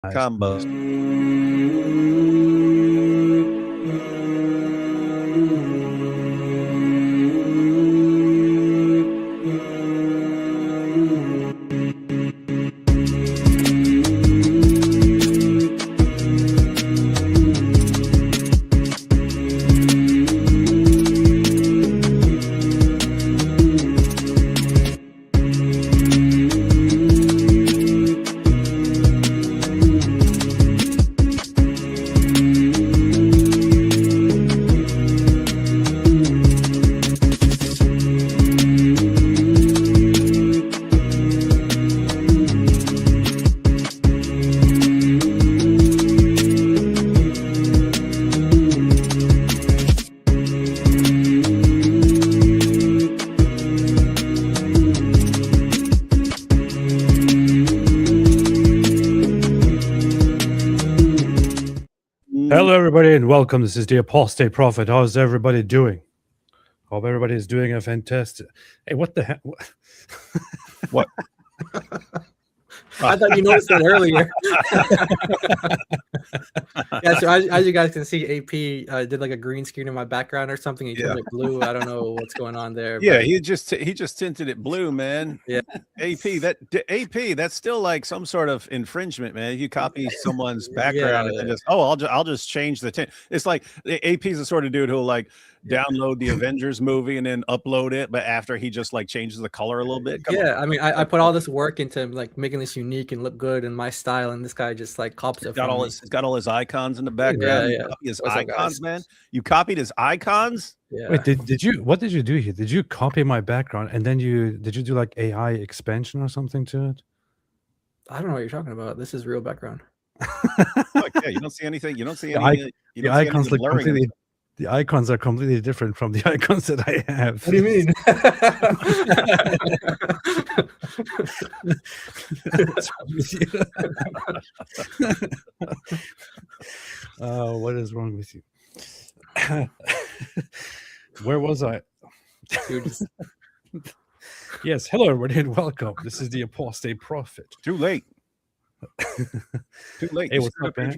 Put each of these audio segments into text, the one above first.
combos. Hello, everybody, and welcome. This is the Apostate Prophet. How's everybody doing? Hope everybody is doing a fantastic. Hey, what the heck? What? I thought you noticed that earlier. Yeah, so as you guys can see, AP did like a green screen in my background or something. He turned it blue. I don't know what's going on there. Yeah, but he just tinted it blue, man. Yeah. AP, that's still like some sort of infringement, man. You copy someone's background and then just I'll just change the tint. It's like AP's the sort of dude who'll like download the Avengers movie and then upload it, but after he just like changes the color a little bit. Come on. I mean, I put all this work into like making this unique and look good in my style, and this guy just like copies it. He's got all his icons in the background. Yeah. His What's up, icons, guys? man. You copied his icons? Yeah. Wait, did you? What did you do here? Did you copy my background and then did you do like AI expansion or something to it? I don't know what you're talking about. This is real background. Like, yeah, you don't see anything. You don't see The any. You The don't see icons anything look blurring. completely. The icons are completely different from the icons that I have. What do you mean? What is wrong with you? Where was I? Yes, hello everybody and welcome. This is the Apostate Prophet. Too late. Too late. Hey, what's up, man?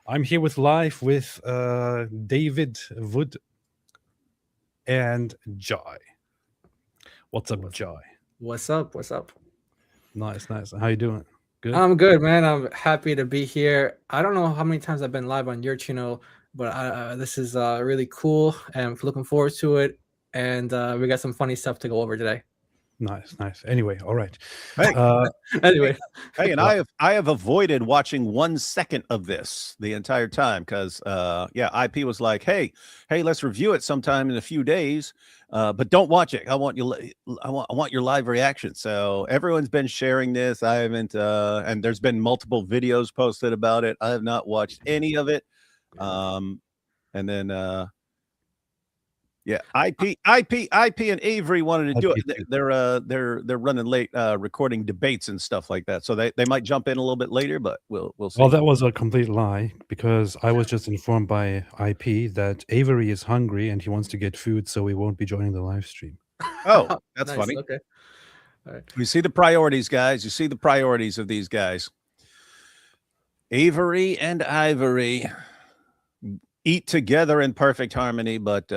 I'm here with David Wood and Jai. What's up, Jai? What's up? Nice. How you doing? Good? I'm good, man. I'm happy to be here. I don't know how many times I've been live on your channel, but this is really cool, and I'm looking forward to it. And we got some funny stuff to go over today. Nice. Anyway, all right. Hey, Anyway, hey, and I have avoided watching 1 second of this the entire time because IP was like, hey, let's review it sometime in a few days, but don't watch it. I want your live reaction. So everyone's been sharing this. I haven't, and there's been multiple videos posted about it. I have not watched any of it. And then yeah, IP and Avery wanted to do it. They're running late, recording debates and stuff like that. So they might jump in a little bit later, but we'll see. Well, that was a complete lie because I was just informed by IP that Avery is hungry and he wants to get food, so he won't be joining the live stream. Oh, that's nice. funny. Okay. All right. You see the priorities, guys. You see the priorities of these guys. Avery and Ivory eat together in perfect harmony, but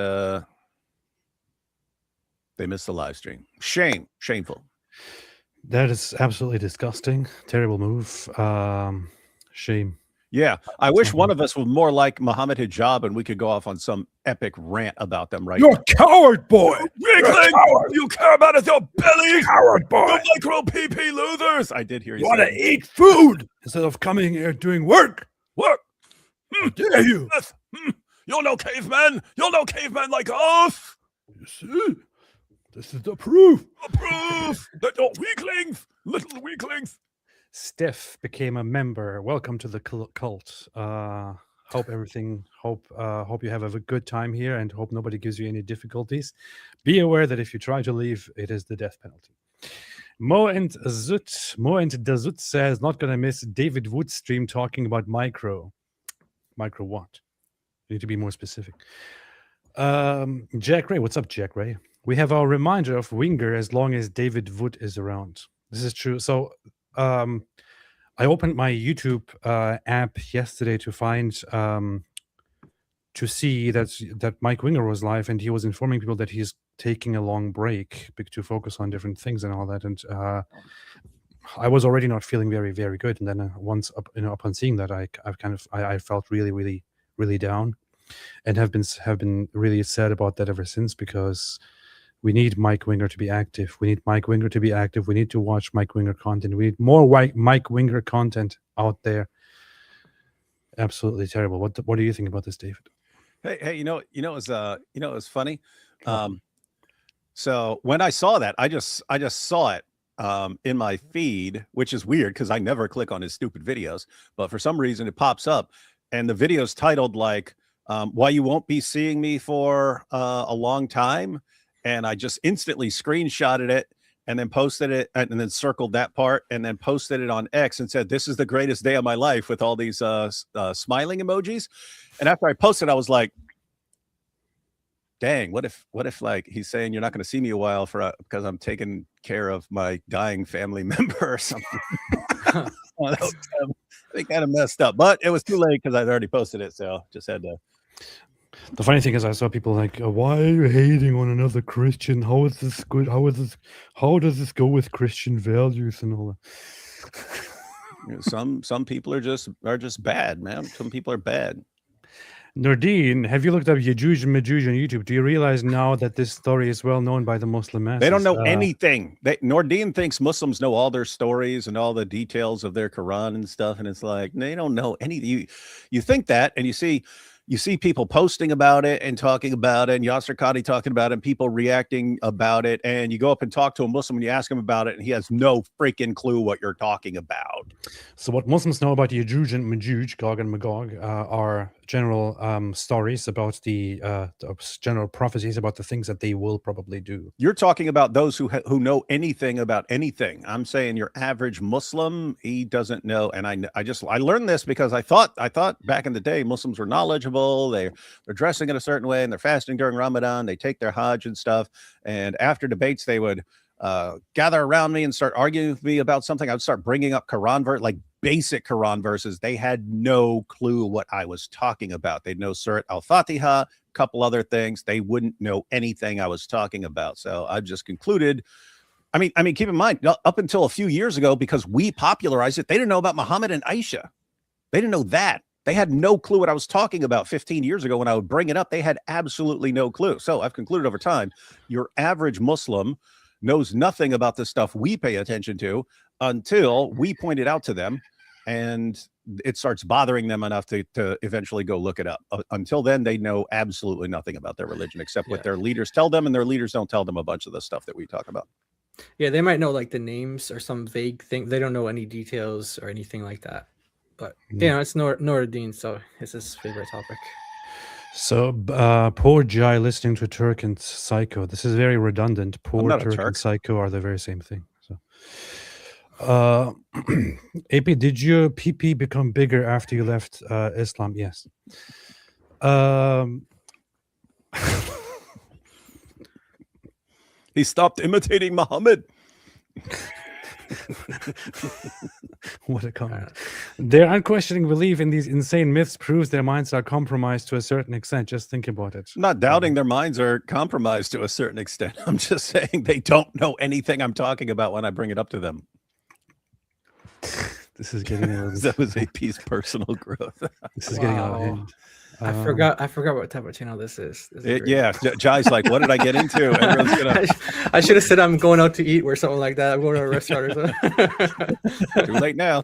they missed the live stream. Shameful. That is absolutely disgusting. Terrible move. Shame. Yeah, I wish one of us was more like Mohammed Hijab and we could go off on some epic rant about them right You're a coward, boy. Weakling! You care about is your belly! Coward, boy. You micro PP losers! I did hear you. You want to eat food instead of coming here doing work. Work! How dare you? You're no caveman! You're no caveman like us! You see? This is the proof. The proof that you're weaklings! Little weaklings! Steph became a member. Welcome to the cult. Hope you have a good time here and hope nobody gives you any difficulties. Be aware that if you try to leave, it is the death penalty. Mo and Dazut says not gonna miss David Wood's stream talking about micro. Micro what? You need to be more specific. Jack Ray, what's up, Jack Ray? We have our reminder of Winger as long as David Wood is around. This is true. So I opened my YouTube app yesterday to find to see that Mike Winger was live, and he was informing people that he's taking a long break to focus on different things and all that. And I was already not feeling very, very good. And then upon seeing that, I felt really, really, really down, and have been really sad about that ever since, because we need Mike Winger to be active. We need Mike Winger to be active. We need to watch Mike Winger content. We need more Mike Winger content out there. Absolutely terrible. What do you think about this, David? Hey, it was funny. So when I saw that, I just saw it in my feed, which is weird because I never click on his stupid videos, but for some reason it pops up, and the video's titled like "Why You Won't Be Seeing Me for a Long Time," and I just instantly screenshotted it and then posted it, and then circled that part, and then posted it on X and said, "This is the greatest day of my life," with all these smiling emojis. And after I posted, I was like, dang, what if like he's saying you're not going to see me a while because I'm taking care of my dying family member or something. I think kind of messed up, but it was too late because I'd already posted it, so just had to. The funny thing is, I saw people like, "Why are you hating on another Christian? How is this good? How does this go with Christian values and all that?" Some people are just bad, man. Some people are bad. Nordine, have you looked up Yajuj and Majuj on YouTube? Do you realize now that this story is well known by the Muslim masses? They don't know anything. Nordine thinks Muslims know all their stories and all the details of their Quran and stuff, and it's like they don't know anything. You think that, and you see people posting about it and talking about it, and Yasser Qadi talking about it, and people reacting about it, and you go up and talk to a Muslim and you ask him about it, and he has no freaking clue what you're talking about. So what Muslims know about Yajuj and Majuj, Gog and Magog, are general stories about the general prophecies about the things that they will probably do. You're talking about those who know anything about anything. I'm saying your average Muslim, he doesn't know. And I learned this because I thought back in the day Muslims were knowledgeable. They're dressing in a certain way, and they're fasting during Ramadan. They take their Hajj and stuff. And after debates, they would gather around me and start arguing with me about something. I would start bringing up Quran verse, like basic Quran verses. They had no clue what I was talking about. They'd know Surat Al-Fatiha, a couple other things. They wouldn't know anything I was talking about. So I just concluded. I mean, keep in mind, up until a few years ago, because we popularized it, they didn't know about Muhammad and Aisha. They didn't know that. They had no clue what I was talking about 15 years ago when I would bring it up. They had absolutely no clue. So I've concluded over time, your average Muslim knows nothing about the stuff we pay attention to until we point it out to them, and it starts bothering them enough to eventually go look it up. Until then, they know absolutely nothing about their religion except what their leaders tell them, and their leaders don't tell them a bunch of the stuff that we talk about. Yeah, they might know like the names or some vague thing. They don't know any details or anything like that. But it's Noordin, so it's his favorite topic. So, poor Jai listening to Turk and Psycho. This is very redundant. Poor Turk and Psycho are the very same thing. So, AP, did your PP become bigger after you left Islam? Yes. He stopped imitating Muhammad. What a comment. Their unquestioning belief in these insane myths proves their minds are compromised to a certain extent. Just think about it. I'm not doubting their minds are compromised to a certain extent. I'm just saying they don't know anything I'm talking about when I bring it up to them. This is getting a little... That was AP's personal growth. This is getting out of hand. I forgot what type of channel this is. Jai's like, what did I get into? Everyone's gonna... I should have said I'm going out to eat or something like that. I'm going to a restaurant or something. Too late now.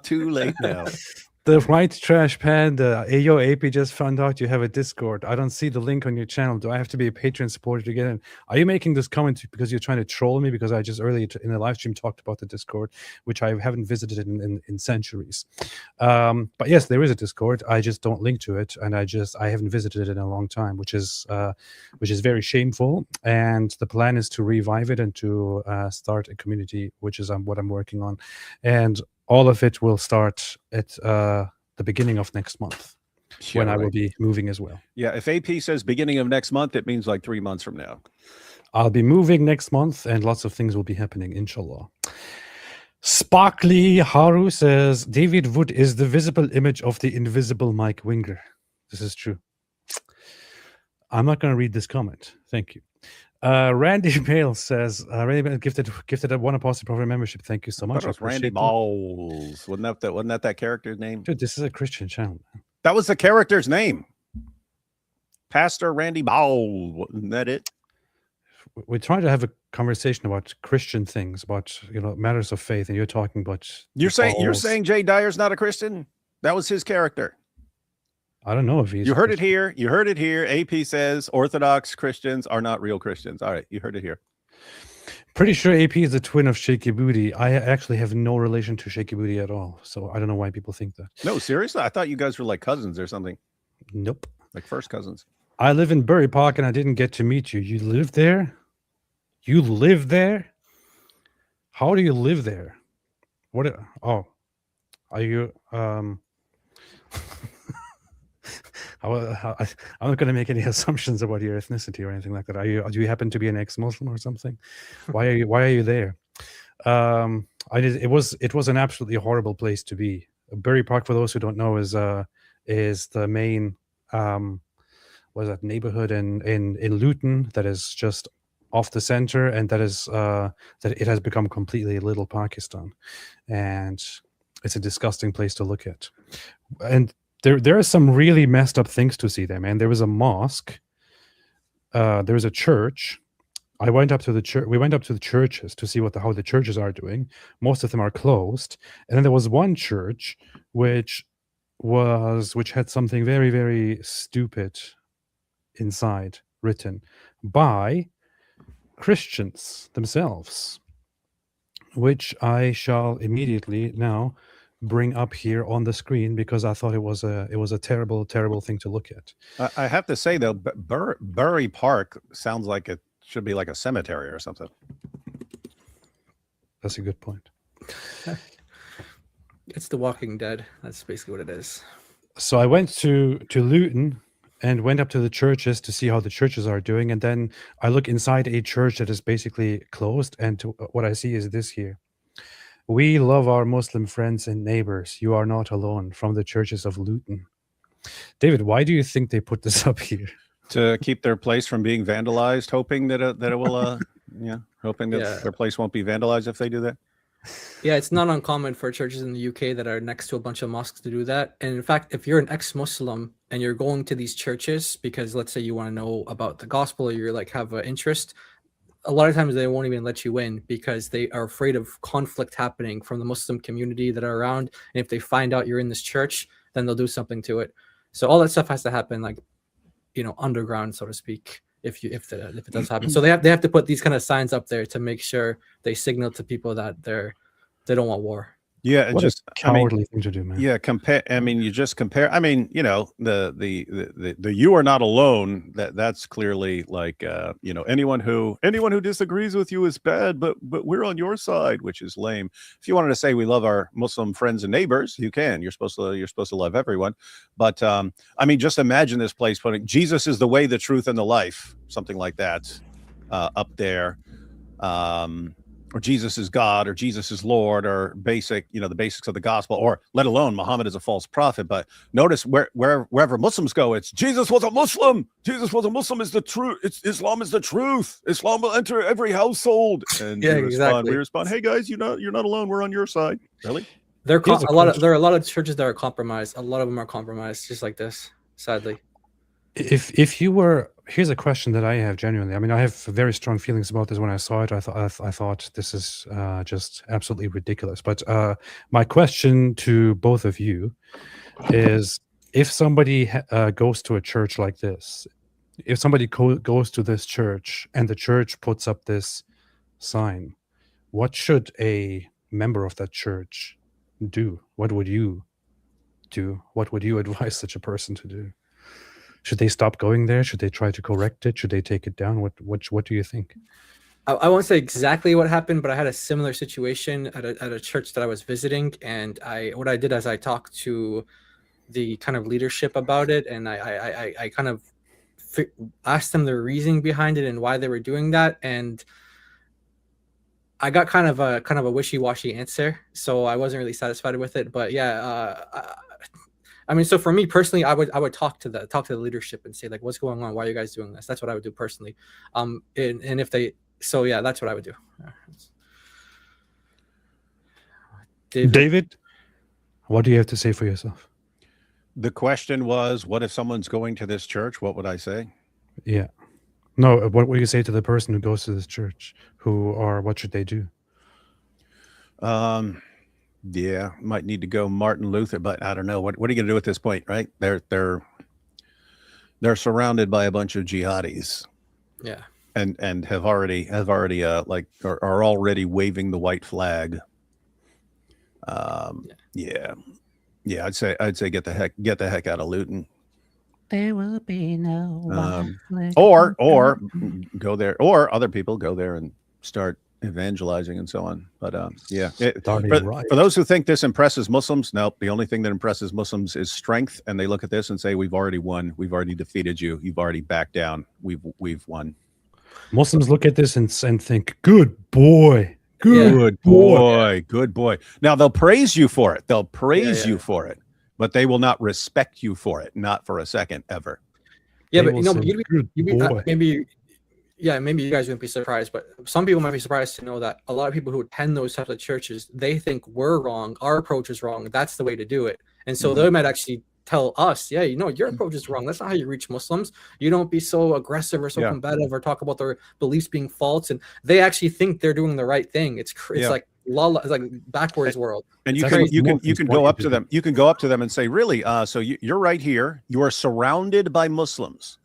The White Trash Panda. Hey, yo, AP just found out you have a Discord. I don't see the link on your channel. Do I have to be a Patreon supporter to get in? Are you making this comment because you're trying to troll me? Because I just earlier in the live stream talked about the Discord, which I haven't visited in centuries. But yes, there is a Discord. I just don't link to it, and I haven't visited it in a long time, which is very shameful. And the plan is to revive it and to start a community, which is what I'm working on. And all of it will start at the beginning of next month, when I will be moving as well. Yeah, if AP says beginning of next month, it means like 3 months from now. I'll be moving next month, and lots of things will be happening, inshallah. Sparkly Haru says David Wood is the visible image of the invisible Mike Winger. This is true. I'm not going to read this comment. Thank you. Randy Bale says, Randy Bale gifted a one Apostate Prophet membership. Thank you so much. That was Randy Balls. Wasn't that character's name? Dude, this is a Christian channel. That was the character's name. Pastor Randy Ball. Wasn't that it? We're trying to have a conversation about Christian things, about matters of faith, and you're talking about. You're saying Jay Dyer's not a Christian? That was his character. I don't know if he's. You heard it here. You heard it here. AP says Orthodox Christians are not real Christians. All right, you heard it here. Pretty sure AP is the twin of Shaky Booty. I actually have no relation to Shaky Booty at all, so I don't know why people think that. No, seriously, I thought you guys were like cousins or something. Nope, like first cousins. I live in Bury Park, and I didn't get to meet you. You live there? You live there? How do you live there? What? Oh, are you? I'm not going to make any assumptions about your ethnicity or anything like that. Do you happen to be an ex-Muslim or something? Why are you there? It was an absolutely horrible place to be. Bury Park, for those who don't know, is the main neighborhood in Luton that is just off the center, and that it has become completely Little Pakistan, and it's a disgusting place to look at. And there are some really messed up things to see there, man. There was a mosque, there was a church. We went up to the churches to see how the churches are doing. Most of them are closed, and then there was one church which had something very, very stupid inside, written by Christians themselves, which I shall immediately now bring up here on the screen, because I thought it was a terrible, terrible thing to look at. I have to say though, Bury Park sounds like it should be like a cemetery or something. That's a good point. It's The Walking Dead. That's basically what it is. So I went to Luton and went up to the churches to see how the churches are doing, and then I look inside a church that is basically closed, and what I see is this here. We love our Muslim friends and neighbors. You are not alone. From the churches of Luton. David, why do you think they put this up here? To keep their place from being vandalized, hoping that it will, hoping that their place won't be vandalized if they do that. Yeah, it's not uncommon for churches in the UK that are next to a bunch of mosques to do that. And in fact, if you're an ex-Muslim and you're going to these churches because, let's say, you want to know about the gospel, or you're like have an interest, a lot of times they won't even let you in because they are afraid of conflict happening from the Muslim community that are around. And if they find out you're in this church, then they'll do something to it. So all that stuff has to happen, like, underground, so to speak, if it does happen. So they have to put these kind of signs up there to make sure they signal to people that they don't want war. Yeah, what just a cowardly thing to do, man. Yeah, you just compare. I mean, the you are not alone. That's clearly like anyone who disagrees with you is bad, but we're on your side, which is lame. If you wanted to say we love our Muslim friends and neighbors, you can. You're supposed to love everyone, but I mean, just imagine this place putting Jesus is the way, the truth, and the life, something like that, up there. Or Jesus is God, or Jesus is Lord, or the basics of the gospel, or let alone Muhammad is a false prophet. But notice wherever Muslims go, it's Jesus was a Muslim. Jesus was a Muslim is the truth. Islam is the truth. Islam will enter every household. And we respond, hey guys, you're not alone. We're on your side. Really? There are a lot of churches that are compromised. A lot of them are compromised, just like this, sadly. If you were, here's a question that I have genuinely. I mean, I have very strong feelings about this. When I saw it, I thought this is just absolutely ridiculous. But my question to both of you is: if somebody goes to a church like this, if somebody goes to this church and the church puts up this sign, what should a member of that church do? What would you do? What would you advise such a person to do? Should they stop going there? Should they try to correct it? Should they take it down? What do you think? I won't say exactly what happened, but I had a similar situation at a church that I was visiting, and what I did is I talked to the kind of leadership about it, and I kind of asked them the reasoning behind it and why they were doing that, and I got kind of a wishy-washy answer, so I wasn't really satisfied with it. But yeah, I mean, so for me personally, I would talk to the leadership and say like, what's going on? Why are you guys doing this? That's what I would do personally. And if they, so yeah, that's what I would do. David, what do you have to say for yourself? The question was, what if someone's going to this church? What would I say? Yeah. No, what would you say to the person who goes to this church? What should they do? Yeah, might need to go Martin Luther, but I don't know. What are you going to do at this point, right? They're surrounded by a bunch of jihadis. Yeah. And have already are already waving the white flag. Yeah. I'd say get the heck out of Luton. There will be no or go there, or other people go there and start evangelizing and so on. But for those who think this impresses Muslims, no, the only thing that impresses Muslims is strength, and they look at this and say, we've already won, we've already defeated you, you've already backed down, we've won. Muslims look at this and think, good boy. Good boy. Now they'll praise you for it. They'll praise you for it, but they will not respect you for it. Not for a second, ever. Yeah, They but will say, maybe you guys wouldn't be surprised, but some people might be surprised to know that a lot of people who attend those types of churches, they think we're wrong, our approach is wrong, that's the way to do it. And so they might actually tell us, yeah, your approach is wrong, that's not how you reach Muslims, you don't be so aggressive or so combative or talk about their beliefs being false, and they actually think they're doing the right thing. It's like it's like backwards world. And you can go up to them, and say, really, so you're right here, you are surrounded by Muslims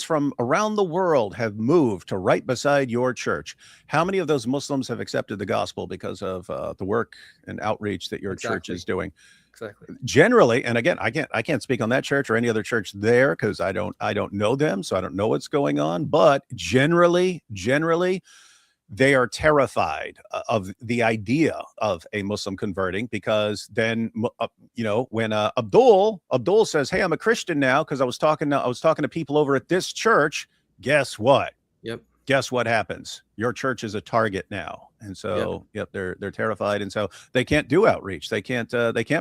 from around the world have moved to right beside your church. How many of those Muslims have accepted the gospel because of the work and outreach that your church is doing? Exactly. Generally, and again, I can't speak on that church or any other church there because I don't know them, so I don't know what's going on. But generally, they are terrified of the idea of a Muslim converting, because then when Abdul says, "Hey, I'm a Christian now because I was talking to people over at this church," guess what? Yep. Guess what happens? Your church is a target now, and so they're terrified, and so they can't do outreach. They can't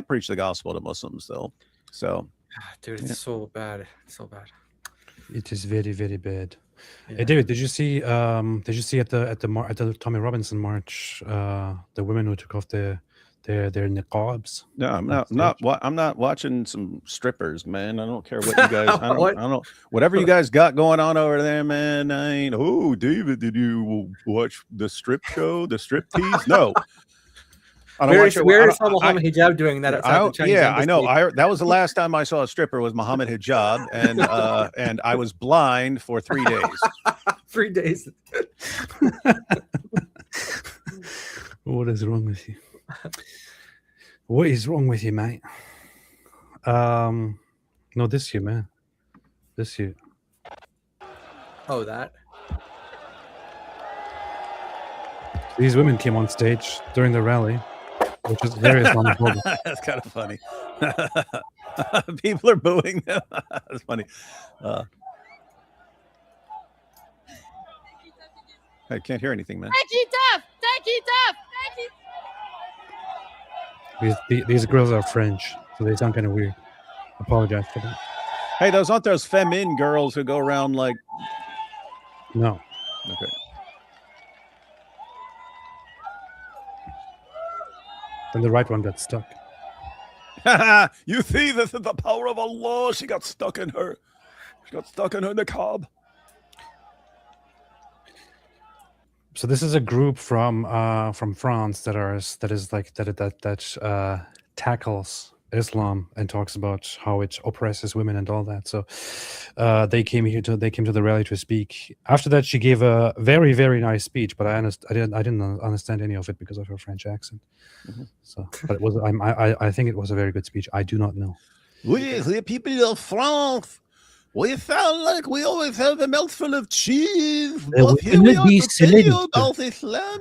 preach the gospel to Muslims though. So, dude, it's so bad. So bad. It is very, very bad. Yeah. Hey, David, did you see at the Tommy Robinson march the women who took off their niqabs? No, I'm not watching some strippers, man. I don't care what you guys. I don't. Whatever you guys got going on over there, man. I ain't. Oh, David, did you watch the strip show, the strip tease? No. We saw Mohammed Hijab doing that outside the Chinese embassy. I know. That was the last time I saw a stripper was Mohammed Hijab, and I was blind for 3 days. 3 days. What is wrong with you? What is wrong with you, mate? No, this you, man. This you. Oh, that. These women came on stage during the rally, which is very Islamophobic. That's kind of funny. People are booing them. That's funny. I can't hear anything, man. These girls are French, so they sound kind of weird. Apologize for that. Hey, those aren't those feminine girls who go around like... No. Okay. Then the right one got stuck. You see, this is the power of Allah. She got stuck in her niqab. So this is a group from France that tackles Islam and talks about how it oppresses women and all that. So they came to the rally to speak. After that, she gave a very, very nice speech, but I didn't understand any of it because of her French accent. Mm-hmm. So, but it was I think it was a very good speech. I do not know. We, the people of France, we sound like we always have a mouthful of cheese. But here we are to tell you about Islam.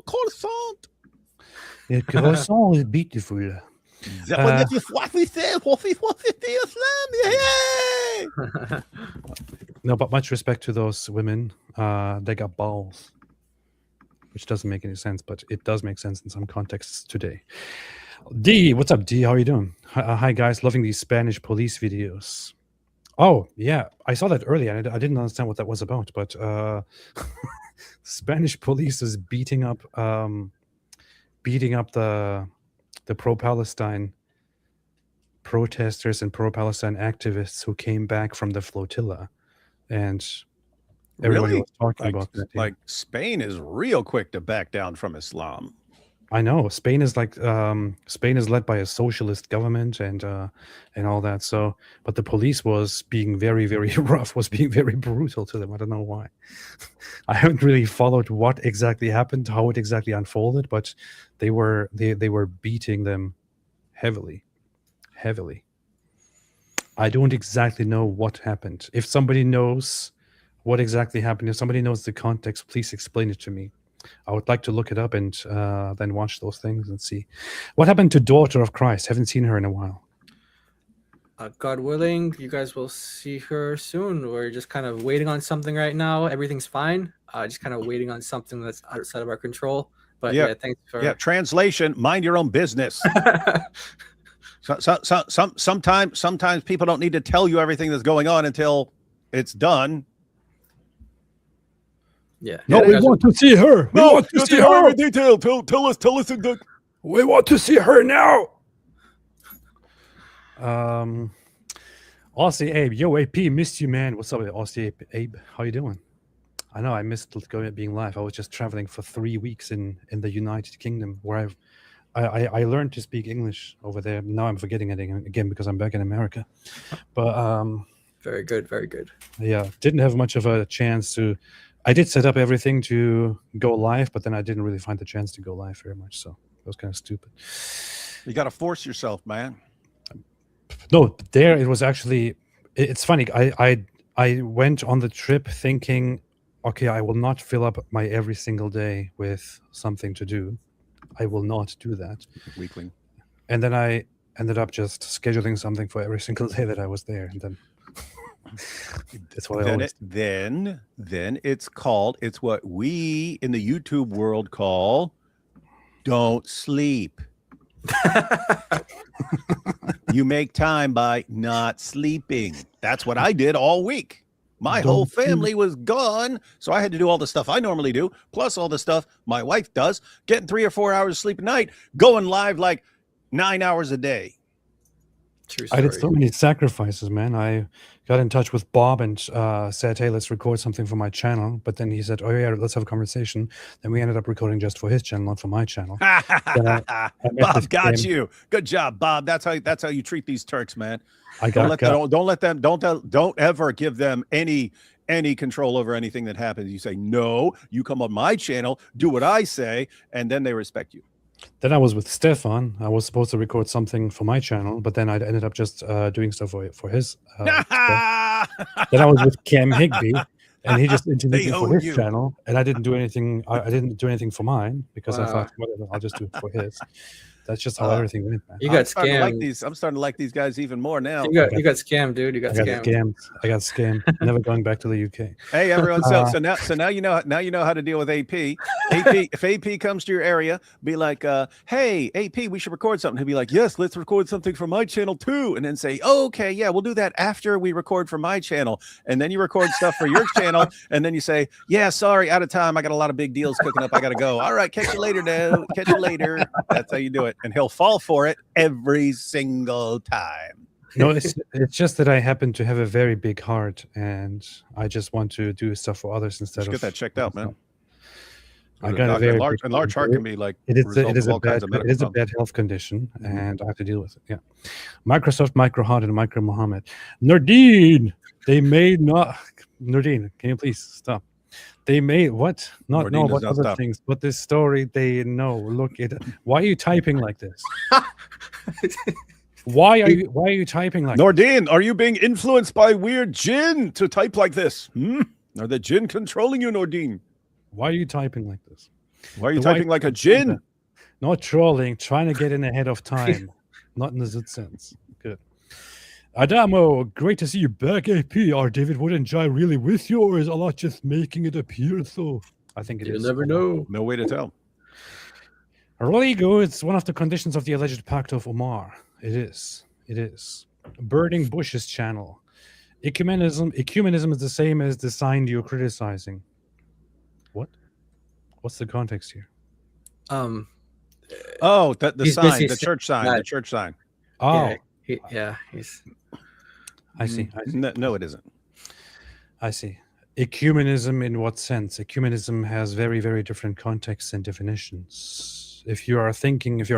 Croissant. The croissant is beautiful. What we say? What is Islam? No, but much respect to those women. They got balls, which doesn't make any sense, but it does make sense in some contexts today. D, what's up, D? How are you doing? Hi, guys. Loving these Spanish police videos. Oh, yeah. I saw that earlier. And I didn't understand what that was about, but Spanish police is beating up the pro-Palestine protesters and pro-Palestine activists who came back from the flotilla. And everybody Really? was talking about that. Yeah. Like Spain is real quick to back down from Islam. I know Spain is like Spain is led by a socialist government and all that. So, but the police was being very, very rough, was being very brutal to them. I don't know why. I haven't really followed what exactly happened, how it exactly unfolded, but they were beating them heavily. I don't exactly know what happened. If somebody knows what exactly happened, if somebody knows the context, please explain it to me. I would like to look it up and then watch those things and see what happened to Daughter of Christ. Haven't seen her in a while. God willing, you guys will see her soon. We're just kind of waiting on something right now. Everything's fine. Just kind of waiting on something that's outside of our control. But yeah, thanks for translation. Mind your own business. Sometimes people don't need to tell you everything that's going on until it's done. Yeah. No, we want to see her. We want to see her in detail. Tell us. We want to see her now. Aussie Abe, yo AP, missed you, man. What's up, Aussie Abe? How you doing? I know I missed being live. I was just traveling for 3 weeks in the United Kingdom, where I learned to speak English over there. Now I'm forgetting it again because I'm back in America. But very good. Yeah, didn't have much of a chance to. I did set up everything to go live, but then I didn't really find the chance to go live very much. So it was kind of stupid. You got to force yourself, man. No, there it was actually. It's funny. I went on the trip thinking, okay, I will not fill up my every single day with something to do. I will not do that. Weakling. And then I ended up just scheduling something for every single day that I was there, and then. That's what I always then it's what we in the YouTube world call don't sleep. You make time by not sleeping. That's what I did all week. My whole family was gone, so I had to do all the stuff I normally do, plus all the stuff my wife does, getting 3 or 4 hours of sleep a night, going live like 9 hours a day. True story. I did so many sacrifices, man. I got in touch with Bob and said, hey, let's record something for my channel. But then he said, oh, yeah, let's have a conversation. Then we ended up recording just for his channel, not for my channel. Bob got you. Good job, Bob. That's how you treat these Turks, man. Don't ever give them any control over anything that happens. You say, no, you come on my channel, do what I say, and then they respect you. Then I was with Stefan. I was supposed to record something for my channel, but then I ended up just doing stuff for his. Then I was with Cam Higby, and he just interviewed me for his channel, and I didn't do anything. I didn't do anything for mine because I thought, whatever, I'll just do it for his. That's just how everything went, man. You got scammed. I'm starting to like these guys even more now. You got scammed, dude. I got scammed. Never going back to the UK. Hey, everyone. So now you know how to deal with AP. If AP comes to your area, be like, hey, AP, we should record something. He'll be like, yes, let's record something for my channel too. And then say, oh, okay, yeah, we'll do that after we record for my channel. And then you record stuff for your channel. And then you say, yeah, sorry, out of time. I got a lot of big deals cooking up. I got to go. All right, catch you later, dude. Catch you later. That's how you do it. And he'll fall for it every single time. No, it's just that I happen to have a very big heart, and I just want to do stuff for others instead of. Get that checked out, man. I got a very large heart can be like it is a bad health condition, and I have to deal with it. Yeah, Microsoft, Micro Hot, and Micro Mohammed. Nordine, Nordine, can you please stop? They may what? Not know about other things, but this story they know. Look at it. Why are you typing like this? Why are you typing like Nordine, are you being influenced by weird jinn to type like this? Are the jinn controlling you, Nordine? Why are you typing like this? Why are you typing like a jinn? Not trolling, trying to get in ahead of time. Not in the good sense. Good. Adamo, great to see you back, AP. Are David Wood and Jai really with you, or is Allah just making it appear so? I think it You'll is. never know. No way to tell. Rodrigo, it's one of the conditions of the alleged Pact of Omar. It is. It is. Burning Bush's channel. Ecumenism is the same as the sign you're criticizing. What? What's the context here? Oh, the He's sign, busy the church sign, that- the church sign. Oh, He's I see. No, it isn't. I see. Ecumenism in what sense? Ecumenism has very, very different contexts and definitions. If you are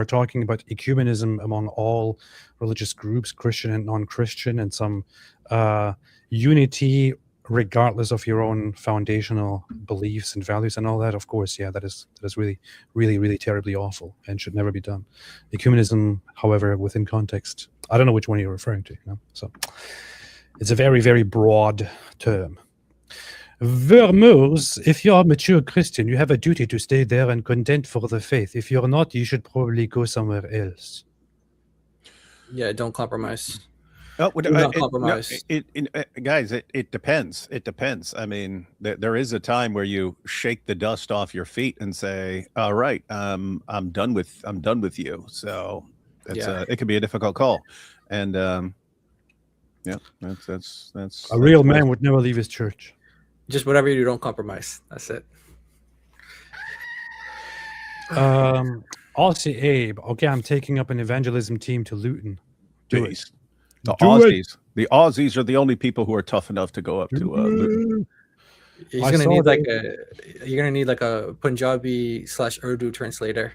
talking about ecumenism among all religious groups, Christian and non-Christian, and some unity regardless of your own foundational beliefs and values and all that, of course, yeah, that is really, really, really terribly awful and should never be done. Ecumenism, however, within context, I don't know which one you're referring to, so it's a very, very broad term. Vermeers, if you're a mature Christian, you have a duty to stay there and contend for the faith. If you're not, you should probably go somewhere else. Yeah, don't compromise. Oh, Do not compromise. Guys, it depends. It depends. I mean, there is a time where you shake the dust off your feet and say, "All right, I'm done with you." So it can be a difficult call, and that's a real man would never leave his church. Just whatever you do, don't compromise. That's it. Aussie Abe, okay, I'm taking up an evangelism team to Luton. Do it. The Do Aussies. The Aussies are the only people who are tough enough to go up to Luton. You're gonna need like a Punjabi / Urdu translator.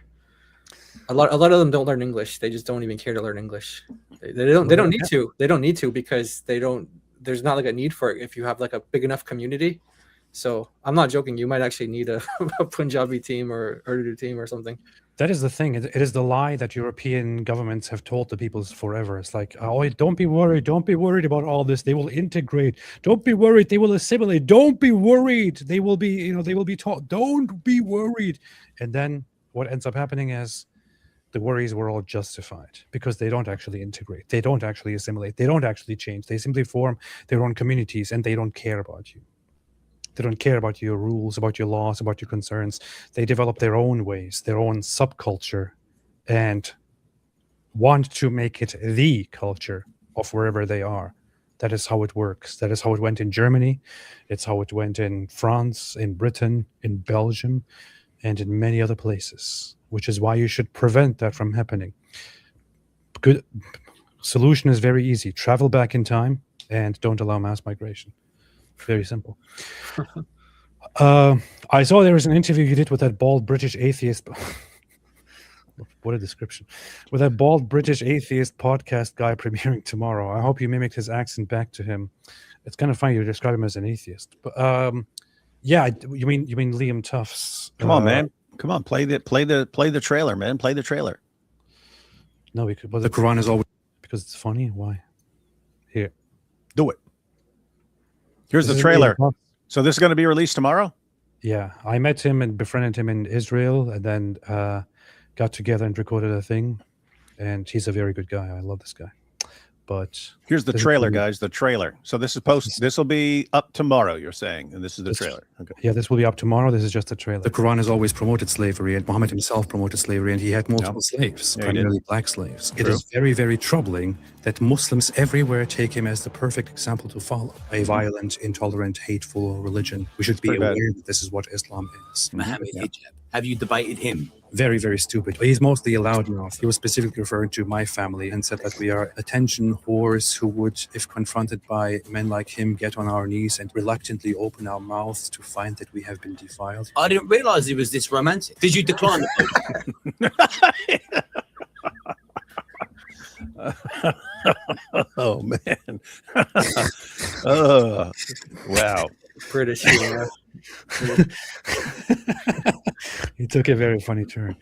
A lot of them don't learn English. They just don't even care to learn English. They don't need to. They don't need to because there's not like a need for it if you have like a big enough community. So I'm not joking. You might actually need a Punjabi team or Urdu team or something. That is the thing. It is the lie that European governments have told the peoples forever. It's like, oh, don't be worried. Don't be worried about all this. They will integrate. Don't be worried. They will assimilate. Don't be worried. They will be, they will be taught. Don't be worried. And then what ends up happening is the worries were all justified because they don't actually integrate. They don't actually assimilate. They don't actually change. They simply form their own communities and they don't care about you. They don't care about your rules, about your laws, about your concerns. They develop their own ways, their own subculture, and want to make it the culture of wherever they are. That is how it works. That is how it went in Germany. It's how it went in France, in Britain, in Belgium, and in many other places, which is why you should prevent that from happening. Good solution is very easy. Travel back in time and don't allow mass migration. Very simple. I saw there was an interview you did with that bald British atheist. What a description. With that bald British atheist podcast guy premiering tomorrow. I hope you mimicked his accent back to him. It's kind of funny you describe him as an atheist. But yeah, you mean Liam Tufts. Come on, man. Come on, play the trailer, man. Play the trailer. No, the Quran is always because it's funny. Why? Here. Do it. Here's the trailer. So this is going to be released tomorrow? Yeah. I met him and befriended him in Israel and then got together and recorded a thing. And he's a very good guy. I love this guy. But here's the trailer, guys. The trailer. So this will be up tomorrow, you're saying, and this is the trailer. Okay. Yeah, this will be up tomorrow. This is just a trailer. The Quran has always promoted slavery, and Muhammad himself promoted slavery, and he had multiple slaves, primarily black slaves. It is very, very troubling that Muslims everywhere take him as the perfect example to follow. A violent, intolerant, hateful religion. We should be aware that this is what Islam is. Mohammed Hijab. Have you debated him? Very, very stupid. He's mostly a loudmouth. He was specifically referring to my family and said that we are attention whores who would, if confronted by men like him, get on our knees and reluctantly open our mouths to find that we have been defiled. I didn't realize he was this romantic. Did you decline the Oh, man. Oh, wow. British humor. He took a very funny turn.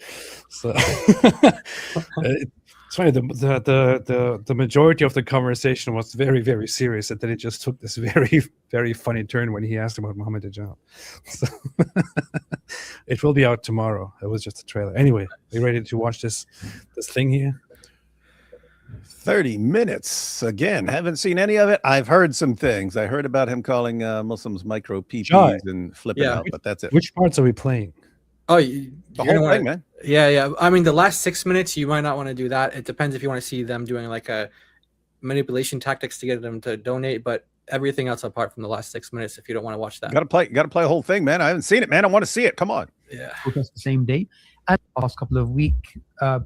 So it's funny. The majority of the conversation was very, very serious, and then it just took this very, very funny turn when he asked about Mohammed Hijab. So it will be out tomorrow. It was just a trailer. Anyway, are you ready to watch this thing here? 30 minutes. Again, haven't seen any of it. I've heard some things. I heard about him calling Muslims micro PPs and flipping out, but that's it. Which parts are we playing? Oh, The whole thing, man. Yeah. I mean, the last 6 minutes, you might not want to do that. It depends if you want to see them doing like a manipulation tactics to get them to donate, but everything else apart from the last 6 minutes, if you don't want to watch that. Gotta play the whole thing, man. I haven't seen it, man. I want to see it. Come on. Yeah. Protest the same day. And the past couple of weeks,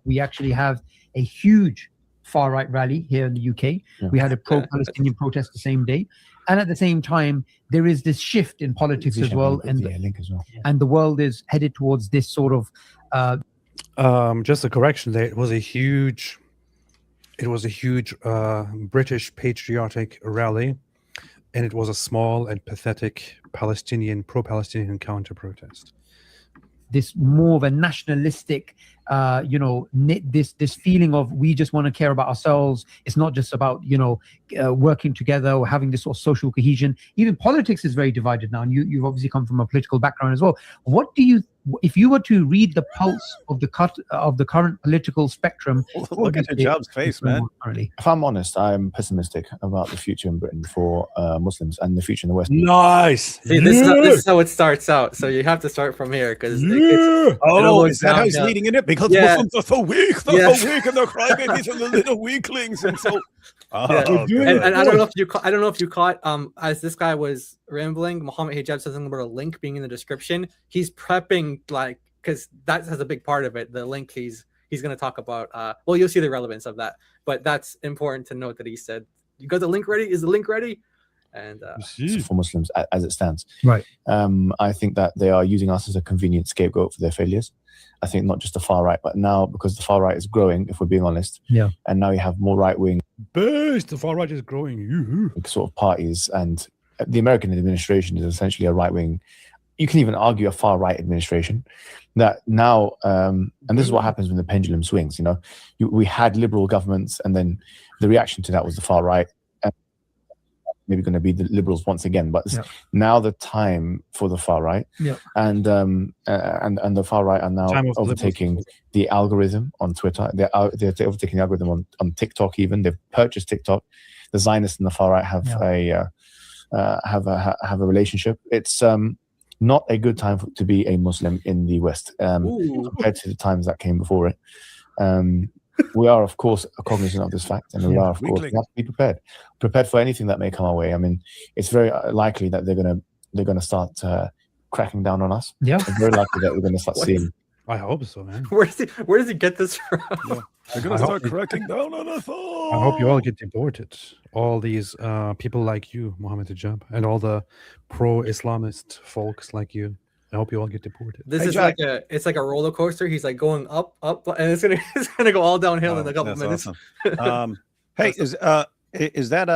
we actually have a huge far-right rally here in the UK. Yeah. We had a pro-Palestinian protest the same day. And at the same time, there is this shift in politics as well. And link as well. and the world is headed towards this sort of Just a correction there. It was a huge British patriotic rally, and it was a small and pathetic pro-Palestinian counter-protest. this more of a nationalistic this feeling of we just want to care about ourselves. It's not just about working together or having this sort of social cohesion. Even politics is very divided now, and you've obviously come from a political background as well. What do you, if you were to read the pulse of the current political spectrum? Look at Hijab's face, man. Currently? If I'm honest, I'm pessimistic about the future in Britain for Muslims and the future in the West. Nice. See, this is how it starts out. So you have to start from here because is that how he's leading in it? Because Yeah. Muslims are so weak. They're so weak, and they're crybabies and the little weaklings, and so. And I don't know if you caught as this guy was rambling, Mohammed Hijab said something about a link being in the description. He's prepping because that has a big part of it. The link he's going to talk about. Well, you'll see the relevance of that, but that's important to note that he said, "You got the link ready? Is the link ready?" And for Muslims as it stands, right? I think that they are using us as a convenient scapegoat for their failures. I think not just the far right, but now because the far right is growing, if we're being honest, and now you have more right wing. The far right is growing. Sort of parties, and the American administration is essentially a right wing. You can even argue a far right administration. That now, and this is what happens when the pendulum swings. We had liberal governments, and then the reaction to that was the far right. Maybe going to be the liberals once again, but now the time for the far right, and the far right are now overtaking the algorithm on Twitter. They're overtaking the algorithm on TikTok. Even they've purchased TikTok. The Zionists and the far right have a relationship. It's not a good time to be a Muslim in the West compared to the times that came before it. We are, of course, cognizant of this fact, and we are, of course, we have to be prepared for anything that may come our way. I mean, it's very likely that they're gonna start cracking down on us. Yeah, it's very likely that we're gonna start seeing. I hope so, man. Where does he get this from? Yeah. They're gonna start cracking down on us all. I hope you all get deported. All these people like you, Mohammed Hijab, and all the pro-Islamist folks like you. I hope you all get deported. This is like a roller coaster. He's like going up, and it's gonna go all downhill in a couple minutes. Awesome. Hey, is that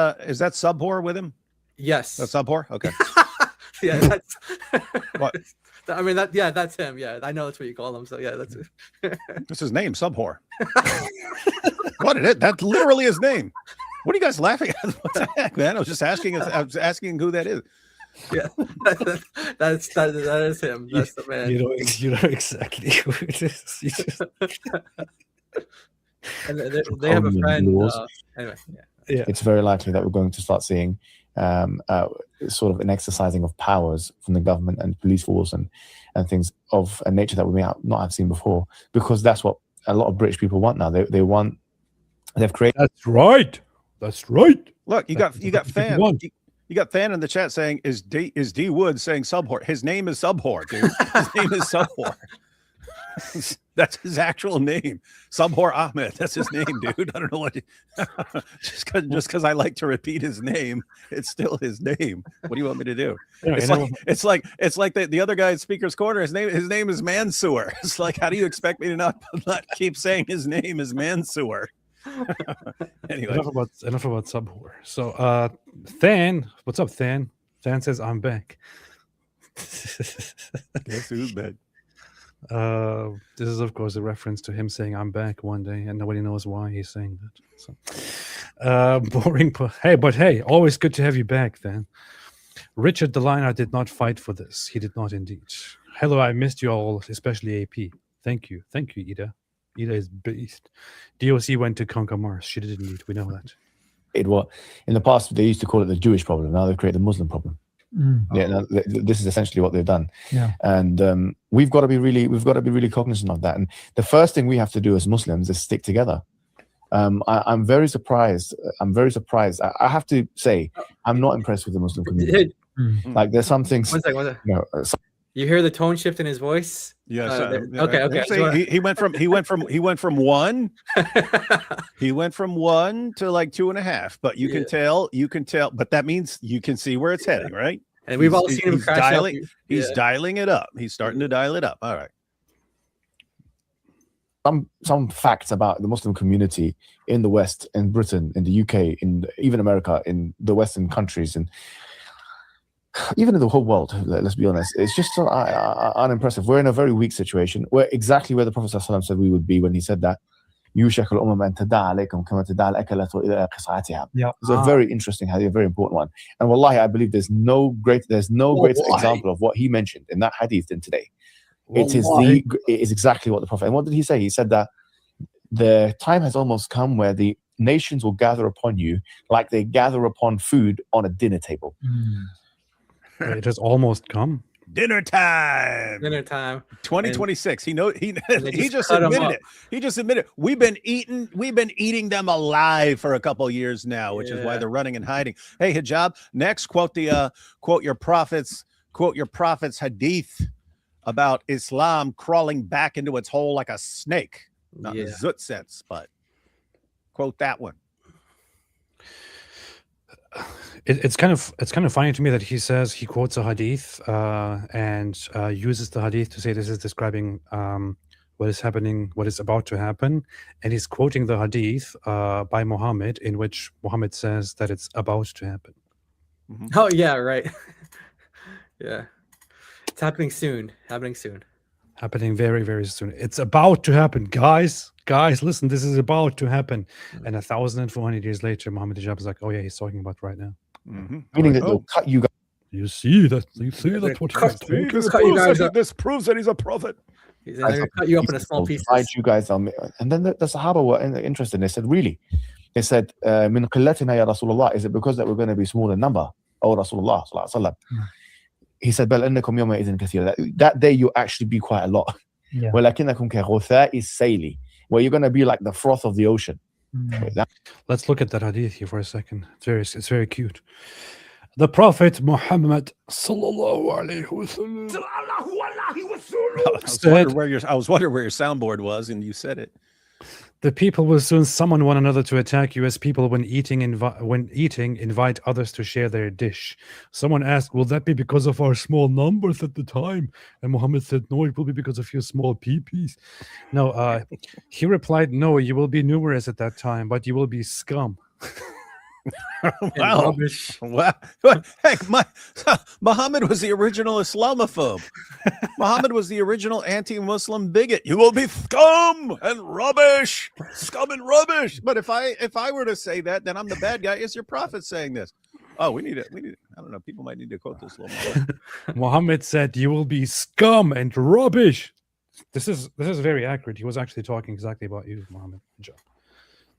Subhor with him? Yes. That's Subhor? Okay. Yeah, that's what? I mean that's him. Yeah, I know that's what you call him. So yeah, that's it. That's his name, Subhor. What is it? That's literally his name. What are you guys laughing at? What the heck, man? I was just asking. I was asking who that is. Yeah, that is him. That's the man. You know exactly who it is. And they have a friend. Anyway, yeah. It's very likely that we're going to start seeing sort of an exercising of powers from the government and police force and things of a nature that we may not have seen before, because that's what a lot of British people want now. They've created. That's right. Look, you got Fan. You got Fan in the chat saying, is D Wood saying Subhor? His name is Subhor, dude. His name is Subhor. That's his actual name. Subhor Ahmed. That's his name, dude. I don't know what just because I like to repeat his name, it's still his name. What do you want me to do? It's like the other guy at Speaker's Corner. His name is Mansoor. It's like, how do you expect me to not keep saying his name is Mansoor? Anyway, enough about Subhor. So Than, what's up, Than? Than says I'm back. Guess who's back? This is of course a reference to him saying I'm back one day, and nobody knows why he's saying that. So boring, but hey, always good to have you back, Than. Richard Delina did not fight for this. He did not indeed. Hello, I missed you all, especially AP. Thank you, Ida. Ida is beast. DOC went to conquer Mars. She did indeed. We know that. In the past they used to call it the Jewish problem. Now they've created the Muslim problem. Yeah, no, this is essentially what they've done. Yeah. And we've got to be really cognizant of that. And the first thing we have to do as Muslims is stick together. I'm very surprised. I have to say, I'm not impressed with the Muslim community. Like, there's some things. One second. You know, You hear the tone shift in his voice? Yes. Okay. He went from one. He went from 1 to like 2.5. But you can tell. But that means you can see where it's heading, right? And we've all seen him crash dialing. out. He's dialing it up. He's starting to dial it up. All right. Some facts about the Muslim community in the West, in Britain, in the UK, in even America, in the Western countries, and even in the whole world. Let's be honest, it's just so unimpressive. We're in a very weak situation. We're exactly where the Prophet ﷺ said we would be when he said that. It's a very interesting hadith, a very important one. And wallahi, I believe there's no greater example of what he mentioned in that hadith than today. It is exactly what the Prophet. And what did he say? He said that the time has almost come where the nations will gather upon you like they gather upon food on a dinner table. It has almost come. Dinner time. 2026. He just admitted it. He just admitted we've been eating them alive for a couple of years now, which is why they're running and hiding. Hey, Hijab, next quote your prophet's hadith about Islam crawling back into its hole like a snake. Not in the Zut sense, but quote that one. It's kind of funny to me that he quotes a hadith and uses the hadith to say this is describing what is happening, what is about to happen, and he's quoting the hadith by Mohammed, in which Mohammed says that it's about to happen. Oh yeah, right. Yeah, it's happening soon. Happening very, very soon. It's about to happen, guys. Guys, listen, this is about to happen. And 1,400 years later, Muhammad Hijab is like, oh yeah, he's talking about right now. Meaning that they'll cut you guys. You see that? This proves that he's a prophet. He's going to cut you up in a small piece. You guys are, and then the Sahaba were interested. They said, really? They said, "Min qillatina ya Rasulullah." Is it because that we're going to be small in number? Oh, Rasulullah sallallahu alaihi wasallam. He said, "Bal innakum yawma idhin kathira." That day you'll actually be quite a lot. Walakinnakum kaghutha'i sayli, where you're going to be like the froth of the ocean. Let's look at that hadith here for a second. It's very cute. The Prophet Muhammad sallallahu alaihi wasallam. I was wondering where your soundboard was, and you said it. The people will soon summon one another to attack you, as people when eating invite others to share their dish. Someone asked, will that be because of our small numbers at the time? And Muhammad said, no, it will be because of your small peepees. No, he replied, no, you will be numerous at that time, but you will be scum. Wow. Wow. Heck, Muhammad was the original Islamophobe. Muhammad was the original anti-Muslim bigot. You will be scum and rubbish. Scum and rubbish. But if I were to say that, then I'm the bad guy. Is your prophet saying this? Oh, we need it. I don't know. People might need to quote this a little more. Muhammad said, you will be scum and rubbish. This is very accurate. He was actually talking exactly about you, Muhammad.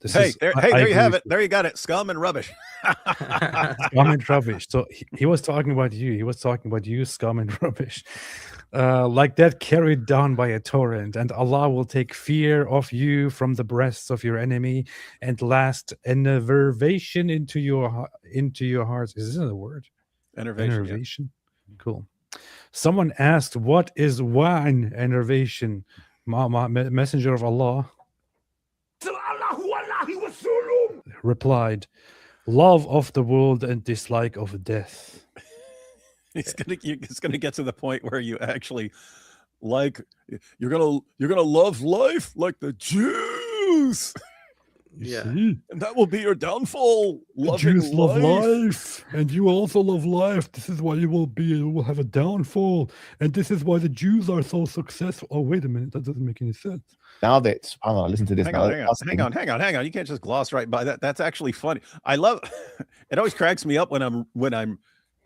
There you have it. There you got it. Scum and rubbish. Scum and rubbish. So he was talking about you. He was talking about you, scum and rubbish. Like that carried down by a torrent, and Allah will take fear of you from the breasts of your enemy and last enervation into your hearts. Is this a word? Enervation. Yeah. Cool. Someone asked, what is wine enervation? Messenger of Allah replied, love of the world and dislike of death. It's gonna get to the point where you actually you're gonna love life like the Jews. See? And that will be your downfall. The Jews love life, and you also love life. This is why you will have a downfall, and this is why the Jews are so successful. Oh, wait a minute, that doesn't make any sense. Now that SubhanAllah, listen to this. Hang on. You can't just gloss right by that. That's actually funny. I love it. Always cracks me up when I'm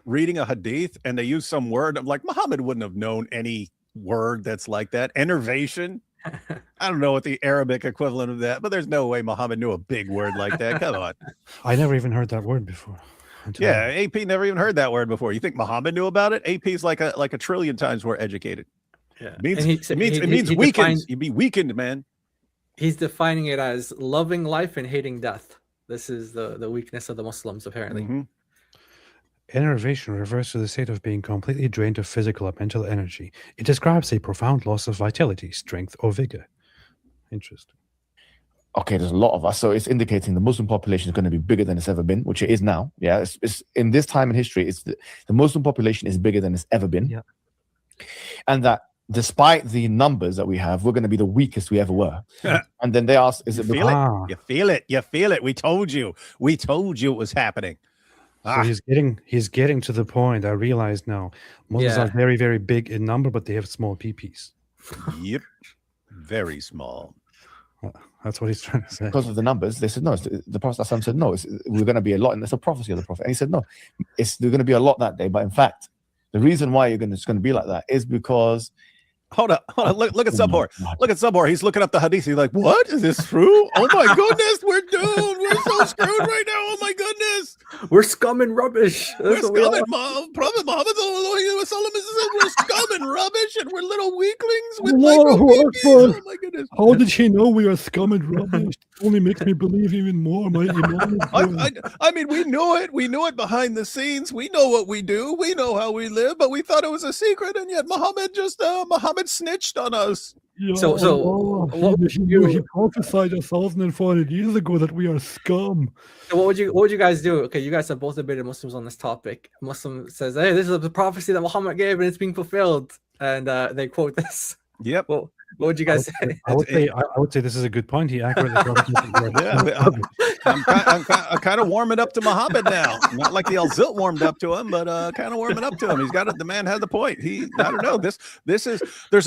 reading a hadith and they use some word. I'm like, Muhammad wouldn't have known any word that's like that. Enervation. I don't know what the Arabic equivalent of that, but there's no way Muhammad knew a big word like that. Come on. I never even heard that word before. Yeah, AP never even heard that word before. You think Muhammad knew about it? AP is like a trillion times more educated. Yeah. It means weakened. You'd be weakened, man. He's defining it as loving life and hating death. This is the weakness of the Muslims, apparently. Mm-hmm. Enervation refers to the state of being completely drained of physical or mental energy. It describes a profound loss of vitality, strength, or vigor. Interesting. Okay, there's a lot of us, so it's indicating the Muslim population is going to be bigger than it's ever been, which it is now. Yeah, it's in this time in history, it's the Muslim population is bigger than it's ever been. Yeah. And that despite the numbers that we have, we're going to be the weakest we ever were. And then they ask, is it You feel it? You feel it? We told you it was happening. So he's getting to the point. I realize now. Muslims are very, very big in number, but they have small PPs. Yep. Very small. That's what he's trying to say. Because of the numbers, they said no. The Prophet said no. We're going to be a lot, and it's a prophecy of the Prophet. And he said no. There's going to be a lot that day. But in fact, the reason why it's going to be like that is because. Hold on. Look at Subhor. Look at Subhor. He's looking up the hadith. He's like, what? Is this true? Oh my goodness, we're doomed. We're so screwed right now. Oh my goodness. We're scum and rubbish. We're scum and Prophet Muhammad said we're scum and rubbish and we're little weaklings with micro babies. Oh my goodness. How did he know we are scum and rubbish? It only makes me believe even more. I mean, we knew it. We knew it behind the scenes. We know what we do. We know how we live, but we thought it was a secret, and yet Muhammad snitched on us. Yeah, he prophesied 1,400 years ago that we are scum. So what would you guys do? Okay, you guys have both debated Muslims on this topic. Muslim says, hey, this is the prophecy that Muhammad gave and it's being fulfilled, and they quote this. Yep. Well, what would you guys say? I would say this is a good point. He accurately I'm kind of warming up to Muhammad now. Not like the Al-Zilt warmed up to him, but kind of warming up to him. He's got it. The man has the point. I don't know. There's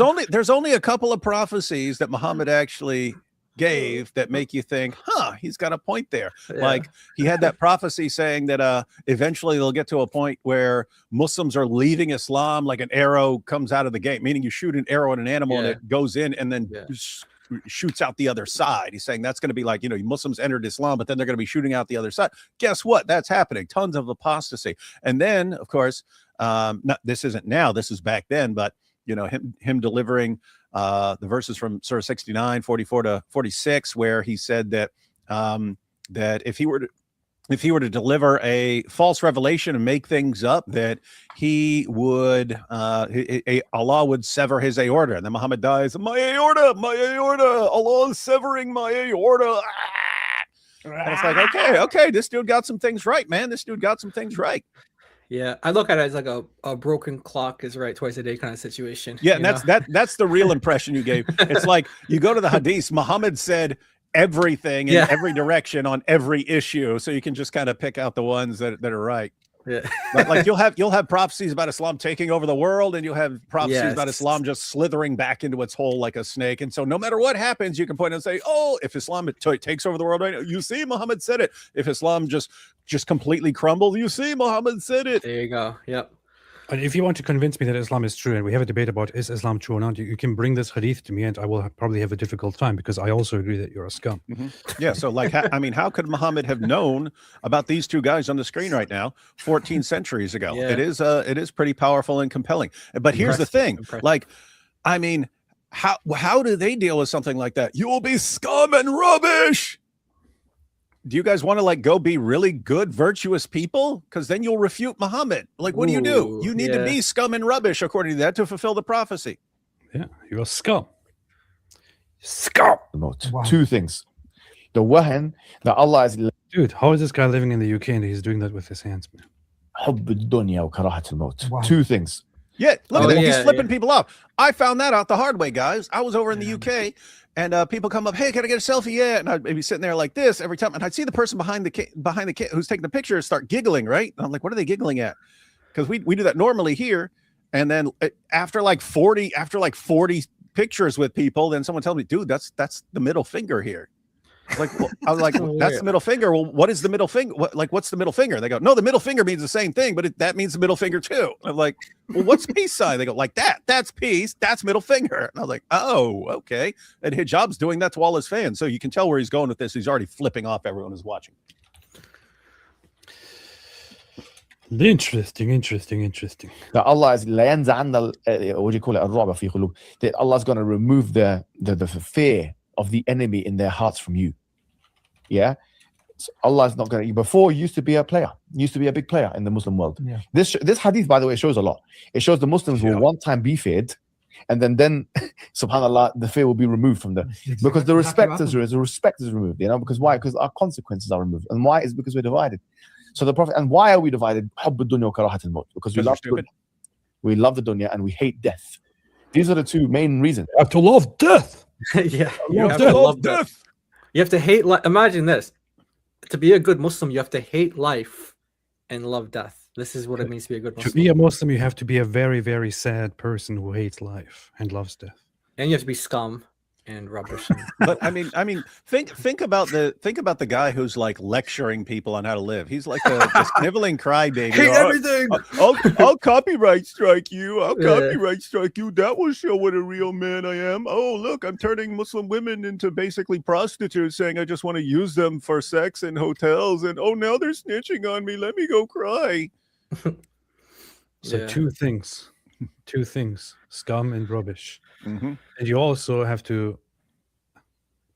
only a couple of prophecies that Muhammad actually gave that make you think, he's got a point there. Yeah. Like he had that prophecy saying that eventually they'll get to a point where Muslims are leaving Islam, like an arrow comes out of the gate, meaning you shoot an arrow at an animal and it goes in and then shoots out the other side. He's saying that's going to be like, Muslims entered Islam, but then they're going to be shooting out the other side. Guess what? That's happening. Tons of apostasy. And then, of course, this isn't now, this is back then, but him delivering the verses from Surah 69, 44 to 46, where he said that that if he were to deliver a false revelation and make things up, that he would Allah would sever his aorta. And then Muhammad dies, my aorta, Allah is severing my aorta. And it's like, okay, this dude got some things right, man. This dude got some things right. Yeah, I look at it as like a broken clock is right twice a day kind of situation. Yeah, and that's the real impression you gave. It's like you go to the hadith, Muhammad said everything in every direction on every issue, so you can just kind of pick out the ones that are right. Yeah. Like you'll have prophecies about Islam taking over the world, and you'll have prophecies about Islam just slithering back into its hole like a snake. And so no matter what happens, you can point and say, oh, if Islam takes over the world right now, you see Muhammad said it. If Islam just completely crumbles, you see Muhammad said it. There you go. Yep. And if you want to convince me that Islam is true, and we have a debate about is Islam true or not, you can bring this hadith to me, and I will probably have a difficult time because I also agree that you're a scum. Mm-hmm. Yeah. So, how could Muhammad have known about these two guys on the screen right now 14 centuries ago? Yeah. It is pretty powerful and compelling. But here's the thing: how do they deal with something like that? You will be scum and rubbish. Do you guys want to go be really good, virtuous people? Because then you'll refute Muhammad. What do? You need to be scum and rubbish, according to that, to fulfill the prophecy. Yeah, you're a scum. Scum. Wow. Two things. The one that Allah is. Dude, how is this guy living in the UK and he's doing that with his hands, man? Wow. Two things. Yeah, look at that. He's flipping people off. I found that out the hard way, guys. I was over in the UK. And people come up, hey, can I get a selfie yet? And I'd be sitting there like this every time. And I'd see the person behind the kid who's taking the picture start giggling, right? And I'm like, what are they giggling at? Because we do that normally here. And then after 40 pictures with people, then someone tells me, dude, that's the middle finger here. Like, well, I was like, So that's weird. the middle finger. Well, what is the middle finger? What's the middle finger? They go, no, the middle finger means the same thing, but that means the middle finger too. I'm like, well, what's peace sign? They go, like that. That's peace. That's middle finger. And I was like, oh, okay. And Hijab's doing that to all his fans. So you can tell where he's going with this. He's already flipping off everyone who's watching. Interesting. That Allah is what do you call it? الرعب في قلوب. That Allah is going to remove the fear of the enemy in their hearts from you. Yeah, so Allah is not going to. Before, used to be a player, used to be a big player in the Muslim world. Yeah. This hadith, by the way, shows a lot. It shows the Muslims will one time be feared, and then subhanallah, the fear will be removed from them because the respect is removed. You know, because why? Because our consequences are removed, and why is because we're divided. So the Prophet, and why are we divided? Because we love stupid. we love the dunya and we hate death. These are the two main reasons. You have to love death. Yeah, you have death. to love death. You have to hate life. Imagine this: to be a good Muslim, you have to hate life and love death. This is what it means to be a good Muslim. To be a Muslim, you have to be a very, very sad person who hates life and loves death. And you have to be scum and rubbish. But I mean, think about the guy who's like lecturing people on how to live. He's like the sniveling crybaby. Hate everything. I'll copyright strike you. I'll copyright strike you. That will show what a real man I am. Oh, look, I'm turning Muslim women into basically prostitutes, saying I just want to use them for sex in hotels. And oh, now they're snitching on me. Let me go cry. So Yeah. two things, scum and rubbish. Mm-hmm. And you also have to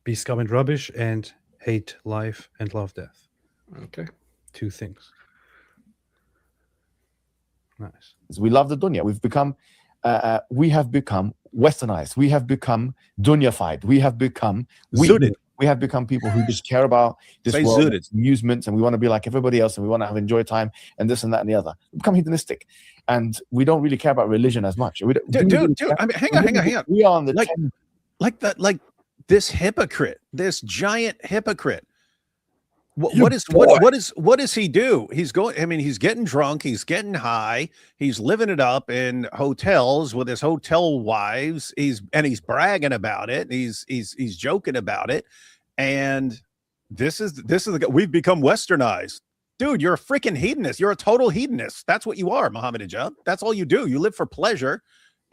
be scum and rubbish and hate life and love death. Okay. Two things. Nice. We love the dunya. We have become westernized. We have become dunyafied. We have become Zooted. We have become people who just care about this Say world, zooted. amusements, and we want to be like everybody else, and we want to have enjoy time and this and that and the other. We become hedonistic, and we don't really care about religion as much. Dude. I mean, hang on. We are on the Like this hypocrite, this giant hypocrite. What does he do? He's going. I mean, he's getting drunk. He's getting high. He's living it up in hotels with his hotel wives. He's bragging about it. He's joking about it. And this is the we've become westernized. Dude, you're a freaking hedonist. You're a total hedonist. That's what you are, Mohammed Hijab. That's all you do. You live for pleasure,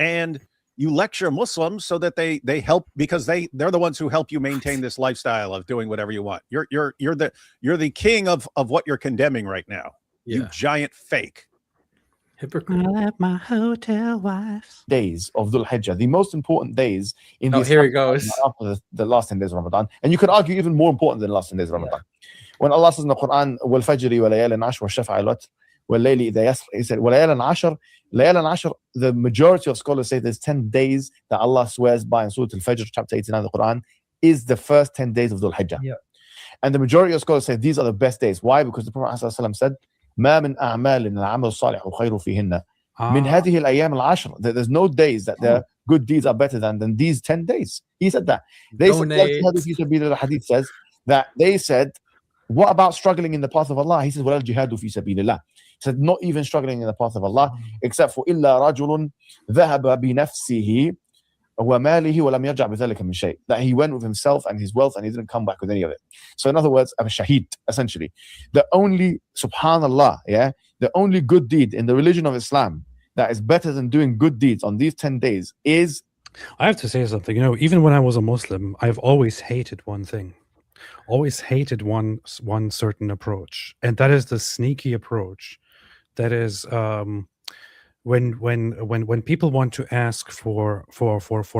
and you lecture Muslims so that they help, because they're the ones who help you maintain this lifestyle of doing whatever you want. You're the king of what you're condemning right now. Yeah. You giant fake. Hypocrite. have my hotel wives. days of Dhul Hijjah, the most important days in Oh, the here he goes. after the last 10 days of Ramadan. And you could argue even more important than the last 10 days of Ramadan. When Allah says in the Quran, وَالْفَجْرِ وَلَيَالٍ عَشْرٍ وَالشَّفْعِ وَالْوَتْرِ وَاللَّيْلِ إِذَا يَسْرِ, he said, وَلَيَالٍ عَشْرٍ, Layal Ashr, the majority of scholars say there's 10 days that Allah swears by in Surah Al-Fajr, chapter 89 of the Quran, is the first 10 days of Dhul Hijjah. Yeah. And the majority of scholars say these are the best days. Why? Because the Prophet ﷺ said, مَا مِنْ أَعْمَالٍ الْعَمَلُ الصَّالِحُ خَيْرُ فِيهِنَّ مِنْ هَذِهِ الْأَيَّامِ الْعَشْرِ. There's no days that their good deeds are better than these 10 days. He said that. They said, the hadith says that they said, what about struggling in the path of Allah? He says, وَلَا الْجِهَادُ فِي سَبِيلِ اللَّهِ. He said, not even struggling in the path of Allah, except for إِلَّا رَجُلٌ ذَهَبَ بِنَفْسِهِ وَمَالِهِ وَلَمْ يَرْجَعْ بِذَلِكَ مِنْ شَيْءٍ. That he went with himself and his wealth and he didn't come back with any of it. So in other words, a shaheed, essentially. The only, subhanallah, the only good deed in the religion of Islam that is better than doing good deeds on these 10 days is... I have to say something. You know, even when I was a Muslim, I've always hated one thing. Always hated one certain approach, and that is the sneaky approach. That is when people want to ask for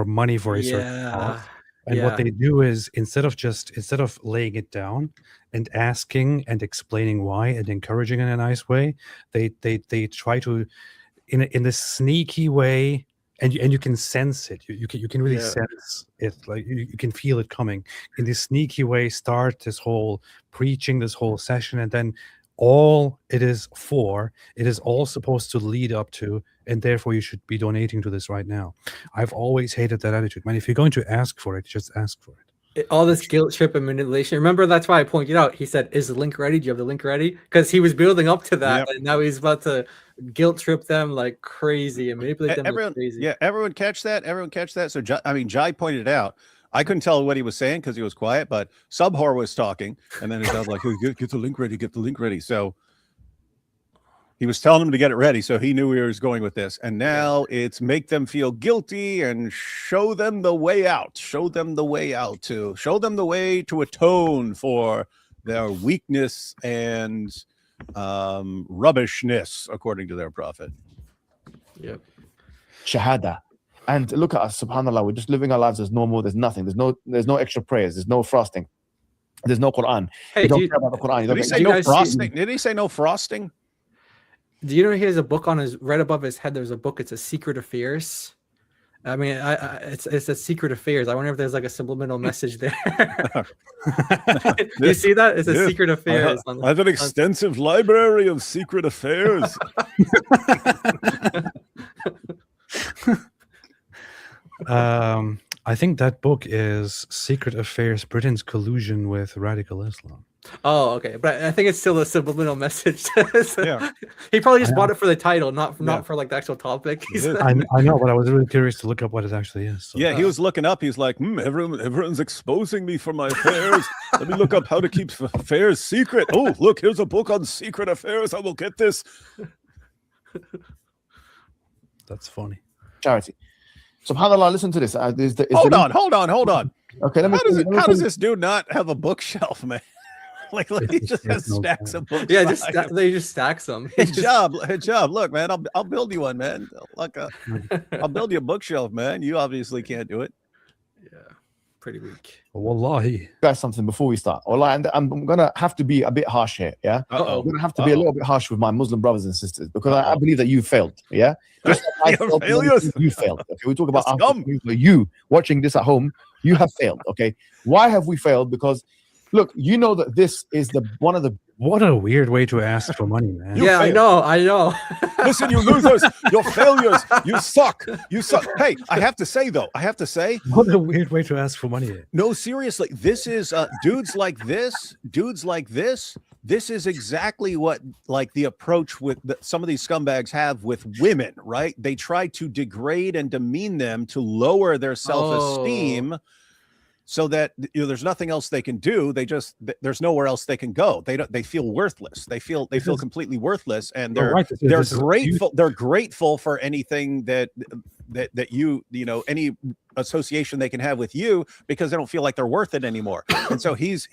money for a certain cause, and what they do is instead of laying it down and asking and explaining why and encouraging in a nice way, they try to in this sneaky way. And you can sense it. You can really sense it. Like you can feel it coming in this sneaky way. Start this whole preaching, this whole session, and then all it is all supposed to lead up to, and therefore you should be donating to this right now. I've always hated that attitude, man. If you're going to ask for it, just ask for it. All this guilt trip and manipulation. Remember, that's why I pointed out. He said, "Is the link ready? Do you have the link ready?" Because he was building up to that, and now he's about to guilt trip them like crazy and manipulate them like crazy. Yeah, everyone catch that. So, I mean, Jai pointed it out. I couldn't tell what he was saying because he was quiet, but Subhor was talking, and then his dad was like, hey, get the link ready, get the link ready. So he was telling him to get it ready, so he knew where he was going with this. And now it's make them feel guilty and show them the way out. Show them the way out to show them the way to atone for their weakness and rubbishness, according to their prophet. Yep. Shahada. And look at us, subhanAllah, we're just living our lives as normal. There's nothing. There's no extra prayers. There's no fasting. There's no Quran. Hey, you don't care about the Quran. Did he say no frosting? Did he say no frosting? Do you know he has a book on his right above his head? There's a book. It's a Secret Affairs. I mean, it's a Secret Affairs. I wonder if there's like a subliminal message there. You see that? It's a Secret Affairs. I have an extensive library of secret affairs. I think that book is Secret Affairs: Britain's Collusion with Radical Islam. Oh, okay, but I think it's still a subliminal message. So Yeah. He probably just bought it for the title, not for like the actual topic. I know, but I was really curious to look up what it actually is. So. Yeah, he was looking up. He's like, everyone's exposing me for my affairs. Let me look up how to keep affairs secret. Oh, look, here's a book on secret affairs. I will get this. That's funny. Charity. SubhanAllah, listen to this. Hold on. Okay, how does this dude not have a bookshelf, man? Like he just has stacks of books. Yeah, they just stacks them. Hijab. Look, man, I'll build you one, man. I'll build you a bookshelf, man. You obviously can't do it. Yeah, pretty weak. Wallahi. guys something before we start. Wallah, and I'm gonna have to be a bit harsh here. Yeah, I'm gonna have to be a little bit harsh with my Muslim brothers and sisters because I believe that you failed. Yeah, just like I failed, you failed. Okay, we talk about you watching this at home. You have failed. Okay, why have we failed? Because look, you know that this is one of the. What a weird way to ask for money, man. Yeah, I know. Listen, you losers, you're failures. You suck. Hey, I have to say, What a weird way to ask for money. No, seriously, this is dudes like this. This is exactly what like the approach with some of these scumbags have with women, right? They try to degrade and demean them to lower their self-esteem. So that there's nothing else they can do. There's nowhere else they can go. They feel worthless. They feel completely worthless, and they're grateful. They're grateful for anything that any association they can have with you because they don't feel like they're worth it anymore. And so he's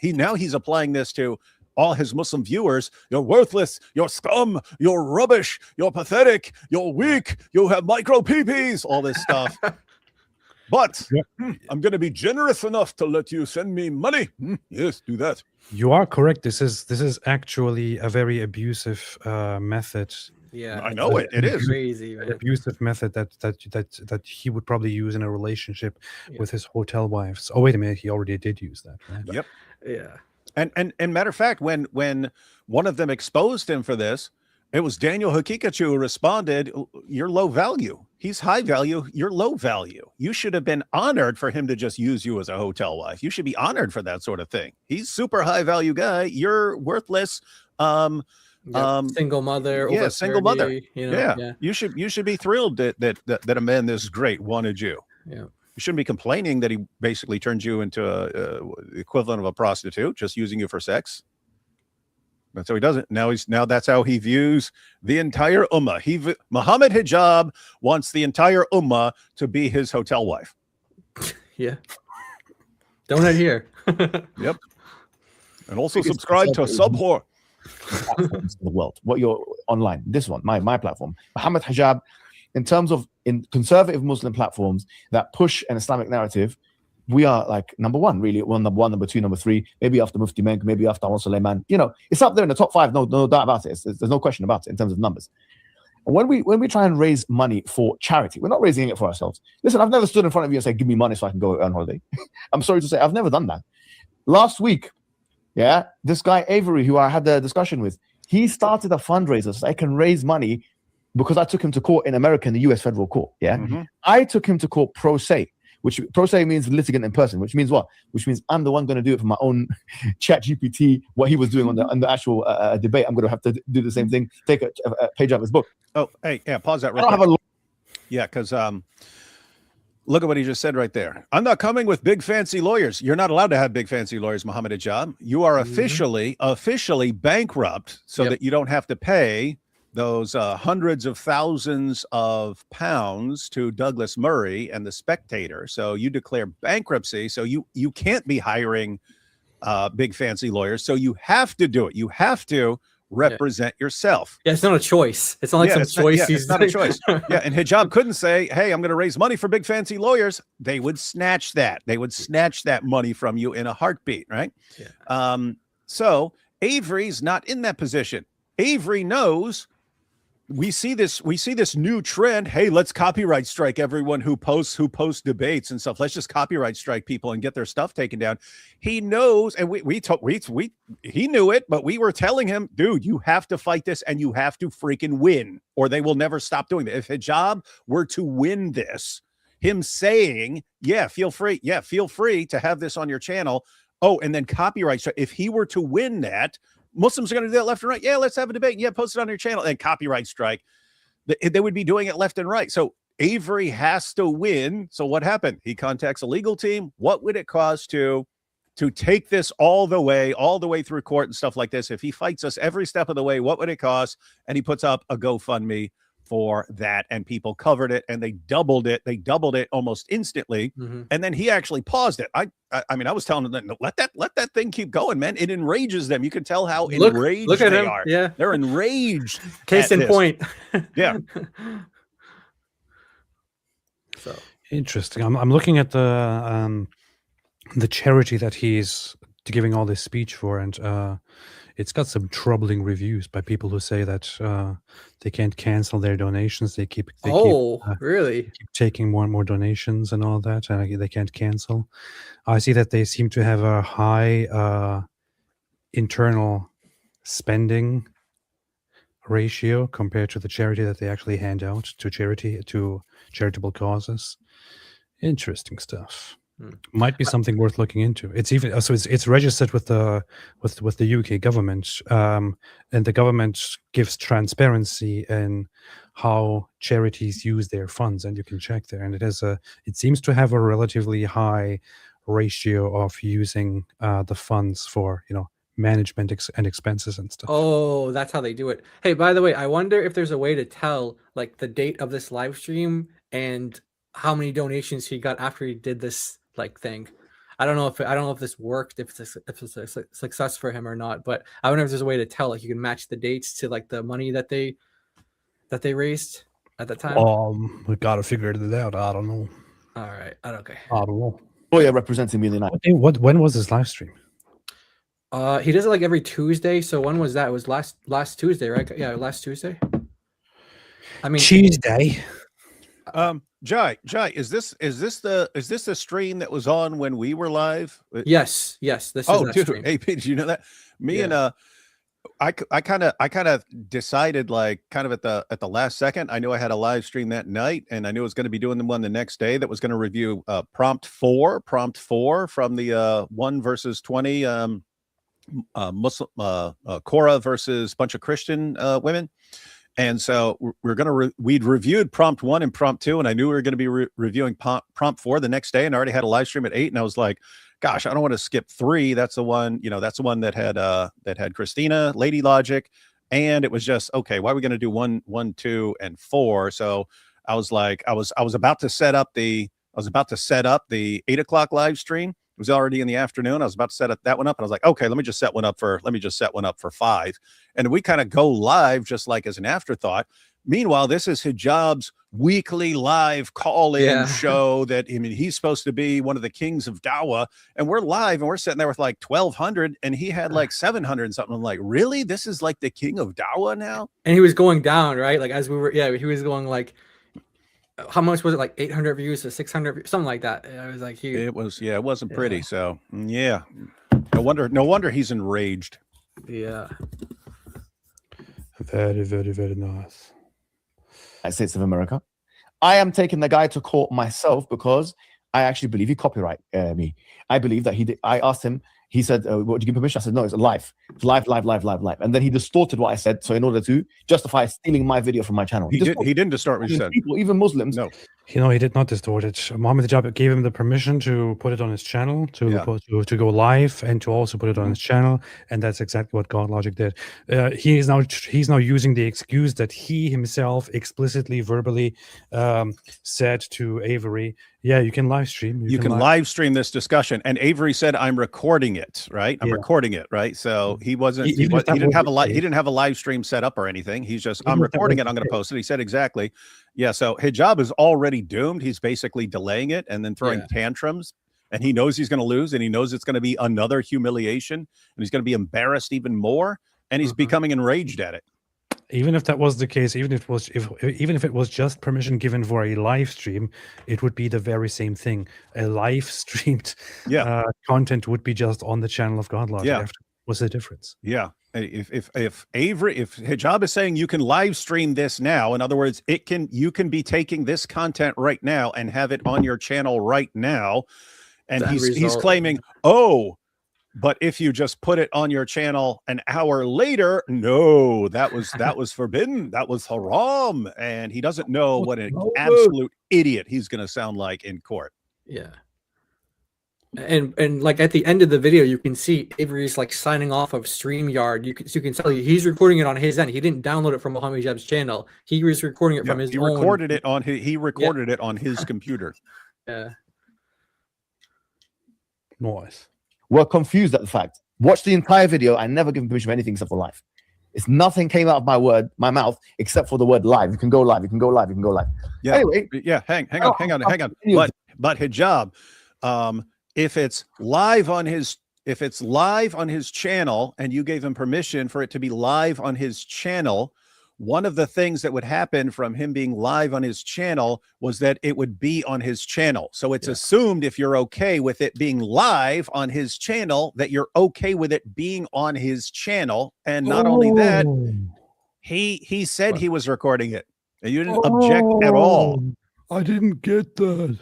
applying this to all his Muslim viewers. You're worthless. You're scum. You're rubbish. You're pathetic. You're weak. You have micro peepees. All this stuff. But I'm going to be generous enough to let you send me money. Yes, do that. You are correct. This is actually a very abusive method. Yeah, I know it is crazy. Man. An abusive method that he would probably use in a relationship with his hotel wives. Oh, wait a minute, he already did use that. Right? Yep. Yeah. And matter of fact, when one of them exposed him for this, it was Daniel Hakikachu who responded, "You're low value. He's high value. You're low value. You should have been honored for him to just use you as a hotel wife. You should be honored for that sort of thing. He's super high value guy. You're worthless. Single mother. Yeah, single mother. Yeah. You should be thrilled that a man this great wanted you. Yeah. You shouldn't be complaining that he basically turned you into a equivalent of a prostitute, just using you for sex. That's how he does it. Now that's how he views the entire ummah. Mohammed Hijab wants the entire ummah to be his hotel wife. Yeah. Don't head here. Yep. And also subscribe to Subhor. The world. What you're online. This one, my platform. Mohammed Hijab, in terms of in conservative Muslim platforms that push an Islamic narrative, we are like number one, really. Well, number one, number two, number three, maybe after Mufti Menk, maybe after Awad Suleiman. It's up there in the top 5. No doubt about it. There's no question about it in terms of numbers. And when we try and raise money for charity, we're not raising it for ourselves. Listen, I've never stood in front of you and said, "Give me money so I can go on holiday." I'm sorry to say, I've never done that. Last week, this guy Avery, who I had the discussion with, he started a fundraiser so I can raise money because I took him to court in America in the U.S. federal court. I took him to court pro se. Which pro se means litigant in person, which means what? Which means I'm the one going to do it for my own chat GPT, what he was doing on the actual debate. I'm going to have to do the same thing, take a page out of his book. Oh, hey, yeah, pause that I don't have a yeah, because Look at what he just said right there. I'm not coming with big fancy lawyers. You're not allowed to have big fancy lawyers, Mohammed Hijab. You are officially bankrupt so that you don't have to pay those hundreds of thousands of pounds to Douglas Murray and the Spectator. So you declare bankruptcy. So you can't be hiring big fancy lawyers. So you have to do it. You have to represent yourself. Yeah, it's not a choice. It's not like some choice. It's not a choice. Yeah, and Hijab couldn't say, hey, I'm going to raise money for big fancy lawyers. They would snatch that. They would snatch that money from you in a heartbeat, right? Yeah. So Avery's not in that position. Avery knows we see this new trend. Hey, let's copyright strike everyone who posts debates and stuff. Let's just copyright strike people and get their stuff taken down. He knows, and he knew it, but we were telling him, dude, you have to fight this and you have to freaking win, or they will never stop doing it. If Hijab were to win this, him saying, feel free to have this on your channel. Oh, and then copyright strike. If he were to win that, Muslims are going to do that left and right. Yeah, let's have a debate. Yeah, post it on your channel and copyright strike. They would be doing it left and right. So Avery has to win. So what happened? He contacts a legal team. What would it cost to take this all the way through court and stuff like this? If he fights us every step of the way, what would it cost? And he puts up a GoFundMe for that, and people covered it, and they doubled it almost instantly. And then he actually paused it. I mean, I was telling them, let that thing keep going, man. It enrages them. You can tell how enraged they are. Yeah, they're enraged. Case in point. Yeah. So interesting. I'm looking at the charity that he's giving all this speech for, and it's got some troubling reviews by people who say that they can't cancel their donations. They keep really keep taking more and more donations and all that, and they can't cancel. I see that they seem to have a high internal spending ratio compared to the charity that they actually hand out to charitable causes. Interesting stuff. Might be something worth looking into. It's even so. It's registered with the UK government, and the government gives transparency in how charities use their funds, and you can check there. And it seems to have a relatively high ratio of using the funds for management and expenses and stuff. Oh, that's how they do it. Hey, by the way, I wonder if there's a way to tell like the date of this live stream and how many donations he got after he did this thing. I don't know if this worked, if it's a success for him or not, but I wonder if there's a way to tell, like you can match the dates to like the money that they raised at the time. We gotta figure it out. I don't know. All right. Okay. I don't know. Oh yeah, representing me tonight. When was this live stream? He does it like every Tuesday. So when was that? It was last Tuesday, right? Yeah, last Tuesday. I mean Tuesday. Jai, is this the stream that was on when we were live? Yes. This is that stream. AP, did you know that? And I kind of decided like kind of at the last second. I knew I had a live stream that night, and I knew I was going to be doing the one the next day that was going to review prompt 4 from the 1 versus 20 Muslim Korah versus bunch of Christian women. And so we'd reviewed prompt 1 and prompt 2, and I knew we were going to be reviewing prompt 4 the next day, and I already had a live stream at 8, and I was like, gosh, I don't want to skip 3. That's the one, that had Christina, Lady Logic, and it was just, okay, why are we going to do 1, 2, and 4? So I was like, I was about to set up the 8 o'clock live stream. It was already in the afternoon. I was about to set that one up, and I was like, okay, let me just set one up for 5. And we kind of go live just like as an afterthought. Meanwhile, this is Hijab's weekly live call-in show that, he's supposed to be one of the kings of Dawah, and we're live and we're sitting there with like 1,200, and he had like 700 and something. I'm like, really? This is like the king of Dawah now? And he was going down, right? Like as we were, he was going like, how much was it? Like 800 views to 600 views, something like that. I was like, huge. It wasn't pretty. So yeah, no wonder he's enraged. Yeah. Very, very, very nice. United States of America. I am taking the guy to court myself because I actually believe he copyrighted me. I believe that he did. I asked him He said, "What, did you give permission?" I said, "No, it's live. It's live. And then he distorted what I said, so in order to justify stealing my video from my channel, He didn't distort what you said. People, even Muslims, No. You know, he did not distort it. Mohammed Hijab gave him the permission to put it on his channel, to go live, and to also put it on his channel, and that's exactly what God Logic did. He's now using the excuse that he himself explicitly, verbally said to Avery, "Yeah, you can live stream. You can live stream this discussion." And Avery said, "I'm recording it, right? I'm recording it, right?" So he wasn't. He didn't have a live stream set up or anything. He's just, "I'm recording it. I'm going to post it." He said exactly. Yeah. So Hijab is already doomed. He's basically delaying it and then throwing tantrums. And he knows he's going to lose, and he knows it's going to be another humiliation, and he's going to be embarrassed even more, and he's becoming enraged at it. Even if that was the case, even if it was just permission given for a live stream, it would be the very same thing. A live streamed content would be just on the channel of God Logic. Yeah. What's the difference? Yeah. If Hijab is saying you can live stream this now, in other words, you can be taking this content right now and have it on your channel right now, and he's claiming, but if you just put it on your channel an hour later, no, that was forbidden. That was haram. And he doesn't know what an absolute idiot he's going to sound like in court. Yeah. And like at the end of the video, you can see Avery's like signing off of StreamYard. You can tell he's recording it on his end. He didn't download it from Mohammed Hijab's channel. He was recording it from his own. He recorded it on his computer. Yeah. Nice. We're confused at the fact. Watch the entire video. I never given permission for anything except for live. It's nothing came out of my mouth except for the word live. You can go live. Yeah. Anyway, hang on. But Hijab, if it's live on his channel and you gave him permission for it to be live on his channel, one of the things that would happen from him being live on his channel was that it would be on his channel. So it's assumed if you're okay with it being live on his channel, that you're okay with it being on his channel. And not only that, he said he was recording it and you didn't object at all. I didn't get that.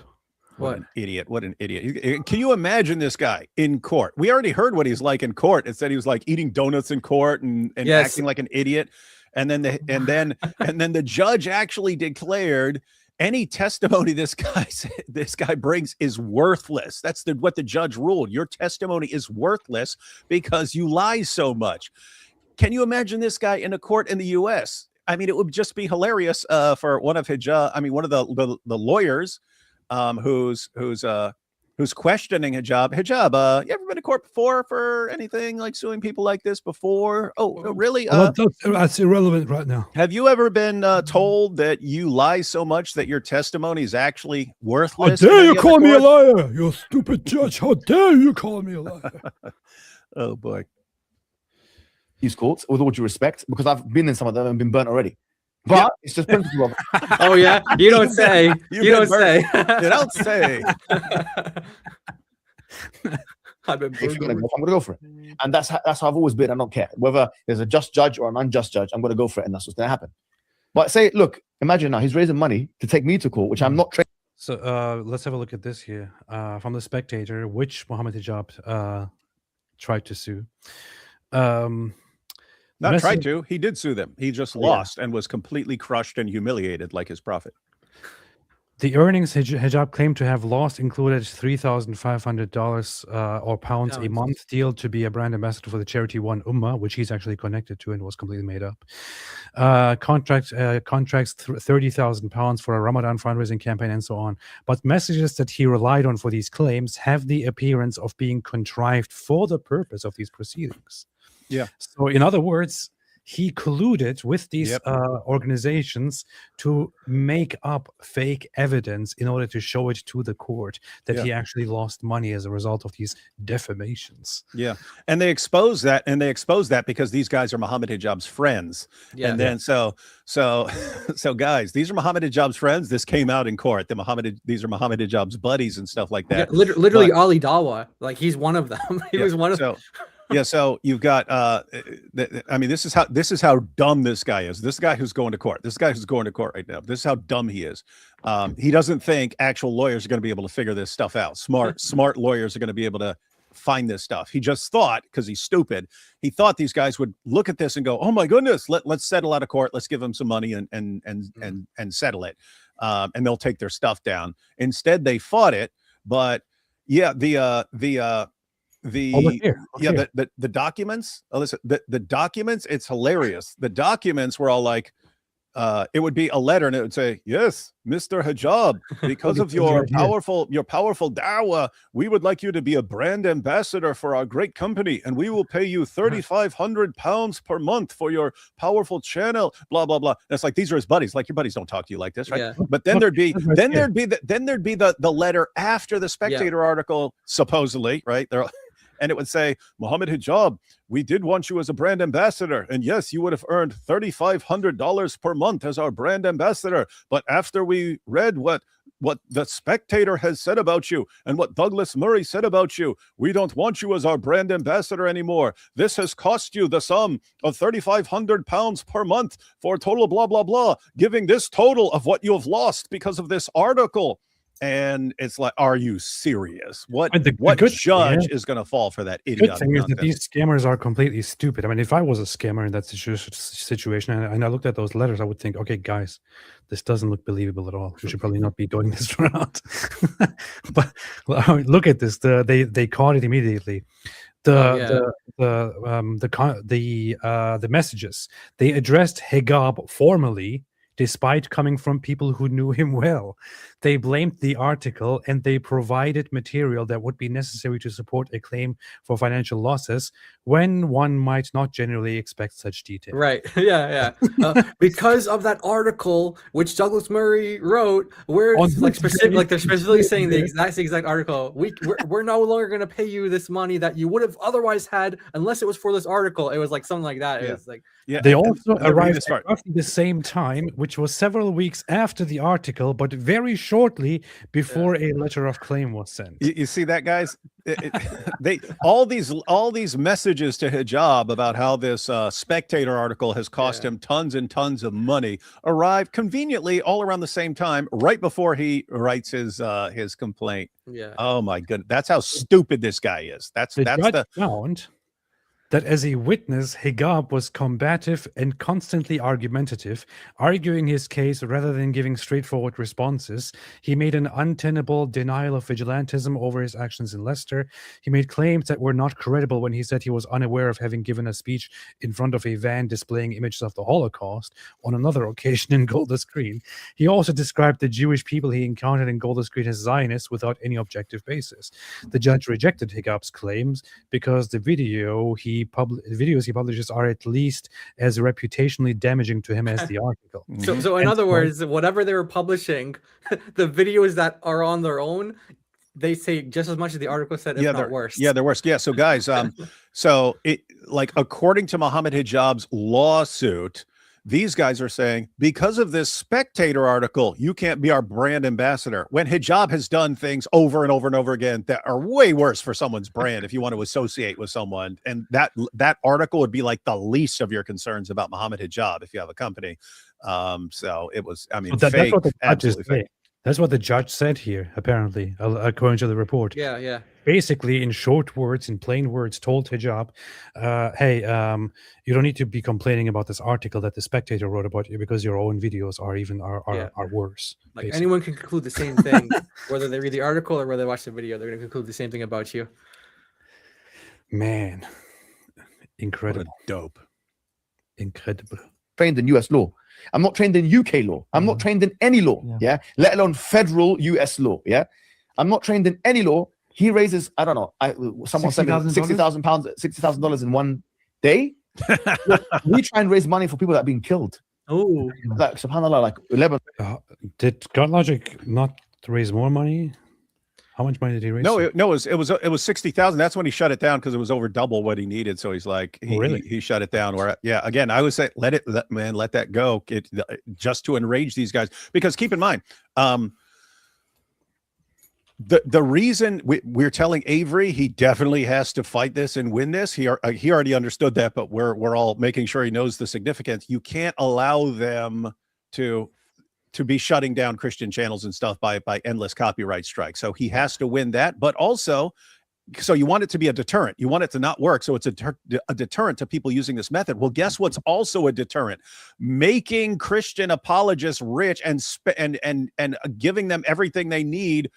What an idiot. What an idiot. Can you imagine this guy in court? We already heard what he's like in court. It said he was like eating donuts in court and acting like an idiot. And then the judge actually declared any testimony this guy brings is worthless. That's what the judge ruled. Your testimony is worthless because you lie so much. Can you imagine this guy in a court in the US? I mean, it would just be hilarious for one of the lawyers who's questioning Hijab. Hijab, you ever been to court before for anything like suing people like this before? Oh, really? That's irrelevant right now. Have you ever been told that you lie so much that your testimony is actually worthless? How dare you call me a liar, you stupid judge? How dare you call me a liar? Oh, boy. These courts, with all due respect, because I've been in some of them and been burnt already. But it's just principle. Oh yeah, you don't say. You don't say. You don't say. I'm gonna go for it, and that's how I've always been. I don't care whether there's a just judge or an unjust judge. I'm gonna go for it, and that's what's gonna happen. But look, imagine now he's raising money to take me to court, which I'm not trained. So let's have a look at this here from the Spectator, which Mohammed Hijab tried to sue. Not tried to. He did sue them. He just lost and was completely crushed and humiliated like his prophet. The earnings Hijab claimed to have lost included $3,500 or pounds a month deal to be a brand ambassador for the charity One Ummah, which he's actually connected to and was completely made up. Contracts £30,000 for a Ramadan fundraising campaign and so on. But messages that he relied on for these claims have the appearance of being contrived for the purpose of these proceedings. Yeah. So in other words, he colluded with these organizations to make up fake evidence in order to show it to the court that he actually lost money as a result of these defamations. Yeah. And they expose that, because these guys are Mohammed Hijab's friends. Yeah. And then so guys, these are Mohammed Hijab's friends. This came out in court. These are Mohammed Hijab's buddies and stuff like that. Yeah, literally Ali Dawa, like he's one of them. He was one of them. Yeah, so you've got this is how dumb this guy is. This guy who's going to court. This guy who's going to court right now. This is how dumb he is. He doesn't think actual lawyers are going to be able to figure this stuff out. Smart lawyers are going to be able to find this stuff. He just thought, because he's stupid, he thought these guys would look at this and go, "Oh my goodness, let's settle out of court. Let's give them some money and settle it, and they'll take their stuff down." Instead, they fought it. But yeah, the documents. Oh, listen, the documents. It's hilarious. The documents were all like, it would be a letter, and it would say, "Yes, Mr. Hijab, because of your powerful dawah, we would like you to be a brand ambassador for our great company, and we will pay you £3,500 per month for your powerful channel." Blah blah blah. And it's like, these are his buddies. Like, your buddies don't talk to you like this, right? Yeah. But then there'd be the letter after the Spectator article, supposedly, right? And it would say, "Mohammed Hijab, we did want you as a brand ambassador. And yes, you would have earned $3,500 per month as our brand ambassador. But after we read what the Spectator has said about you and what Douglas Murray said about you, we don't want you as our brand ambassador anymore. This has cost you the sum of £3,500 per month for a total blah, blah, blah, giving this total of what you have lost because of this article." And it's like, are you serious? What judge is going to fall for that idiotic Good thing is that these scammers are completely stupid. I mean, if I was a scammer in that situation and I looked at those letters, I would think, okay, guys, this doesn't look believable at all. We should probably not be doing this route. But look at this. They caught it immediately. The messages, they addressed Hijab formally, despite coming from people who knew him well. They blamed the article, and they provided material that would be necessary to support a claim for financial losses when one might not generally expect such detail. Right. Yeah. Because of that article, which Douglas Murray wrote, they're specifically saying the exact article. We're no longer going to pay you this money that you would have otherwise had unless it was for this article. It was like something like that. Yeah. It was like, yeah. They also arrived at roughly the same time, which was several weeks after the article, but very shortly before a letter of claim was sent. You see that, guys? They all these messages to Hijab about how this Spectator article has cost him tons and tons of money arrive conveniently all around the same time, right before he writes his complaint. Yeah. Oh my goodness, that's how stupid this guy is. That's found that as a witness, Hijab was combative and constantly argumentative, arguing his case rather than giving straightforward responses. He made an untenable denial of vigilantism over his actions in Leicester. He made claims that were not credible when he said he was unaware of having given a speech in front of a van displaying images of the Holocaust on another occasion in Golders Green. He also described the Jewish people he encountered in Golders Green as Zionists without any objective basis. The judge rejected Hijab's claims because the videos he publishes are at least as reputationally damaging to him as the article. So in other words, whatever they were publishing, the videos that are on their own, they say just as much as the article said, if not worse. Yeah, they're worse. Yeah. So guys, so it, like, according to Mohammed Hijab's lawsuit, these guys are saying, because of this Spectator article, you can't be our brand ambassador, when Hijab has done things over and over and over again that are way worse for someone's brand if you want to associate with someone. And that article would be like the least of your concerns about Mohammed Hijab if you have a company. So it was, I mean, fake, absolutely fake. That's what the judge said here, apparently, according to the report. Yeah. Basically, in short words, in plain words, told Hijab, hey, you don't need to be complaining about this article that the Spectator wrote about you, because your own videos are worse. Like, basically. anyone can conclude the same thing, whether they read the article or whether they watch the video. They're going to conclude the same thing about you. Man, incredible. What a dope. Incredible. Trained in US law. I'm not trained in UK law. I'm not trained in any law, let alone federal US law, I'm not trained in any law. He raises, I don't know, someone said £60,000, $60,000 in one day. We try and raise money for people that are being killed. Oh, like, subhanAllah, like 11. Did God Logic not raise more money? How much money did he raise? No, it was 60,000. That's when he shut it down because it was over double what he needed. So he's like, he shut it down. Where, again, I would say let that go. Just to enrage these guys, because keep in mind, the reason we're telling Avery he definitely has to fight this and win this. He already understood that, but we're all making sure he knows the significance. You can't allow them to be shutting down Christian channels and stuff by endless copyright strikes. So he has to win that. But also, So you want it to be a deterrent. You want it to not work. So it's a deterrent to people using this method. Well, guess what's also a deterrent? Making Christian apologists rich and giving them everything they need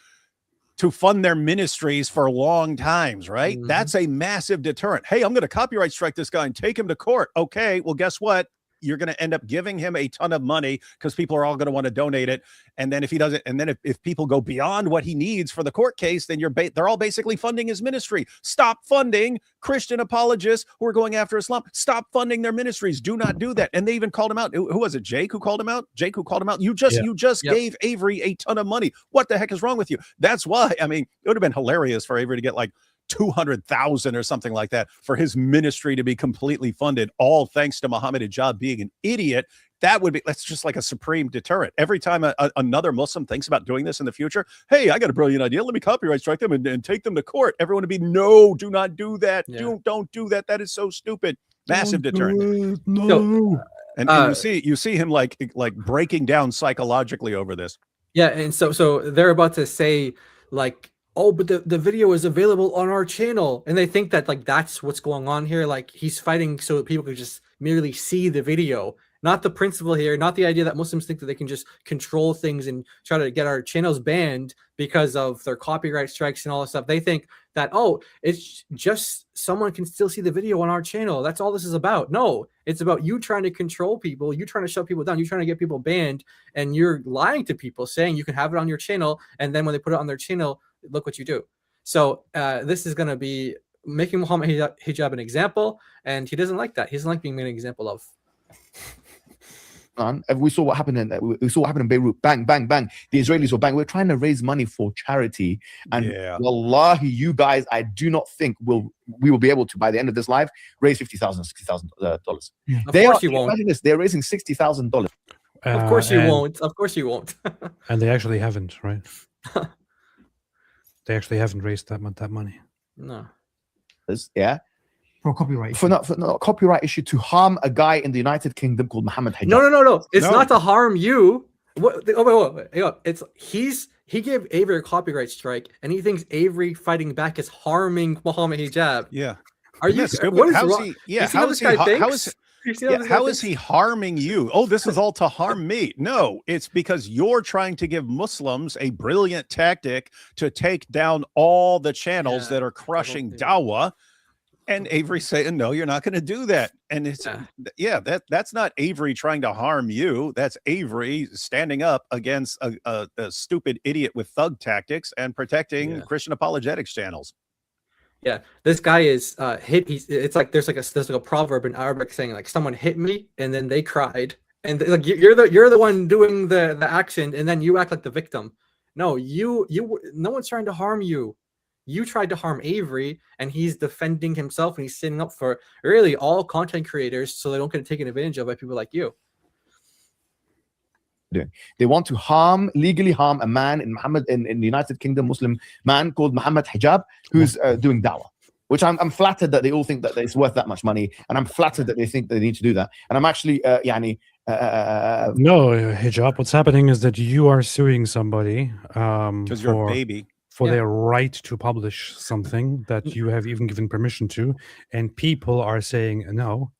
to fund their ministries for long times, right? Mhm. That's a massive deterrent. Hey, I'm going to copyright strike this guy and take him to court. Okay, well, guess what? You're going to end up giving him a ton of money because people are all going to want to donate it. And then if he doesn't, and then if people go beyond what he needs for the court case, then they're all basically funding his ministry. Stop funding Christian apologists who are going after Islam. Stop funding their ministries. Do not do that. And they even called him out. Who was it? Jake who called him out? Jake who called him out. You just Yep. gave Avery a ton of money. What the heck is wrong with you? That's why, I mean, it would have been hilarious for Avery to get like 200,000 or something like that for his ministry to be completely funded, all thanks to Mohammed Hijab being an idiot. That's just like a supreme deterrent. Every time another Muslim thinks about doing this in the future, hey, I got a brilliant idea. Let me copyright strike them and take them to court. Everyone would be, no, do not do that. Yeah. Don't do that. That is so stupid. Massive deterrent. No. And you see him like breaking down psychologically over this. Yeah, and so they're about to say like, oh, but the video is available on our channel, and they think that like that's what's going on here. Like he's fighting so that people can just merely see the video, not the principle here, not the idea that Muslims think that they can just control things and try to get our channels banned because of their copyright strikes and all this stuff. They think that, oh, it's just someone can still see the video on our channel. That's all this is about. No, it's about you trying to control people, you trying to shut people down, you trying to get people banned, and you're lying to people saying you can have it on your channel, and then when they put it on their channel, look what you do. So this is going to be making Muhammad Hijab an example, and he doesn't like that. He doesn't like being made an example of. We saw what happened in Beirut. Bang, bang, bang. The Israelis were bang. We're trying to raise money for charity, and wallahi, you guys, I do not think we will be able to, by the end of this live, raise $50,000, $60,000. Of course you won't. Imagine this: they're raising $60,000. Of course you won't. Of course you won't. And they actually haven't, right? They actually haven't raised that money. No. Yeah. For copyright. For not copyright issue to harm a guy in the United Kingdom called Mohammed Hijab. No. It's No. not to harm you. What? Wait. It's he gave Avery a copyright strike, and he thinks Avery fighting back is harming Mohammed Hijab. Yeah. Are you? Stupid? What is How's wrong? he? Yeah. You see how this guy thinks? How is he harming you? Oh, this is all to harm me. No, it's because you're trying to give Muslims a brilliant tactic to take down all the channels that are crushing dawah. And Avery saying, no, you're not going to do that. And it's that's not Avery trying to harm you. That's Avery standing up against a stupid idiot with thug tactics and protecting Christian apologetics channels. Yeah, this guy is hit. It's like there's like a proverb in Arabic saying like someone hit me and then they cried, and like you're the one doing the action, and then you act like the victim. No, no one's trying to harm you. You tried to harm Avery, and he's defending himself, and he's standing up for really all content creators so they don't get taken advantage of by people like you. They want to legally harm a man in the United Kingdom, Muslim man called Mohammed Hijab, who's doing dawah. Which I'm flattered that they all think that it's worth that much money, and I'm flattered that they think they need to do that. And I'm actually, no, Hijab. What's happening is that you are suing somebody because you're a baby. For their right to publish something that you have even given permission to, and people are saying no.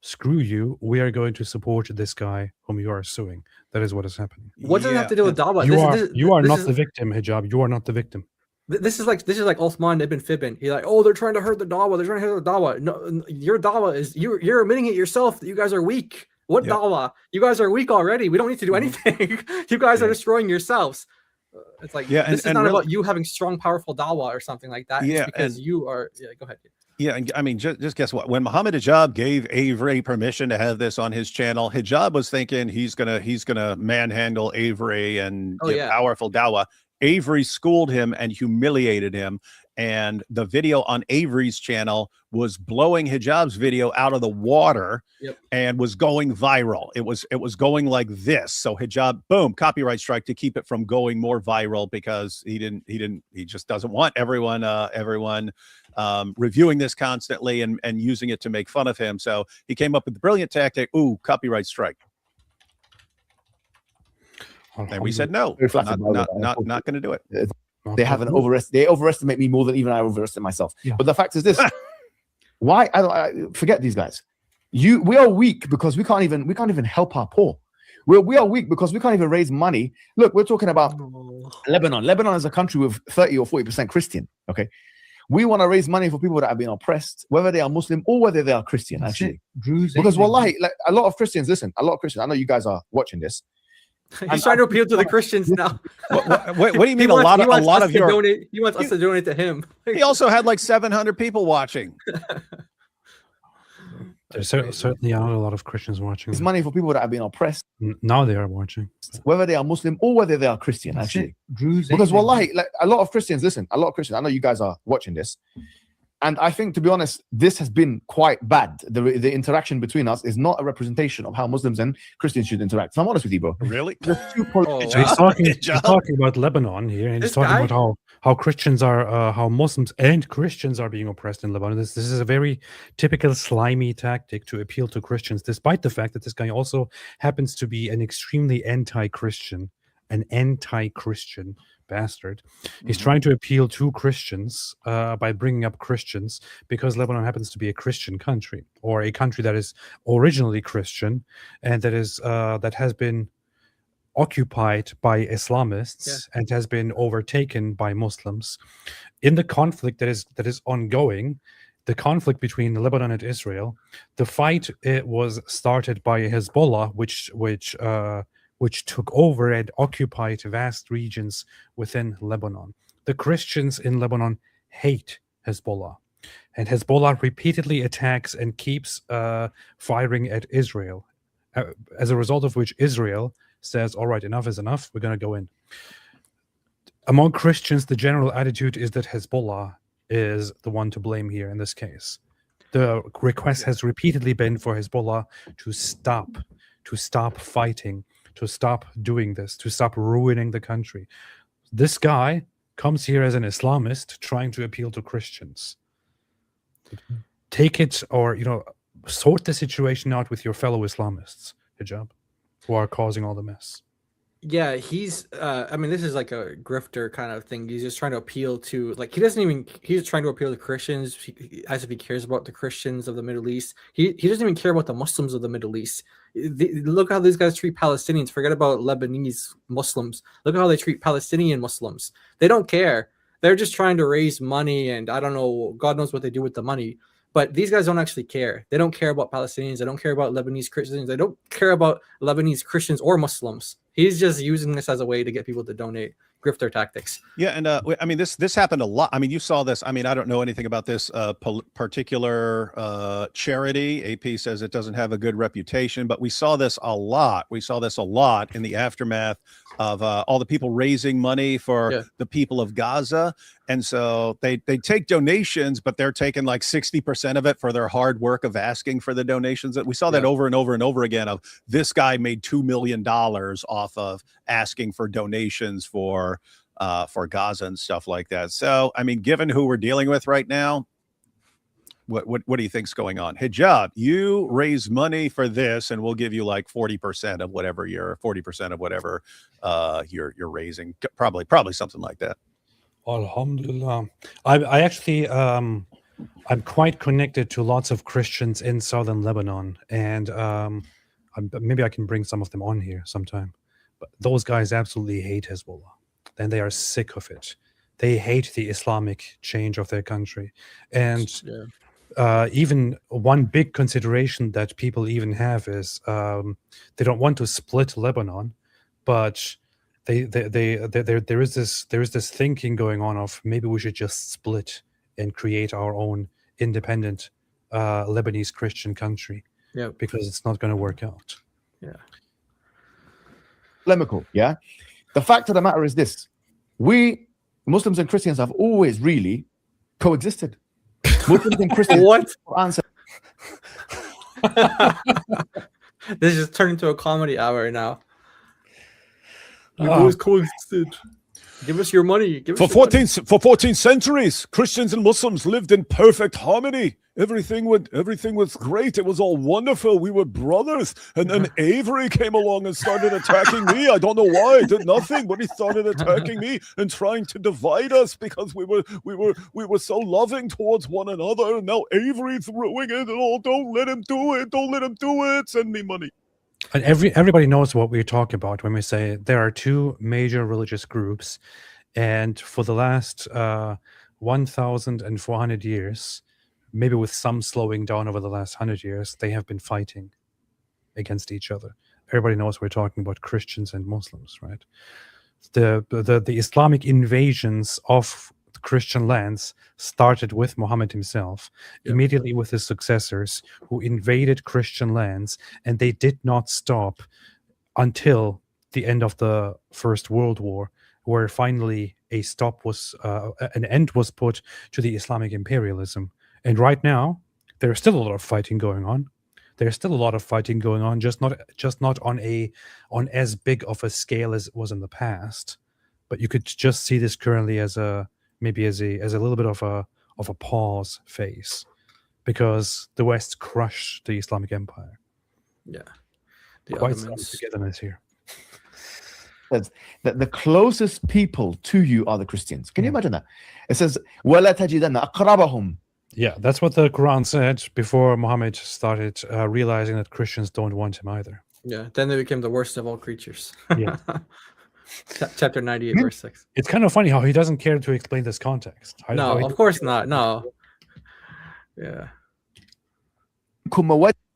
Screw you, we are going to support this guy whom you are suing. That is what is happening. What does it have to do with dawah? You are not the victim, Hijab. You are not the victim. This is like Uthman ibn Fibin. He's like, oh, they're trying to hurt the dawah. They're trying to hurt the dawah. No, your dawah is you're admitting it yourself that you guys are weak. What dawah? You guys are weak already. We don't need to do anything. You guys are destroying yourselves. It's like this is not about you having strong, powerful dawah or something like that. It's because you are. Yeah, go ahead. Yeah, and I mean, just guess what? When Mohammed Hijab gave Avery permission to have this on his channel, Hijab was thinking he's gonna manhandle Avery and powerful dawah. Avery schooled him and humiliated him, and the video on Avery's channel was blowing Hijab's video out of the water and was going viral. It was going like this. So Hijab, boom, copyright strike to keep it from going more viral because he just doesn't want everyone reviewing this constantly and using it to make fun of him. So he came up with the brilliant tactic. Ooh, copyright strike. And we said no, not going to do it. They have they overestimate me more than even I overestimate myself. Yeah. But the fact is this: why I forget these guys. We are weak because we can't even help our poor. We are weak because we can't even raise money. Look, we're talking about Lebanon. Lebanon is a country with 30 or 40% Christian. Okay, we want to raise money for people that have been oppressed, whether they are Muslim or whether they are Christian. Actually, because wallahi, like a lot of Christians. Listen, a lot of Christians. I know you guys are watching this. He's trying to appeal to the Christians now. What do you mean? A lot of your donate? He wants us to donate to him. He also had like 700 people watching. There's certainly are a lot of Christians watching. It's money for people that have been oppressed. Now they are watching, whether they are Muslim or whether they are Christian. Actually, because wallahi, like a lot of Christians. Listen, a lot of Christians. I know you guys are watching this, and I think, to be honest, this has been quite bad. The interaction between us is not a representation of how Muslims and Christians should interact. So I'm honest with you, bro. Really? He's talking about Lebanon here, and he's talking about how Christians are, how Muslims and Christians are being oppressed in Lebanon. This is a very typical slimy tactic to appeal to Christians, despite the fact that this guy also happens to be an extremely anti-Christian bastard. He's trying to appeal to Christians by bringing up Christians because Lebanon happens to be a Christian country, or a country that is originally Christian and that has been occupied by Islamists and has been overtaken by Muslims. In the conflict that is ongoing, the conflict between Lebanon and Israel, the fight was started by Hezbollah, which took over and occupied vast regions within Lebanon. The Christians in Lebanon hate Hezbollah, and Hezbollah repeatedly attacks and keeps firing at Israel, as a result of which Israel says, all right, enough is enough, we're going to go in. Among Christians, the general attitude is that Hezbollah is the one to blame here in this case. The request has repeatedly been for Hezbollah to stop fighting, to stop doing this, to stop ruining the country. This guy comes here as an Islamist trying to appeal to Christians. Take it, or sort the situation out with your fellow Islamists, Hijab, who are causing all the mess. Yeah, he's I mean, this is like a grifter kind of thing. He's just trying to appeal to, like, he's trying to appeal to Christians as if he cares about the Christians of the Middle East. He doesn't even care about the Muslims of the Middle East. Look how these guys treat Palestinians. Forget about Lebanese Muslims. Look at how they treat Palestinian Muslims. They don't care. They're just trying to raise money, and I don't know, God knows what they do with the money. But these guys don't actually care. They don't care about Palestinians. They don't care about Lebanese Christians. They don't care about Lebanese Christians or Muslims. He's just using this as a way to get people to donate. Grifter tactics. Yeah, and I mean, this happened a lot. I mean, you saw this. I mean, I don't know anything about this particular charity. AP says it doesn't have a good reputation, but we saw this a lot. We saw this a lot in the aftermath of all the people raising money for the people of Gaza. And so they take donations, but they're taking like 60% of it for their hard work of asking for the donations. We saw that over and over and over again. Of this guy made $2 million off of asking for donations for Gaza and stuff like that. So, I mean, given who we're dealing with right now, what do you think's going on? Hijab, you raise money for this, and we'll give you like 40% of whatever you're raising. Probably something like that. Alhamdulillah. I actually I'm quite connected to lots of Christians in southern Lebanon, and maybe I can bring some of them on here sometime. But those guys absolutely hate Hezbollah. Then they are sick of it. They hate the Islamic change of their country. And even one big consideration that people even have is they don't want to split Lebanon, but there is this thinking going on of maybe we should just split and create our own independent Lebanese Christian country. Yeah, because it's not going to work out. Yeah. Polemical, yeah. The fact of the matter is this: we Muslims and Christians have always really coexisted. Muslims and Christians. What? Answer. This just turned into a comedy hour now. We've always coexisted. Give us your money. For 14 centuries, Christians and Muslims lived in perfect harmony. everything was great. It was all wonderful. We were brothers. And then Avery came along and started attacking me. I don't know why. I did nothing, but he started attacking me and trying to divide us because we were so loving towards one another. And now Avery's ruining it. Oh, don't let him do it. Don't let him do it. Send me money. And everybody knows what we're talking about when we say there are two major religious groups, and for the last 1,400 years, maybe with some slowing down over the last 100 years, they have been fighting against each other. Everybody knows we're talking about Christians and Muslims, right? The Islamic invasions of Christian lands started with Muhammad himself, immediately with his successors who invaded Christian lands, and they did not stop until the end of the First World War, where finally an end was put to the Islamic imperialism. And right now, there's still a lot of fighting going on. There's still a lot of fighting going on, just not on as big of a scale as it was in the past. But you could just see this currently as a little bit of a pause phase, because the West crushed the Islamic Empire. Yeah, Quite some togetherness here. The closest people to you are the Christians. Can you imagine that? It says, وَلَا تَجِدَنَّ أَقْرَبَهُم. Yeah, that's what the Quran said before Muhammad started realizing that Christians don't want him either. Yeah, then they became the worst of all creatures. Yeah. Chapter 98, verse 6. It's kind of funny how he doesn't care to explain this context. No, of course not. No. Yeah.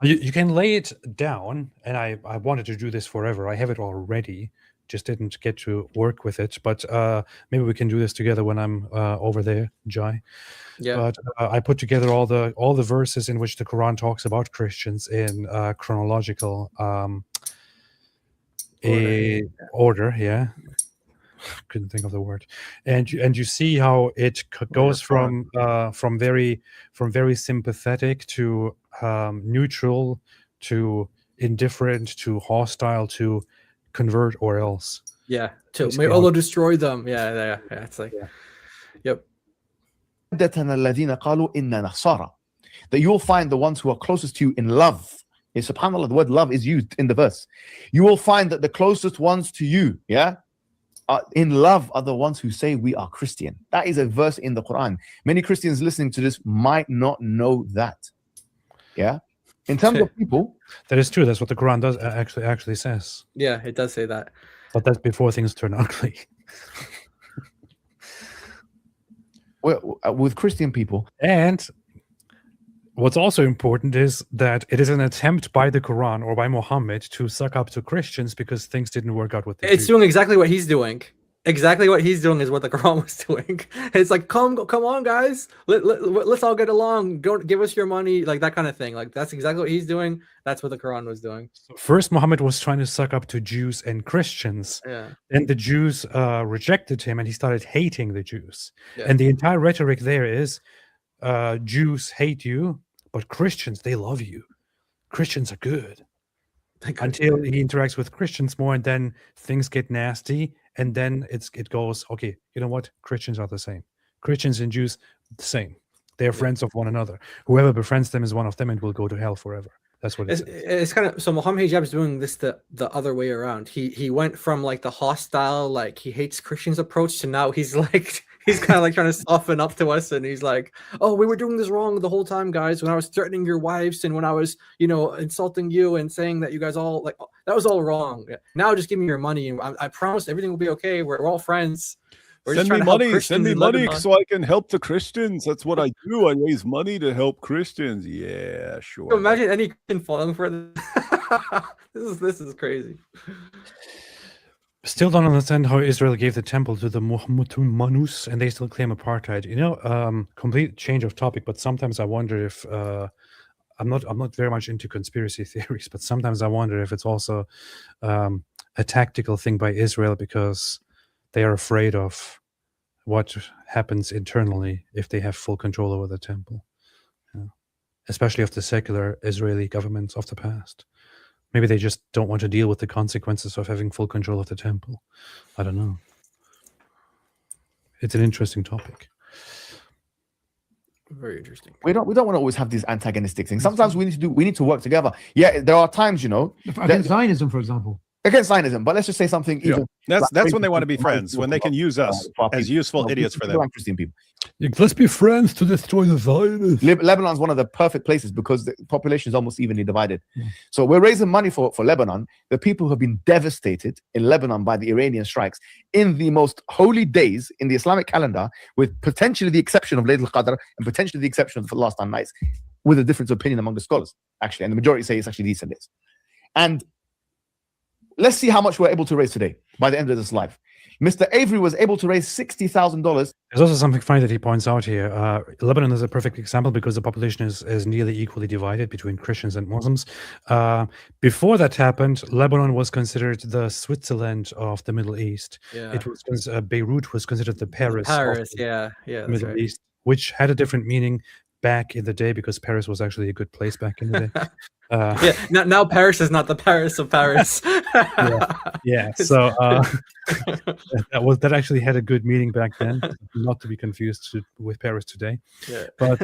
You can lay it down, and I wanted to do this forever. I have it already, just didn't get to work with it. But maybe we can do this together when I'm over there, Jai. Yeah. But I put together all the verses in which the Quran talks about Christians in chronological order. Yeah, couldn't think of the word. And you see how it goes from very sympathetic to neutral to indifferent to hostile to convert or else. Yeah. May Allah destroy them. Yeah. It's like, yep. That you'll find the ones who are closest to you in love. SubhanAllah, the word love is used in the verse. You will find that the closest ones to you, in love are the ones who say we are Christian. That is a verse in the Quran. Many Christians listening to this might not know that. Yeah. In terms of people, that is true. That's what the Quran does actually says. Yeah, it does say that. But that's before things turn ugly. With Christian people. And what's also important is that it is an attempt by the Quran or by Muhammad to suck up to Christians because things didn't work out with the Jews. Doing exactly what he's doing. Exactly what he's doing is what the Quran was doing. It's like, come on, guys. Let's all get along. Don't give us your money, like that kind of thing. Like that's exactly what he's doing. That's what the Quran was doing. So first, Muhammad was trying to suck up to Jews and Christians. Yeah. And the Jews rejected him, and he started hating the Jews. Yeah. And the entire rhetoric there is, Jews hate you, but Christians, they love you. Christians are good. Until he interacts with Christians more, and then things get nasty, and then it goes, okay, you know what? Christians are the same. Christians and Jews, the same. They're friends of one another. Whoever befriends them is one of them and will go to hell forever. That's what it's kind of. So Mohammed Hijab is doing this the other way around. He went from like the hostile, like he hates Christians approach to now he's like he's kind of like trying to soften up to us, and he's like, oh, we were doing this wrong the whole time, guys. When I was threatening your wives and when I was, insulting you and saying that you guys all like that was all wrong. Now just give me your money and I promise everything will be okay. We're all friends. Send me money so I can help the Christians. That's what I do. I raise money to help Christians. Yeah, sure. So imagine any Christian falling for this. This is crazy. Still don't understand how Israel gave the temple to the Muhammadus and they still claim apartheid. Complete change of topic, but sometimes I wonder if I'm not very much into conspiracy theories, but sometimes I wonder if it's also a tactical thing by Israel because they are afraid of what happens internally if they have full control over the temple, especially of the secular Israeli governments of the past. Maybe they just don't want to deal with the consequences of having full control of the temple. I don't know. It's an interesting topic. Very interesting. We don't want to always have these antagonistic things. Sometimes we need to work together. Yeah, there are times, Against Zionism, for example. against Zionism, but let's just say something even That's when they want to be friends, when they can use us as useful idiots for them. Christian people. Let's be friends to destroy the Zionists. Lebanon's one of the perfect places because the population is almost evenly divided. So we're raising money for Lebanon. The people who have been devastated in Lebanon by the Iranian strikes in the most holy days in the Islamic calendar, with potentially the exception of Layl al-Qadr and potentially the exception of the last 10 nights, with a difference of opinion among the scholars, actually. And the majority say it's actually these 10 days. And let's see how much we're able to raise today by the end of this live. Mr. Avery was able to raise $60,000. There's also something funny that he points out here. Lebanon is a perfect example because the population is nearly equally divided between Christians and Muslims. Before that happened, Lebanon was considered the Switzerland of the Middle East. Yeah. It was Beirut was considered the Paris of the Middle right. East, which had a different meaning back in the day because Paris was actually a good place back in the day. Now Paris is not the Paris of Paris. Yeah. So that actually had a good meaning back then, not to be confused with Paris today. Yeah. But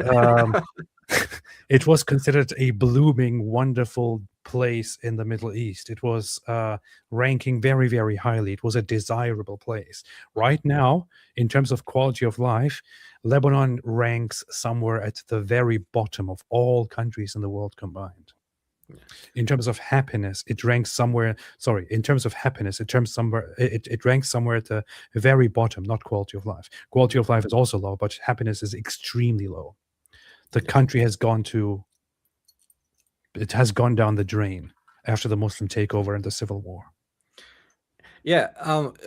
it was considered a blooming, wonderful place in the Middle East. It was ranking very, very highly. It was a desirable place. Right now, in terms of quality of life, Lebanon ranks somewhere at the very bottom of all countries in the world combined. In terms of happiness, it ranks somewhere. Sorry, in terms of happiness, it ranks somewhere at the very bottom, not quality of life. Quality of life is also low, but happiness is extremely low. The country has gone down the drain after the Muslim takeover and the civil war. Yeah,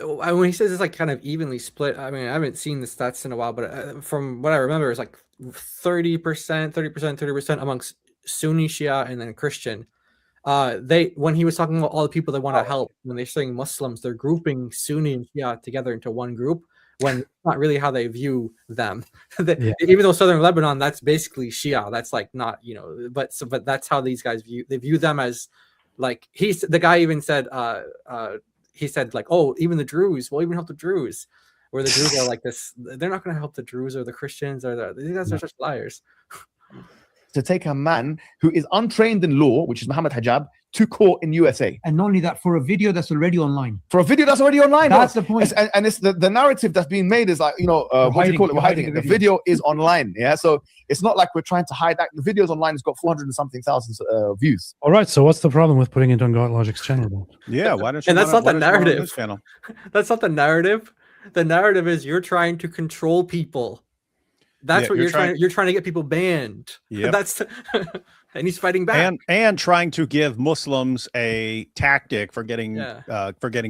when he says it's like kind of evenly split, I mean, I haven't seen the stats in a while, but from what I remember, it's like 30% amongst Sunni, Shia, and then Christian. When he was talking about all the people they want to help, when they're saying Muslims, they're grouping Sunni and Shia together into one group, when it's not really how they view them. Even though Southern Lebanon, that's basically Shia. That's like not, but that's how these guys view them as, like, the guy even said, he said, like, oh, even the Druze, we'll even help the Druze, where the Druze are like this. They're not going to help the Druze or the Christians these guys are such liars. To take a man who is untrained in law, which is Mohammed Hijab, to court in USA. And not only that, for a video that's already online. That's the point. And it's the narrative that's being made is like, what do you call it? We're hiding it. The video is online. Yeah. So it's not like we're trying to hide that. The video's online. It's got 400 and something thousand views. All right. So what's the problem with putting it on God Logic's channel? Yeah. Why don't you? And that's not the narrative. Channel? That's not the narrative. The narrative is you're trying to control people. That's what you're trying. You're trying to get people banned. Yeah. And he's fighting back. And trying to give Muslims a tactic for getting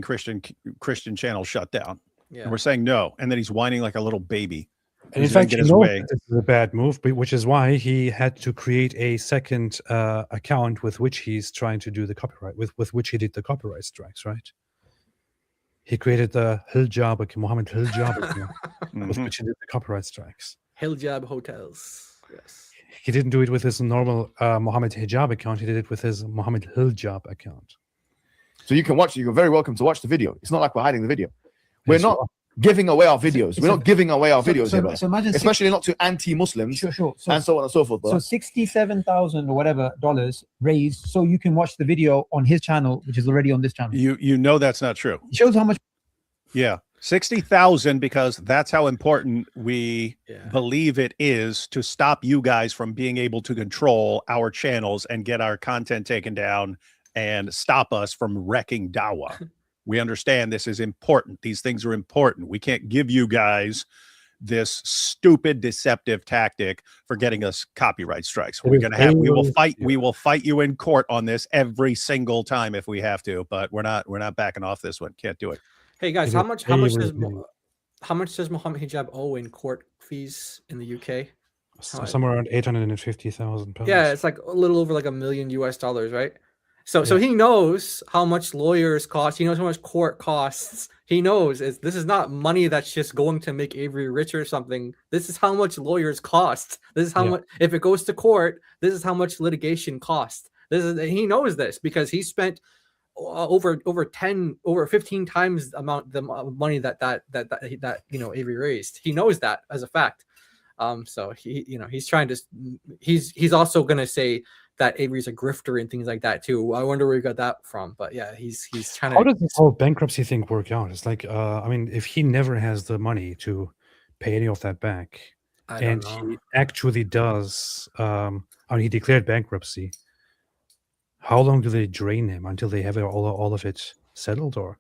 Christian channels shut down. Yeah. And we're saying no. And then he's whining like a little baby. And in fact, this is a bad move, which is why he had to create a second account with which he's trying to do the copyright, with which he did the copyright strikes, right? He created the Hijab, Mohammed Hijab account, with which he did the copyright strikes. Hijab hotels. Yes. He didn't do it with his normal Mohammed Hijab account. He did it with his Mohammed Hijab account. So you can watch. You're very welcome to watch the video. It's not like we're hiding the video. We're not giving away our videos. We're not giving away our videos, so imagine especially not to anti-Muslims, sure. and so on and so forth. Bro. So $67,000 or whatever raised, so you can watch the video on his channel, which is already on this channel. You know that's not true. It shows how much. Yeah. 60,000 because that's how important we believe it is to stop you guys from being able to control our channels and get our content taken down and stop us from wrecking Dawah. We understand this is important. These things are important. We can't give you guys this stupid deceptive tactic for getting us copyright strikes. We will fight you in court on this every single time if we have to, but we're not backing off this one. Can't do it. Hey guys, how much does Mohammed Hijab owe in court fees in the UK? Somewhere around £850,000. Yeah, it's like a little over like $1 million, right? So he knows how much lawyers cost. He knows how much court costs. He knows this is not money that's just going to make Avery rich or something. This is how much lawyers cost. This is how much, if it goes to court, this is how much litigation costs. He knows this because he spent over 15 times the amount of money that Avery raised. He knows that as a fact. So he's trying to, he's also gonna say that Avery's a grifter and things like that too. I wonder where he got that from, but yeah, he's trying to. How does this whole bankruptcy thing work out? It's like, I mean, if he never has the money to pay any of that back, I and don't know. he actually does, I mean, he declared bankruptcy. How long do they drain him until they have all of it settled, or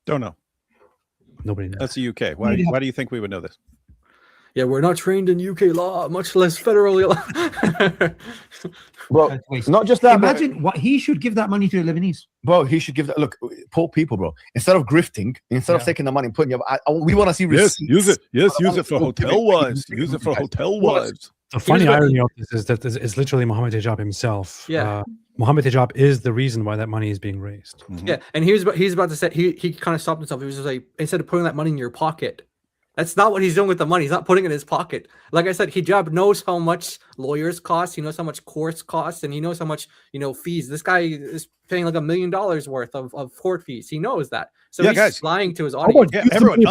Don't know. nobody knows? That's the UK. Why do you think we would know this? Yeah, we're not trained in UK law, much less federal law. Bro, not just that. Imagine what he should give that money to the Lebanese. Bro, he should give that. Look, poor people, bro. Instead of grifting, instead of taking the money and putting your, we want to see receipts. Use it. Yes, use it for hotel wives. Use it for hotel wives. The funny irony of this is that it's literally Mohammed Hijab himself. Yeah. Mohammed Hijab is the reason why that money is being raised. Mhm. Yeah, and he's about to say he kind of stopped himself. He was just like, instead of putting that money in your pocket, that's not what he's doing with the money. He's not putting it in his pocket. Like I said, Hijab knows how much lawyers cost. He knows how much courts cost, and he knows how much fees. This guy is paying like $1 million worth of court fees. He knows that. So he's guys. lying to his audience. Yeah, everyone.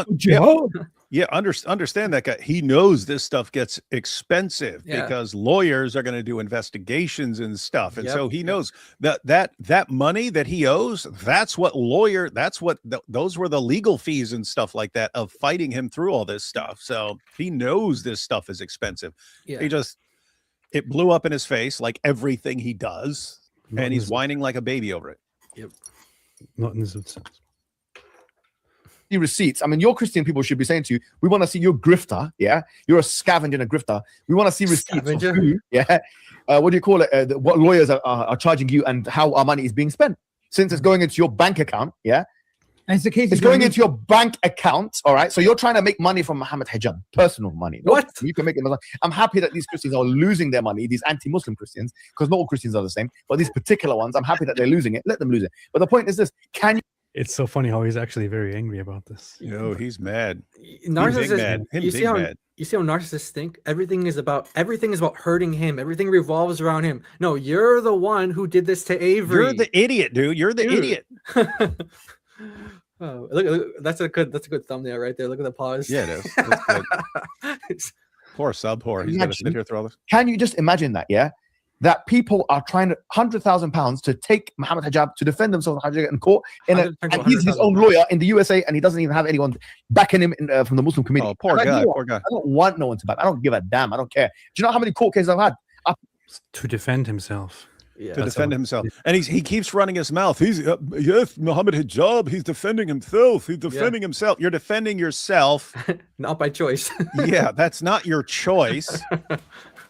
Understand that guy. He knows this stuff gets expensive because lawyers are going to do investigations and stuff, and so he knows that money that he owes. That's what those were the legal fees and stuff like that of fighting him through all this stuff. So he knows this stuff is expensive. Yeah. It blew up in his face like everything he does, and he's whining like a baby over it. Yep. Not in this sense. Receipts. I mean, your Christian people should be saying to you, we want to see you're a grifter. Yeah, you're a scavenger and a grifter. We want to see receipts of who, what do you call it, what lawyers are charging you and how our money is being spent, since it's going into your bank account. And it's the case, it's going into your bank account. All right, so you're trying to make money from Mohammed Hijab, personal money. What? You can make it. I'm happy that these Christians are losing their money, these anti-Muslim Christians, because not all Christians are the same, but these particular ones, I'm happy that they're losing it. Let them lose it. But the point is this: can you? It's so funny how he's actually very angry about this. He's mad. Narcissists. You see how narcissists think? Everything is about hurting him. Everything revolves around him. No, you're the one who did this to Avery. You're the idiot, dude. You're the idiot. Oh, look, that's a good thumbnail right there. Look at the pause. Yeah, it is. That's poor sub. He's going to sit here through all this. Can you just imagine that? Yeah. That people are trying to £100,000 to take Mohammed Hijab to defend themselves in court, and he's his own lawyer in the USA, and he doesn't even have anyone backing him from the Muslim community. Oh, poor guy. I don't want no one to back. I don't give a damn. I don't care. Do you know how many court cases I've had? To defend himself. Yeah, to defend himself, and he keeps running his mouth. He's yes, Mohammed Hijab. He's defending himself. He's defending himself. You're defending yourself, not by choice. Yeah, that's not your choice.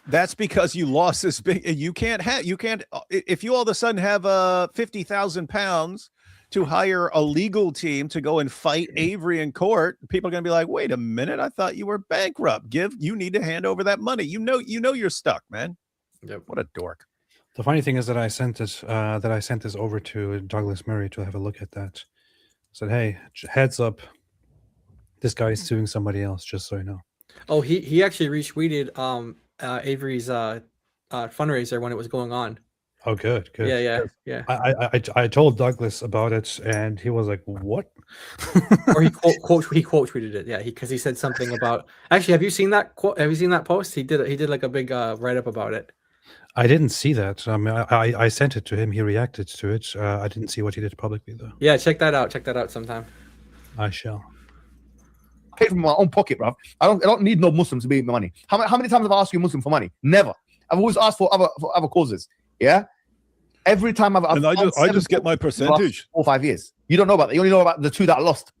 That's because you lost this big. You can't. If you all of a sudden have £50,000 to hire a legal team to go and fight Avery in court, people are going to be like, "Wait a minute! I thought you were bankrupt. You need to hand over that money. You know you're stuck, man." Yep. What a dork. The funny thing is that I sent this over to Douglas Murray to have a look at that. Said, "Hey, heads up, this guy is suing somebody else. Just so you know." Oh, he actually retweeted Avery's fundraiser when it was going on. Oh, good. Yeah. I told Douglas about it, and he was like, "What?" Or he quote tweeted it. Yeah, because he said something about. Actually, have you seen that quote? Have you seen that post? He did like a big write up about it. I didn't see that. I mean, I sent it to him. He reacted to it. I didn't see what he did publicly though. Yeah, check that out. Check that out sometime. I shall. Pay from my own pocket, bro. I don't need no Muslim to be my money. How many times have I asked you Muslim for money? Never. I've always asked for other causes. Yeah. Every time I've I just get my percentage. 4 or 5 years. You don't know about that. You only know about the 2 that I lost.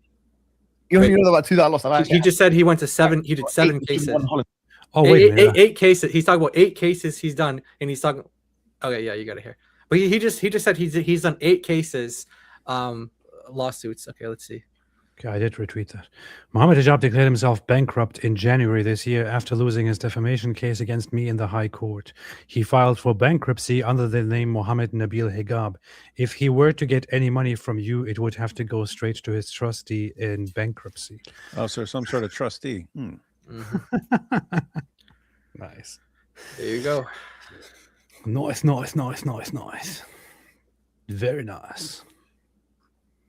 You only know about 2 that I lost. He just said he went to 7. He did 7 cases. Oh wait, eight cases. He's talking about 8 cases he's done, and he's talking. Okay, yeah, you got to hear. But he just said he's done 8 cases, lawsuits. Okay, let's see. Okay, I did retweet that. Mohammed Hijab declared himself bankrupt in January this year after losing his defamation case against me in the High Court. He filed for bankruptcy under the name Mohammed Nabil Hijab. If he were to get any money from you, it would have to go straight to his trustee in bankruptcy. Oh, so some sort of trustee. Mm-hmm. Nice. There you go. Nice. Very nice.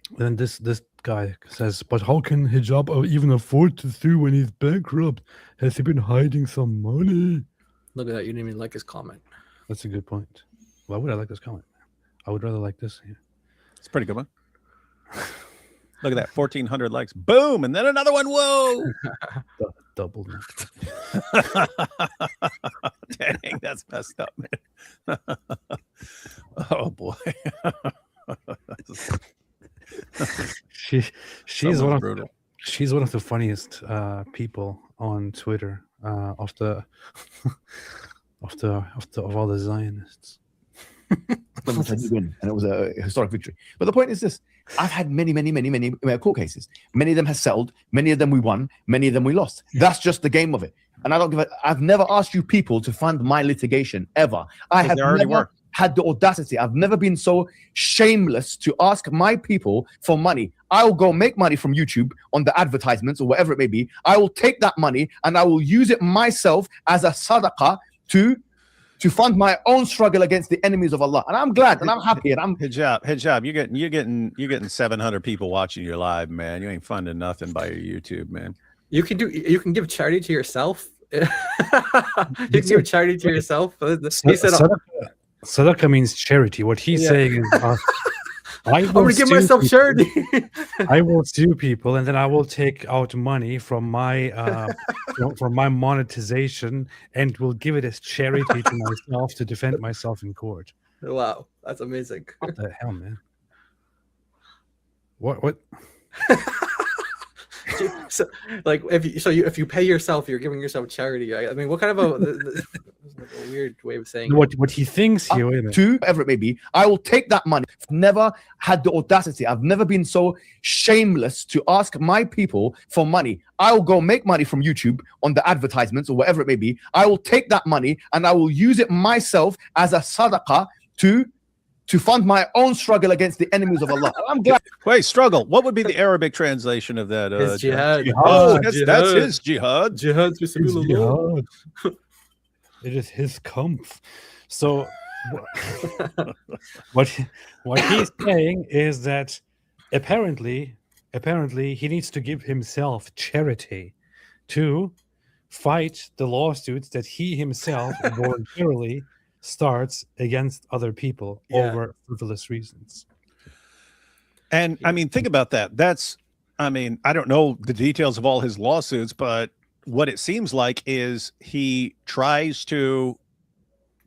And then this guy says, but how can Hijab even afford to sue when he's bankrupt? Has he been hiding some money? Look at that. You didn't even like his comment. That's a good point. Why would I like this comment? I would rather like this. Yeah. It's a pretty good one. Look at that, 1,400 likes. Boom, and then another one. Whoa! Double. Dang, that's messed up, man. Oh boy. She's one of brutal. she's one of the funniest people on Twitter of all the Zionists. Which I did win, and it was a historic victory. But the point is this: I've had many court cases. Many of them have settled. Many of them we won. Many of them we lost. That's just the game of it. And I don't give a. I've never asked you people to fund my litigation ever. I have never had the audacity. I've never been so shameless to ask my people for money. I will go make money from YouTube on the advertisements or whatever it may be. I will take that money and I will use it myself as a sadaqah to fund my own struggle against the enemies of Allah. And I'm glad and I'm happy. And I'm Hijab, you're getting 700 people watching your live, man. You ain't funding nothing by your YouTube, man. You can give charity to yourself. You can give charity to yourself. He said, Sadaqah means charity. What he's saying is, I'm going to give myself charity. I will sue people, and then I will take out money from my from my monetization, and will give it as charity to myself to defend myself in court. Wow, that's amazing. What the hell, man? What? So, like, if you pay yourself, you're giving yourself charity. I mean, what kind of a weird way of saying what he thinks here? To whatever it may be, I will take that money. I've never had the audacity. I've never been so shameless to ask my people for money. I will go make money from YouTube on the advertisements or whatever it may be. I will take that money and I will use it myself as a sadaqah to fund my own struggle against the enemies of Allah. I'm glad. Wait, struggle. What would be the Arabic translation of that? It's jihad. Oh, that's his jihad. Jihad. It is his kampf. So what he's saying is that apparently he needs to give himself charity to fight the lawsuits that he himself voluntarily starts against other people over frivolous reasons. And I mean, think about that. I don't know the details of all his lawsuits, but what it seems like is he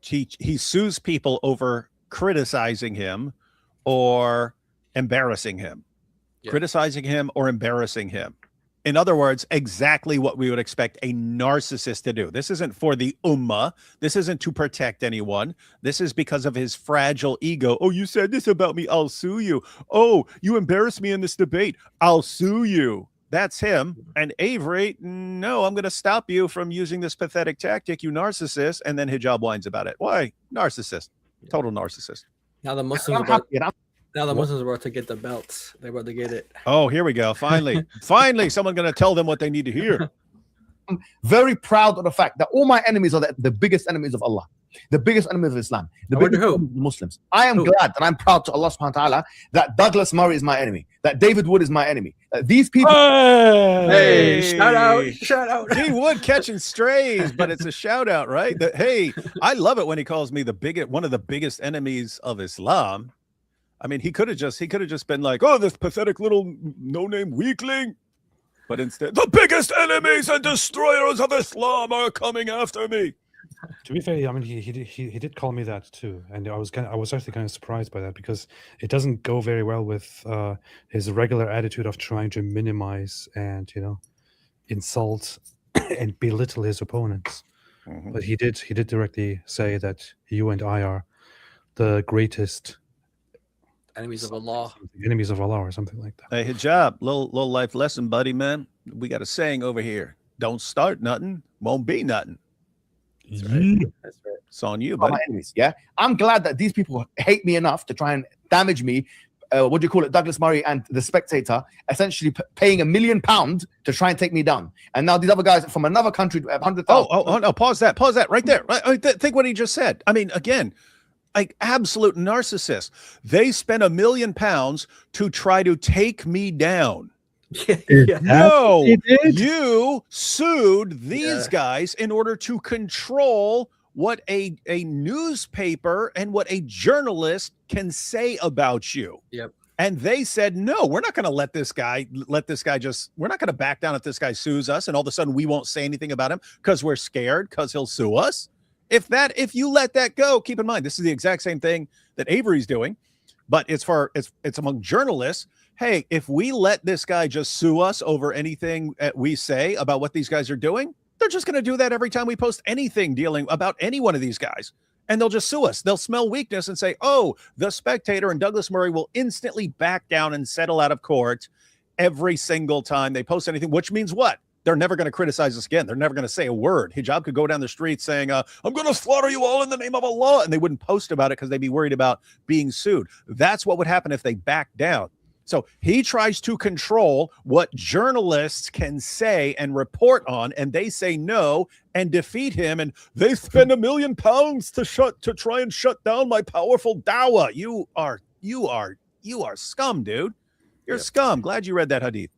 sues people over criticizing him or embarrassing him. Criticizing him or embarrassing him. In other words, exactly what we would expect a narcissist to do. This isn't for the ummah. This isn't to protect anyone. This is because of his fragile ego. Oh, you said this about me. I'll sue you. Oh, you embarrassed me in this debate. I'll sue you. That's him. And Avery, no, I'm going to stop you from using this pathetic tactic, you narcissist. And then Hijab whines about it. Why? Narcissist. Total narcissist. Now the Muslims are about to get the belts. They're about to get it. Oh, here we go. Finally, someone's going to tell them what they need to hear. I'm very proud of the fact that all my enemies are the biggest enemies of Allah, the biggest enemies of Islam, the biggest enemies of Muslims. I am glad and I'm proud to Allah subhanahu wa ta'ala that Douglas Murray is my enemy, that David Wood is my enemy, that these people. Hey, shout out. He would catching strays, but it's a shout out, right? Hey, I love it when he calls me one of the biggest enemies of Islam. I mean, he could have just been like, oh, this pathetic little no-name weakling. But instead, the biggest enemies and destroyers of Islam are coming after me. To be fair, I mean, he did call me that too, and I was actually kind of surprised by that because it doesn't go very well with his regular attitude of trying to minimize and insult and belittle his opponents. Mm-hmm. But he did directly say that you and I are the greatest enemies of Allah. Enemies of Allah or something like that. Hey, Hijab, little life lesson, buddy, man. We got a saying over here. Don't start nothing, won't be nothing. That's right. That's right. It's on you, buddy. My enemies, I'm glad that these people hate me enough to try and damage me. What do you call it? Douglas Murray and The Spectator essentially paying £1 million to try and take me down. And now these other guys from another country, 100,000. Oh, no, pause that right there. Right, think what he just said. I mean, again, like absolute narcissists. They spent £1 million to try to take me down. Yeah. No, He did? you sued these guys in order to control what a newspaper and what a journalist can say about you. Yep. And they said, no, we're not going to let this guy just, we're not going to back down if this guy sues us and all of a sudden we won't say anything about him because we're scared because he'll sue us. If you let that go, keep in mind, this is the exact same thing that Avery's doing, but it's among journalists. Hey, if we let this guy just sue us over anything we say about what these guys are doing, they're just going to do that every time we post anything dealing about any one of these guys. And they'll just sue us. They'll smell weakness and say, oh, the Spectator and Douglas Murray will instantly back down and settle out of court every single time they post anything, which means what? They're never going to criticize us again. They're never going to say a word. Hijab could go down the street saying, I'm going to slaughter you all in the name of Allah. And they wouldn't post about it because they'd be worried about being sued. That's what would happen if they back down. So he tries to control what journalists can say and report on, and they say no and defeat him. And they spend £1 million to try and shut down my powerful dawah. You are scum, dude. You're scum. Glad you read that hadith.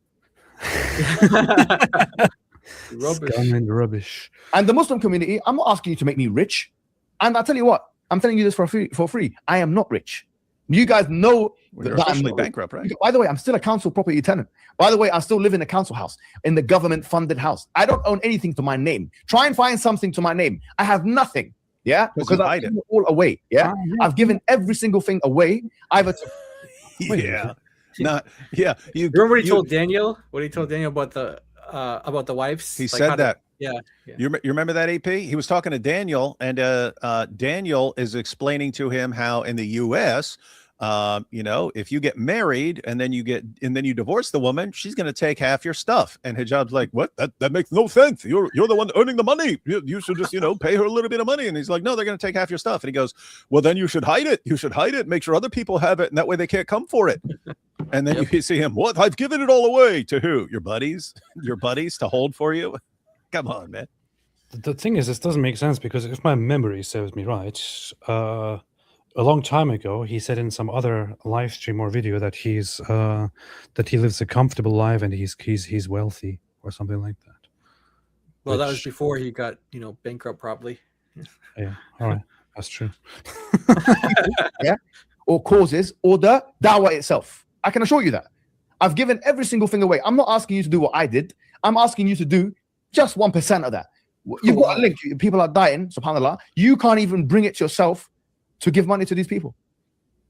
Rubbish. Scum and rubbish. And the Muslim community, I'm not asking you to make me rich. And I'll tell you what, I'm telling you this for free. I am not rich. You guys know You're that officially I'm bankrupt, right? By the way, I'm still a council property tenant. By the way, I still live in a council house, in the government-funded house. I don't own anything to my name. Try and find something to my name. I have nothing. Yeah, because I've given it all away. Yeah, I've given every single thing away. Either to You remember what he told Daniel? What he told Daniel about the wives? He said that. Yeah. You remember that, AP? He was talking to Daniel, and Daniel is explaining to him how in the U.S., if you get married and then you divorce the woman, she's going to take half your stuff. And Hijab's like, what? That makes no sense. You're the one earning the money. You should just, pay her a little bit of money. And he's like, no, they're going to take half your stuff. And he goes, well, then you should hide it. You should hide it. Make sure other people have it. And that way they can't come for it. And then you see him, what? I've given it all away to who? Your buddies to hold for you. Come on, man. The thing is, this doesn't make sense because if my memory serves me right, a long time ago, he said in some other live stream or video that that he lives a comfortable life and he's wealthy or something like that. Well, that was before he got bankrupt, probably. Yeah, all right, that's true. Yeah, or causes or the dawah itself. I can assure you that I've given every single thing away. I'm not asking you to do what I did. I'm asking you to do just 1% of that. You've got a link. People are dying. SubhanAllah. You can't even bring it to yourself to give money to these people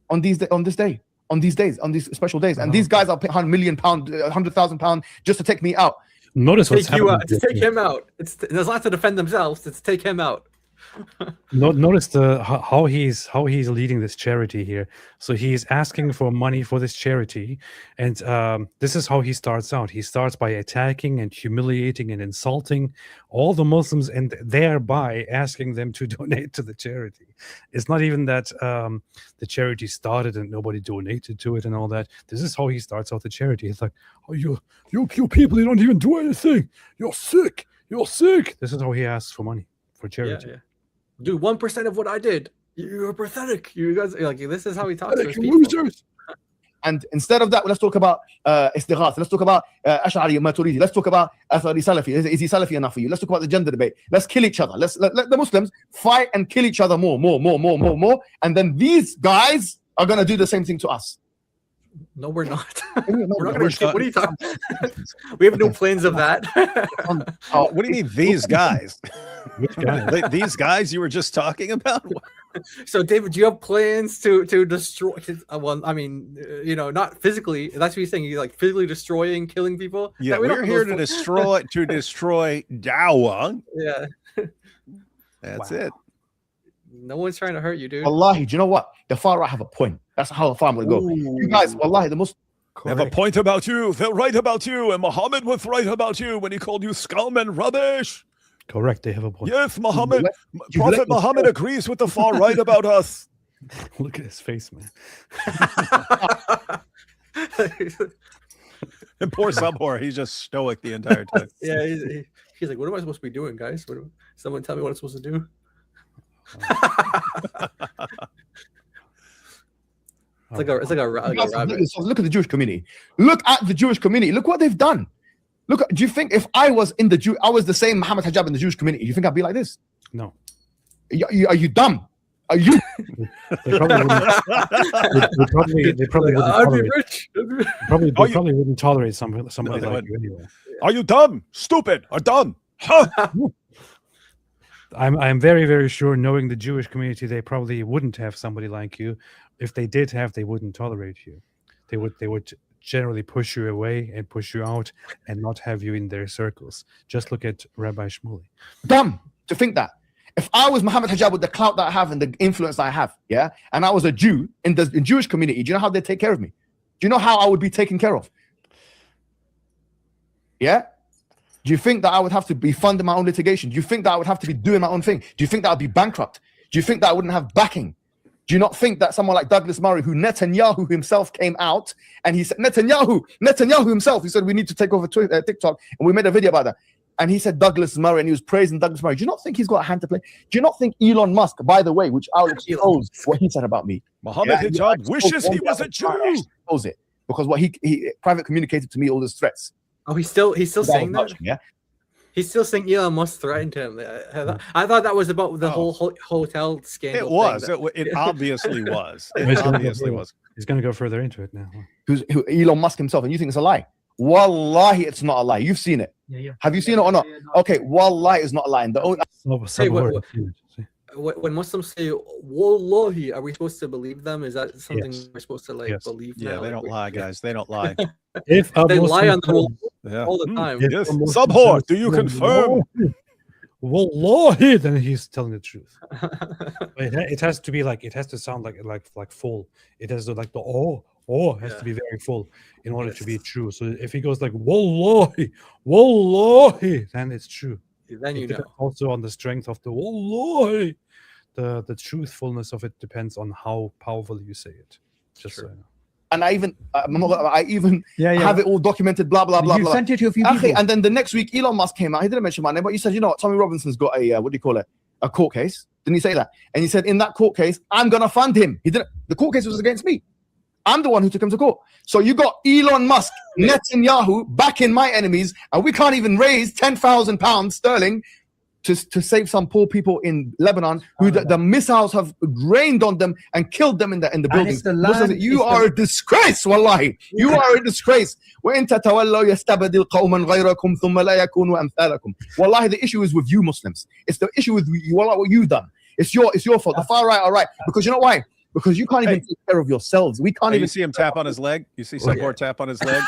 on these special days. And these guys are paying £100 million, £100,000 just to take me out. Notice what's Take you happening. out. To take him out. It's not to defend themselves. It's to take him out. Notice how he's leading this charity here. So he's asking for money for this charity, and this is how he starts out. He starts by attacking and humiliating and insulting all the Muslims, and thereby asking them to donate to the charity. It's not even that the charity started and nobody donated to it and all that. This is how he starts out the charity. It's like, oh, you people, you don't even do anything. You're sick. This is how he asks for money for charity. Yeah. Do 1% of what I did. You're pathetic. You guys, like, this is how he talks to his people. Losers. And instead of that, let's talk about istighath. Let's talk about Ash'ari, Maturidi. Let's talk about Athari Salafi. Is he Salafi enough for you? Let's talk about the gender debate. Let's kill each other. Let the Muslims fight and kill each other more. And then these guys are going to do the same thing to us. No, we're not. We're We're not going to. What are you talking about? We have no plans of that. What do you mean, these guys? Which guy? These guys you were just talking about? So, David, do you have plans to destroy? Well, I mean, not physically. That's what you're saying. You're like physically destroying, killing people. Yeah, we're here to destroy dawah. Yeah, That's it. no one's trying to hurt you, dude. Wallahi, do you know what? The far right have a point. That's how far I'm going to go. You guys, wallahi, the most have a point about you. They're right about you. And Mohammed was right about you when he called you scum and rubbish. Correct, they have a point. Yes, Prophet Muhammad agrees with the far right about us. Look at his face, man. And poor Subhor, he's just stoic the entire time. Yeah, he's like, what am I supposed to be doing, guys? Someone tell me what I'm supposed to do. It's like a rabbit. So look at the Jewish community. Look at the Jewish community. Look what they've done. Look, do you think if I was in I was the same Mohammed Hijab in the Jewish community, do you think I'd be like this? No. Are you dumb? Are you? They probably wouldn't. They probably wouldn't I'd be tolerate. rich. They probably wouldn't tolerate somebody like you anyway. Are you dumb, stupid, or dumb? Huh? I'm very, very sure, knowing the Jewish community, they probably wouldn't have somebody like you. If they did have, they wouldn't tolerate you. They would generally push you away and push you out and not have you in their circles. Just look at Rabbi Shmuley. Dumb to think that. If I was Mohammed Hijab with the clout that I have and the influence that I have, yeah, and I was a Jew in the Jewish community, do you know how they take care of me? Do you know how I would be taken care of? Yeah? Do you think that I would have to be funding my own litigation? Do you think that I would have to be doing my own thing? Do you think that I'd be bankrupt? Do you think that I wouldn't have backing? Do you not think that someone like Douglas Murray, who Netanyahu himself came out and he said, Netanyahu himself, he said, we need to take over TikTok, and we made a video about that. And he said Douglas Murray, and he was praising Douglas Murray. Do you not think he's got a hand to play? Do you not think Elon Musk, by the way, which I'll expose what he said about me? Mohammed Hijab wishes he was a Jew. Expose it, because what he private communicated to me all his threats. Oh, he's still saying that? Yeah. He's still saying Elon Musk threatened him. I thought that was about the whole hotel scandal. It was. Thing It obviously was. He's It gonna obviously go- was. He's going to go further into it now. Who Elon Musk himself, and you think it's a lie? Wallahi, it's not a lie. You've seen it. Have you seen it or not? Okay, wallahi is not a lie. And the only When Muslims say "Wallahi," are we supposed to believe them? Is that something Yes. we're supposed to Yes. believe? Yeah, now? they don't lie, guys. They don't lie. If a They lie on Muslim the says, Yeah. all the time. if Yes. a Muslim Subhor, says, do you confirm? Wallahi, then he's telling the truth. It has to be like, it has to sound like full. It has to like the has to be very full in order to be true. So if he goes like wallahi, then it's true. Then you It know. depends also on the strength of the wallahi. The truthfulness of it depends on how powerful you say it. Just so you know. and I even Yeah, have it all documented. Blah blah blah You blah. sent it to a few Akhi, people. and then the next week, Elon Musk came out. He didn't mention my name, but he said, you know what? Tommy Robinson's got a what do you call it? A court case. Didn't he say that? And he said, in that court case, I'm gonna fund him. He didn't. The court case was against me. I'm the one who took him to court. So you got Elon Musk, Netanyahu backing my enemies, and we can't even raise £10,000 sterling to save some poor people in Lebanon who the missiles have rained on them and killed them in the buildings. the Muslims, land- you it's are a disgrace, wallahi. You are a disgrace. وَإِن تَتَوَلَّوْا يَسْتَبْدِلْ قَوْمًا غَيْرَكُمْ ثُمَّ لَا يَكُونُوا أَمْثَالَكُم. Wallahi, the issue is with you Muslims. It's the issue with you, wallahi, what you've done. It's your fault. The far right are right. Because you know why? Because you can't even take care of yourselves. We can't Hey, even you see him tap on his leg? You see Subhor tap on his leg?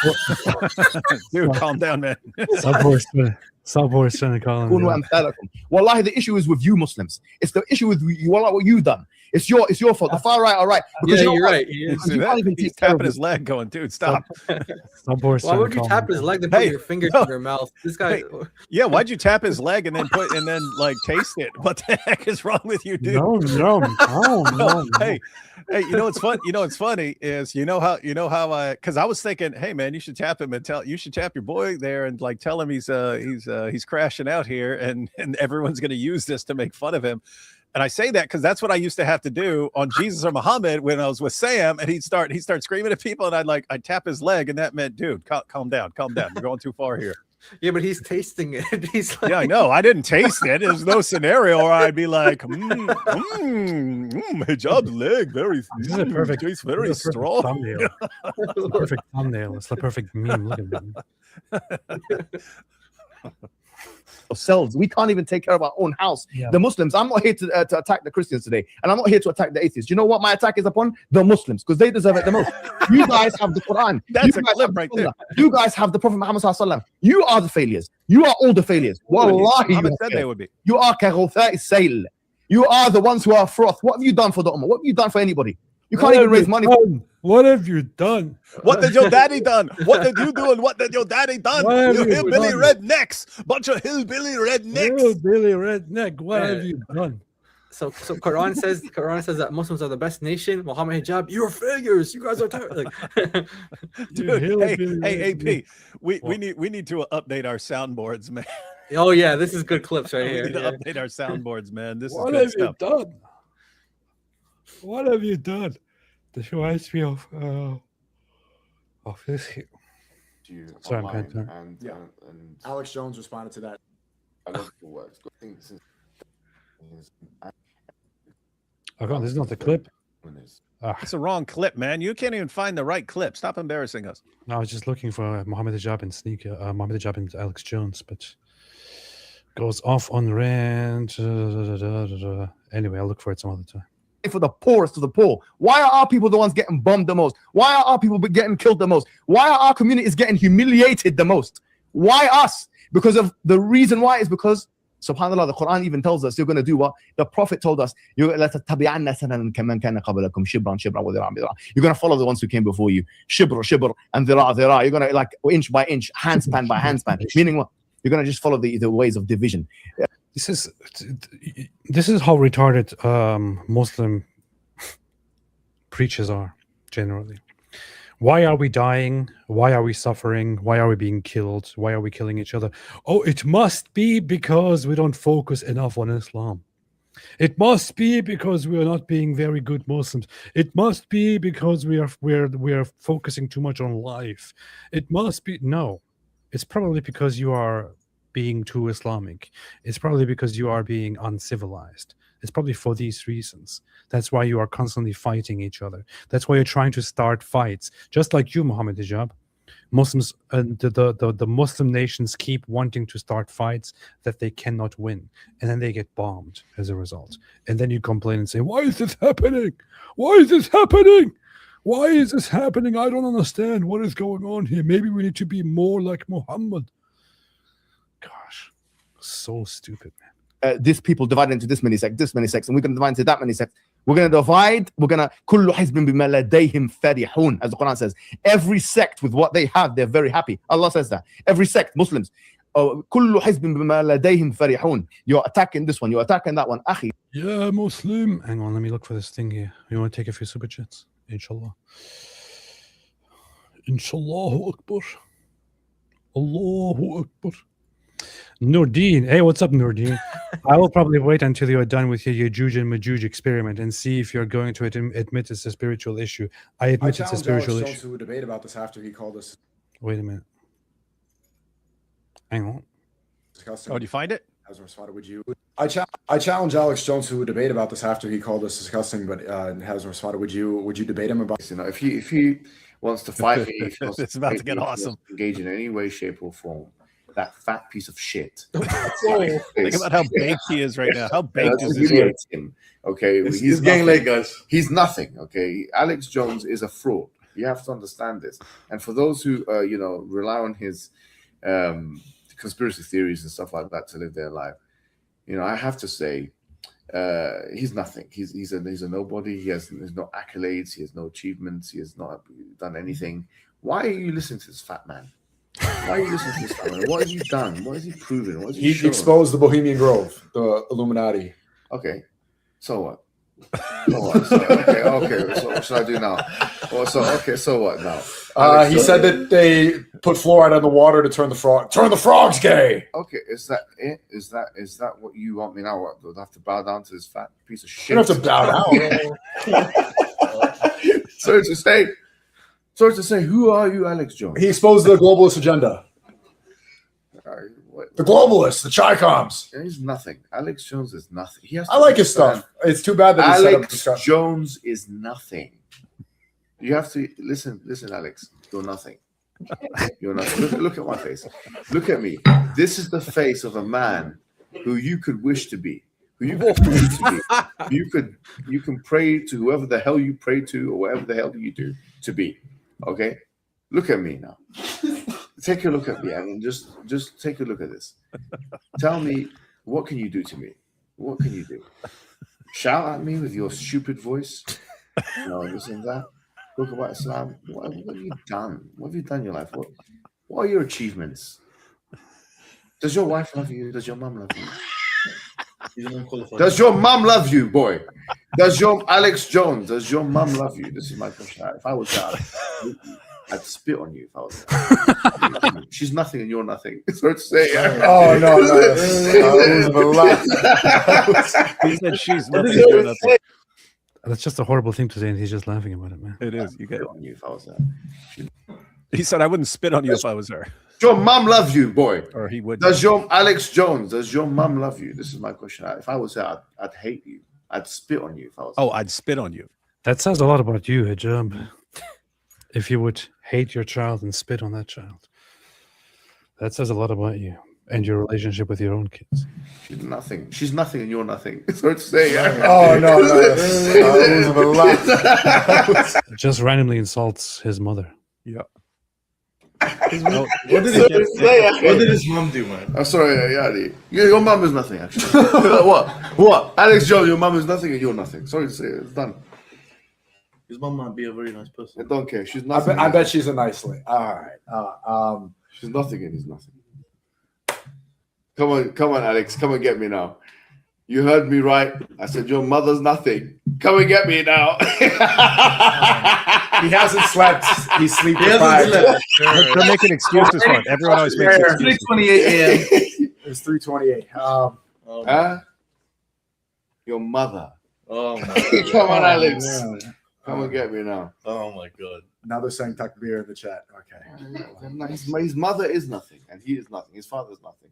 Dude, calm down, man. Subhor is trying to call him. كونوا أمثالكم. Wallahi, the issue is with you Muslims. It's the issue with you, wallahi, what you've done. It's your fault. The far right are right. Because Yeah, you know you're what? right. He is. You see You that? can't even He's take care of tapping his leg going, dude, stop. Subhor's Why trying would to you call tap him. his leg and put Hey, your finger no. in your mouth? This guy. Hey, Yeah, why'd you tap his leg and then like taste it? What the heck is wrong with you, dude? No. Hey, you know what's fun? You know what's funny is you know how because I was thinking, hey man, you should tap him and you should tap your boy there and like tell him he's crashing out here and everyone's gonna use this to make fun of him. And I say that because that's what I used to have to do on Jesus or Muhammad when I was with Sam, and he'd start screaming at people, and I'd tap his leg, and that meant, dude, calm down, you're going too far here. Yeah, but he's tasting it. He's like, Yeah, I know. I didn't taste it. There's no scenario where I'd be like, Hijab's leg, This is a perfect, tastes this very is a perfect strong. thumbnail. It's the perfect thumbnail. It's the perfect meme. Look at that. Ourselves. We can't even take care of our own house. Yeah. The Muslims. I'm not here to attack the Christians today, and I'm not here to attack the atheists. You know what my attack is upon? The Muslims, because they deserve it the most. You guys have the Quran. That's You a guys clip have the right there. Sunnah. You guys have the Prophet Muhammad Sallallahu Alaihi Wasallam. You are the failures. You are all the failures. Wallahi, Muhammad you said are they failures. would be. You are kaghutha'i sayl. You are the ones who are froth. What have you done for the ummah? What have you done for anybody? You can't even raise money. What have you done? What did your daddy done? What did you do? And what did your daddy done? What have You you hillbilly done? rednecks, bunch of hillbilly rednecks. Billy Redneck, what Yeah. have you done? so Quran says that Muslims are the best nation. Mohammed Hijab, you're failures. You guys are like, Dude, hillbilly hey, AP, redneck. we need to update our soundboards, man. oh yeah, this is good clips right We here. need to Yeah. update our soundboards, man. This is What good have stuff. you done? What have you done? This reminds me of this here. You Sorry, I'm online, kinda- and, Yeah. and Alex Jones responded to that. I love the words. Good thing this is. Oh god, this is not the clip. Ah, It's the wrong clip, man. You can't even find the right clip. Stop embarrassing us. I was just looking for Mohammed Hijab and Mohammed Hijab and Alex Jones, but goes off on rant. Anyway, I'll look for it some other time. For the poorest of the poor. Why are our people the ones getting bombed the most? Why are our people getting killed the most? Why are our communities getting humiliated the most? Why us? Because of the reason why is because, subhanAllah, the Quran even tells us you're going to do what the Prophet told us. You're going to follow the ones who came before you. Shibr and dhira. You're going to, like, inch by inch, handspan by handspan. Meaning what? You're going to just follow the ways of division. This is how retarded Muslim preachers are generally. Why are we dying? Why are we suffering? Why are we being killed? Why are we killing each other? Oh, it must be because we don't focus enough on Islam. It must be because we are not being very good Muslims. It must be because we are focusing too much on life. It must be no. It's probably because you are being too Islamic. It's probably because you are being uncivilized. It's probably for these reasons. That's why you are constantly fighting each other. That's why you're trying to start fights. Just like you, Mohammed Hijab. Muslims and the Muslim nations keep wanting to start fights that they cannot win. And then they get bombed as a result. And then you complain and say, why is this happening? Why is this happening? Why is this happening? I don't understand what is going on here. Maybe we need to be more like Muhammad. Gosh, so stupid, man. This people divided into this many sects, and we're going to divide into that many sects. We're going to divide. We're going to كل حزب بما لديهم فرحون, as the Quran says. Every sect with what they have, they're very happy. Allah says that. Every sect, Muslims. كل حزب بما لديهم فرحون. You're attacking this one. You're attacking that one. أخي. Yeah, Muslim. Hang on, let me look for this thing here. You want to take a few super chats? Inshallah. Inshallah Akbar. Allahu Akbar. Nurdin. Hey, what's up, Nurdin? I will probably wait until you are done with your Yajuj and Majuj experiment and see if you're going to admit it's a spiritual issue. I admit it's a spiritual Alex Jones issue. to a debate about this after he called us Wait a minute. Hang on. disgusting. Oh, do you find it? Hasn't responded. Would you? I challenge Alex Jones to a debate about this after he called us disgusting, but hasn't responded. Would you debate him about? You know, if he wants to fight me, if he wants It's about to debate get me, if he wants awesome. to engage in any way, shape, or form. That fat piece of shit. Think about how baked he is right now. How baked is this? Humiliate him. Okay, He's getting late, nothing. guys. He's nothing. Okay, Alex Jones is a fraud. You have to understand this. And for those who rely on his conspiracy theories and stuff like that to live their life, I have to say, he's nothing. He's a nobody. He has no accolades. He has no achievements. He has not done anything. Why are you listening to this fat man? Why are you listening to this fat man? What has he done? What has he proven? What has he He shown? exposed the Bohemian Grove, the Illuminati. Okay, so what? Okay. So what should I do now? So what now? He said that they put fluoride on the water to turn the frogs gay. Okay, is that it? Is that what you want me now? What, do I have to bow down to this fat piece of shit? You don't have to bow down. Sorry to say, who are you, Alex Jones? He exposed the globalist agenda. What? The globalists, the Chi-Coms. He's nothing. Alex Jones is nothing. He has I like his stuff. It's too bad that he set up Alex discussion. Jones is nothing. You have to listen, Alex. You're nothing. You're nothing. Look at my face. Look at me. This is the face of a man who you could wish to be. Who you could wish to be. You can pray to whoever the hell you pray to or whatever the hell you do to be. Okay? Look at me now. Take a look at me. I mean, just take a look at this. Tell me, what can you do to me? What can you do? Shout at me with your stupid voice? This and that. Talk about Islam. What have you done? What have you done in your life? What are your achievements? Does your wife love you? Does your mom love you? Does your mom love you, boy? Does your Alex Jones? Does your mom love you? This is my question. If I was that, I'd spit on you. If I was that. She's nothing and you're nothing. So to say. Oh no! That was the last. He said she's nothing. You're nothing. That's just a horrible thing to say, and he's just laughing about it, man. It is. You get it. On you if I was there. He said I wouldn't spit on you if I was her, Your mum loves you, boy. or he would. Does your Alex Jones? Does your mum love you? This is my question. If I was there, I'd hate you. I'd spit on you if I was. Oh, I'd spit on you. That says a lot about you, Hijab. If you would hate your child and spit on that child, that says a lot about you and your relationship with your own kids. She's nothing. She's nothing, and you're nothing. Sorry to say. Oh no, Just randomly insults his mother. Yeah. no. What did his mom do, man? I'm sorry, Yadi. Your mum is nothing, actually. What? Alex Jones, your mum is nothing, and you're nothing. Sorry to say, it's done. His mom might be a very nice person. I don't care. She's I nothing. bet she's a nice lady. All right. She's nothing, and he's nothing. Come on, Alex. Come and get me now. You heard me right. I said your mother's nothing. Come and get me now. He hasn't slept. He's sleeping. They're making excuses for it. Everyone always makes excuses. 3:28 a.m. It's 3:28. Huh? Your mother. Oh my Come on, Alex. Yeah. Come and get me now. Oh my god. Now they're saying takbir in the chat. Okay. His mother is nothing, and he is nothing. His father is nothing.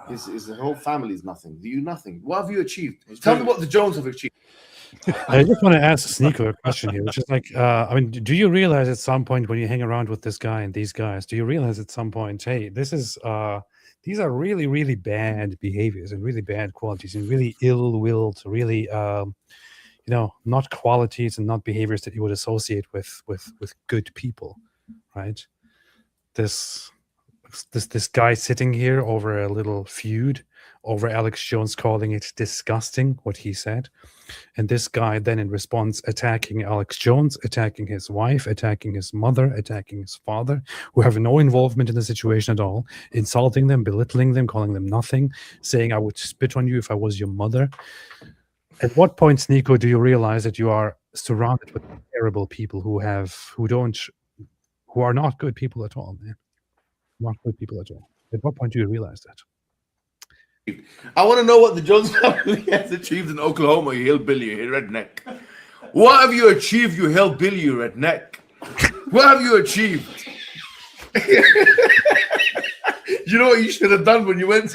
His whole family is nothing. You nothing. What have you achieved? Tell me what the Jones have achieved. I just want to ask Sneeko a question here, which is like, I mean, do you realize at some point when you hang around with this guy and these guys, do you realize at some point, hey, this is these are really, really bad behaviors and really bad qualities and really ill-willed, really not qualities and not behaviors that you would associate with good people, right? This guy sitting here over a little feud over Alex Jones calling it disgusting what he said, and this guy then in response attacking Alex Jones, attacking his wife, attacking his mother, attacking his father, who have no involvement in the situation at all, insulting them, belittling them, calling them nothing, saying I would spit on you if I was your mother. At what point, Sneeko, do you realize that you are surrounded with terrible people who are not good people at all, man? Not good people at all. At what point do you realize that? I want to know what the Jones family has achieved in Oklahoma, you hillbilly, you redneck. What have you achieved, you hillbilly, you redneck? What have you achieved? You know what you should have done when you went?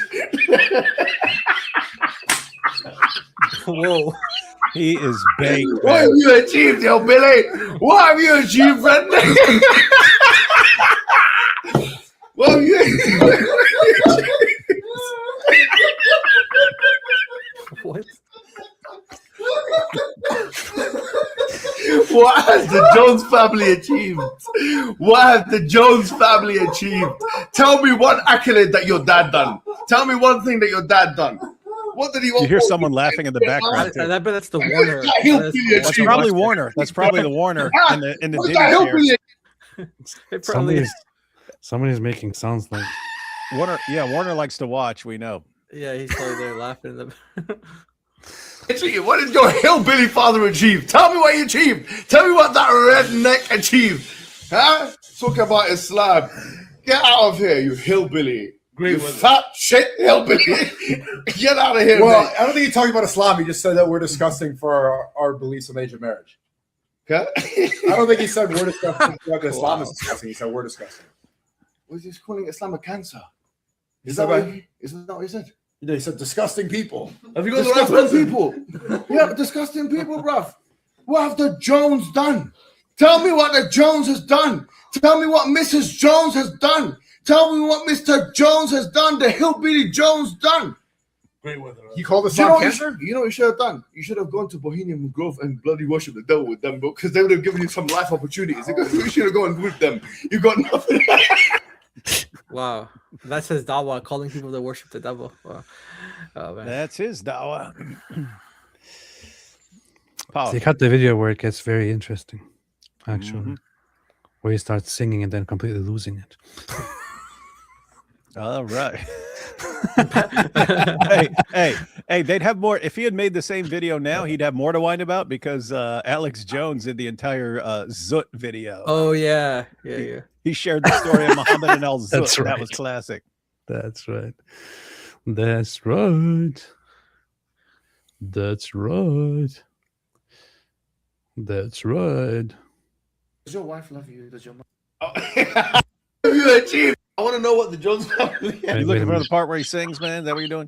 Whoa. He is baked. What have you achieved, hillbilly? What have you achieved, redneck? What have you What? What has the Jones family achieved? What has the Jones family achieved? Tell me one accolade that your dad done. Tell me one thing that your dad done. What did he want? You hear someone laughing in the background. Too. I bet that's the Warner. That's probably Warner. That's probably the Warner in the Diddy here. Somebody's making sounds like Warner. Yeah, Warner likes to watch. We know. Yeah, he's probably there laughing in the. What did your hillbilly father achieve? Tell me what he achieved. Tell me what that redneck achieved. Huh? Talk about Islam. Get out of here, you hillbilly. You fat shit hillbilly. Get out of here. Well, mate. I don't think he talked about Islam. He just said that we're disgusting for our beliefs on age of marriage. Okay. I don't think he said we're disgusting. Islam is disgusting. He said we're disgusting. Was he calling Islam a cancer? Is that that what what he said? He said disgusting people. Have you got disgusting people? Yeah, disgusting people, bruv. What have the Jones done? Tell me what the Jones has done. Tell me what Mrs. Jones has done. Tell me what Mr. Jones has done. The hillbilly Jones done. Great weather. He called us You know, cancer. you know what you should have done? You should have gone to Bohemian Grove and bloody worship the devil with them, bro, because they would have given you some life opportunities. You should have gone with them. You got nothing. Wow, that's his dawah, calling people to worship the devil. Wow. Oh, man. That's his dawah. they cut the video where it gets very interesting, actually, where he starts singing and then completely losing it. All right. hey, they'd have more if he had made the same video now. He'd have more to whine about because Alex Jones did the entire Zut video. Oh yeah. He shared the story of Mohammed and Al Zut. That's right. That was classic. That's right. That's right. That's right. That's right. Does your wife love you? Does your mom? You achieved. I want to know what the Jones family. You looking for the part where he sings, man? Is that what you're doing?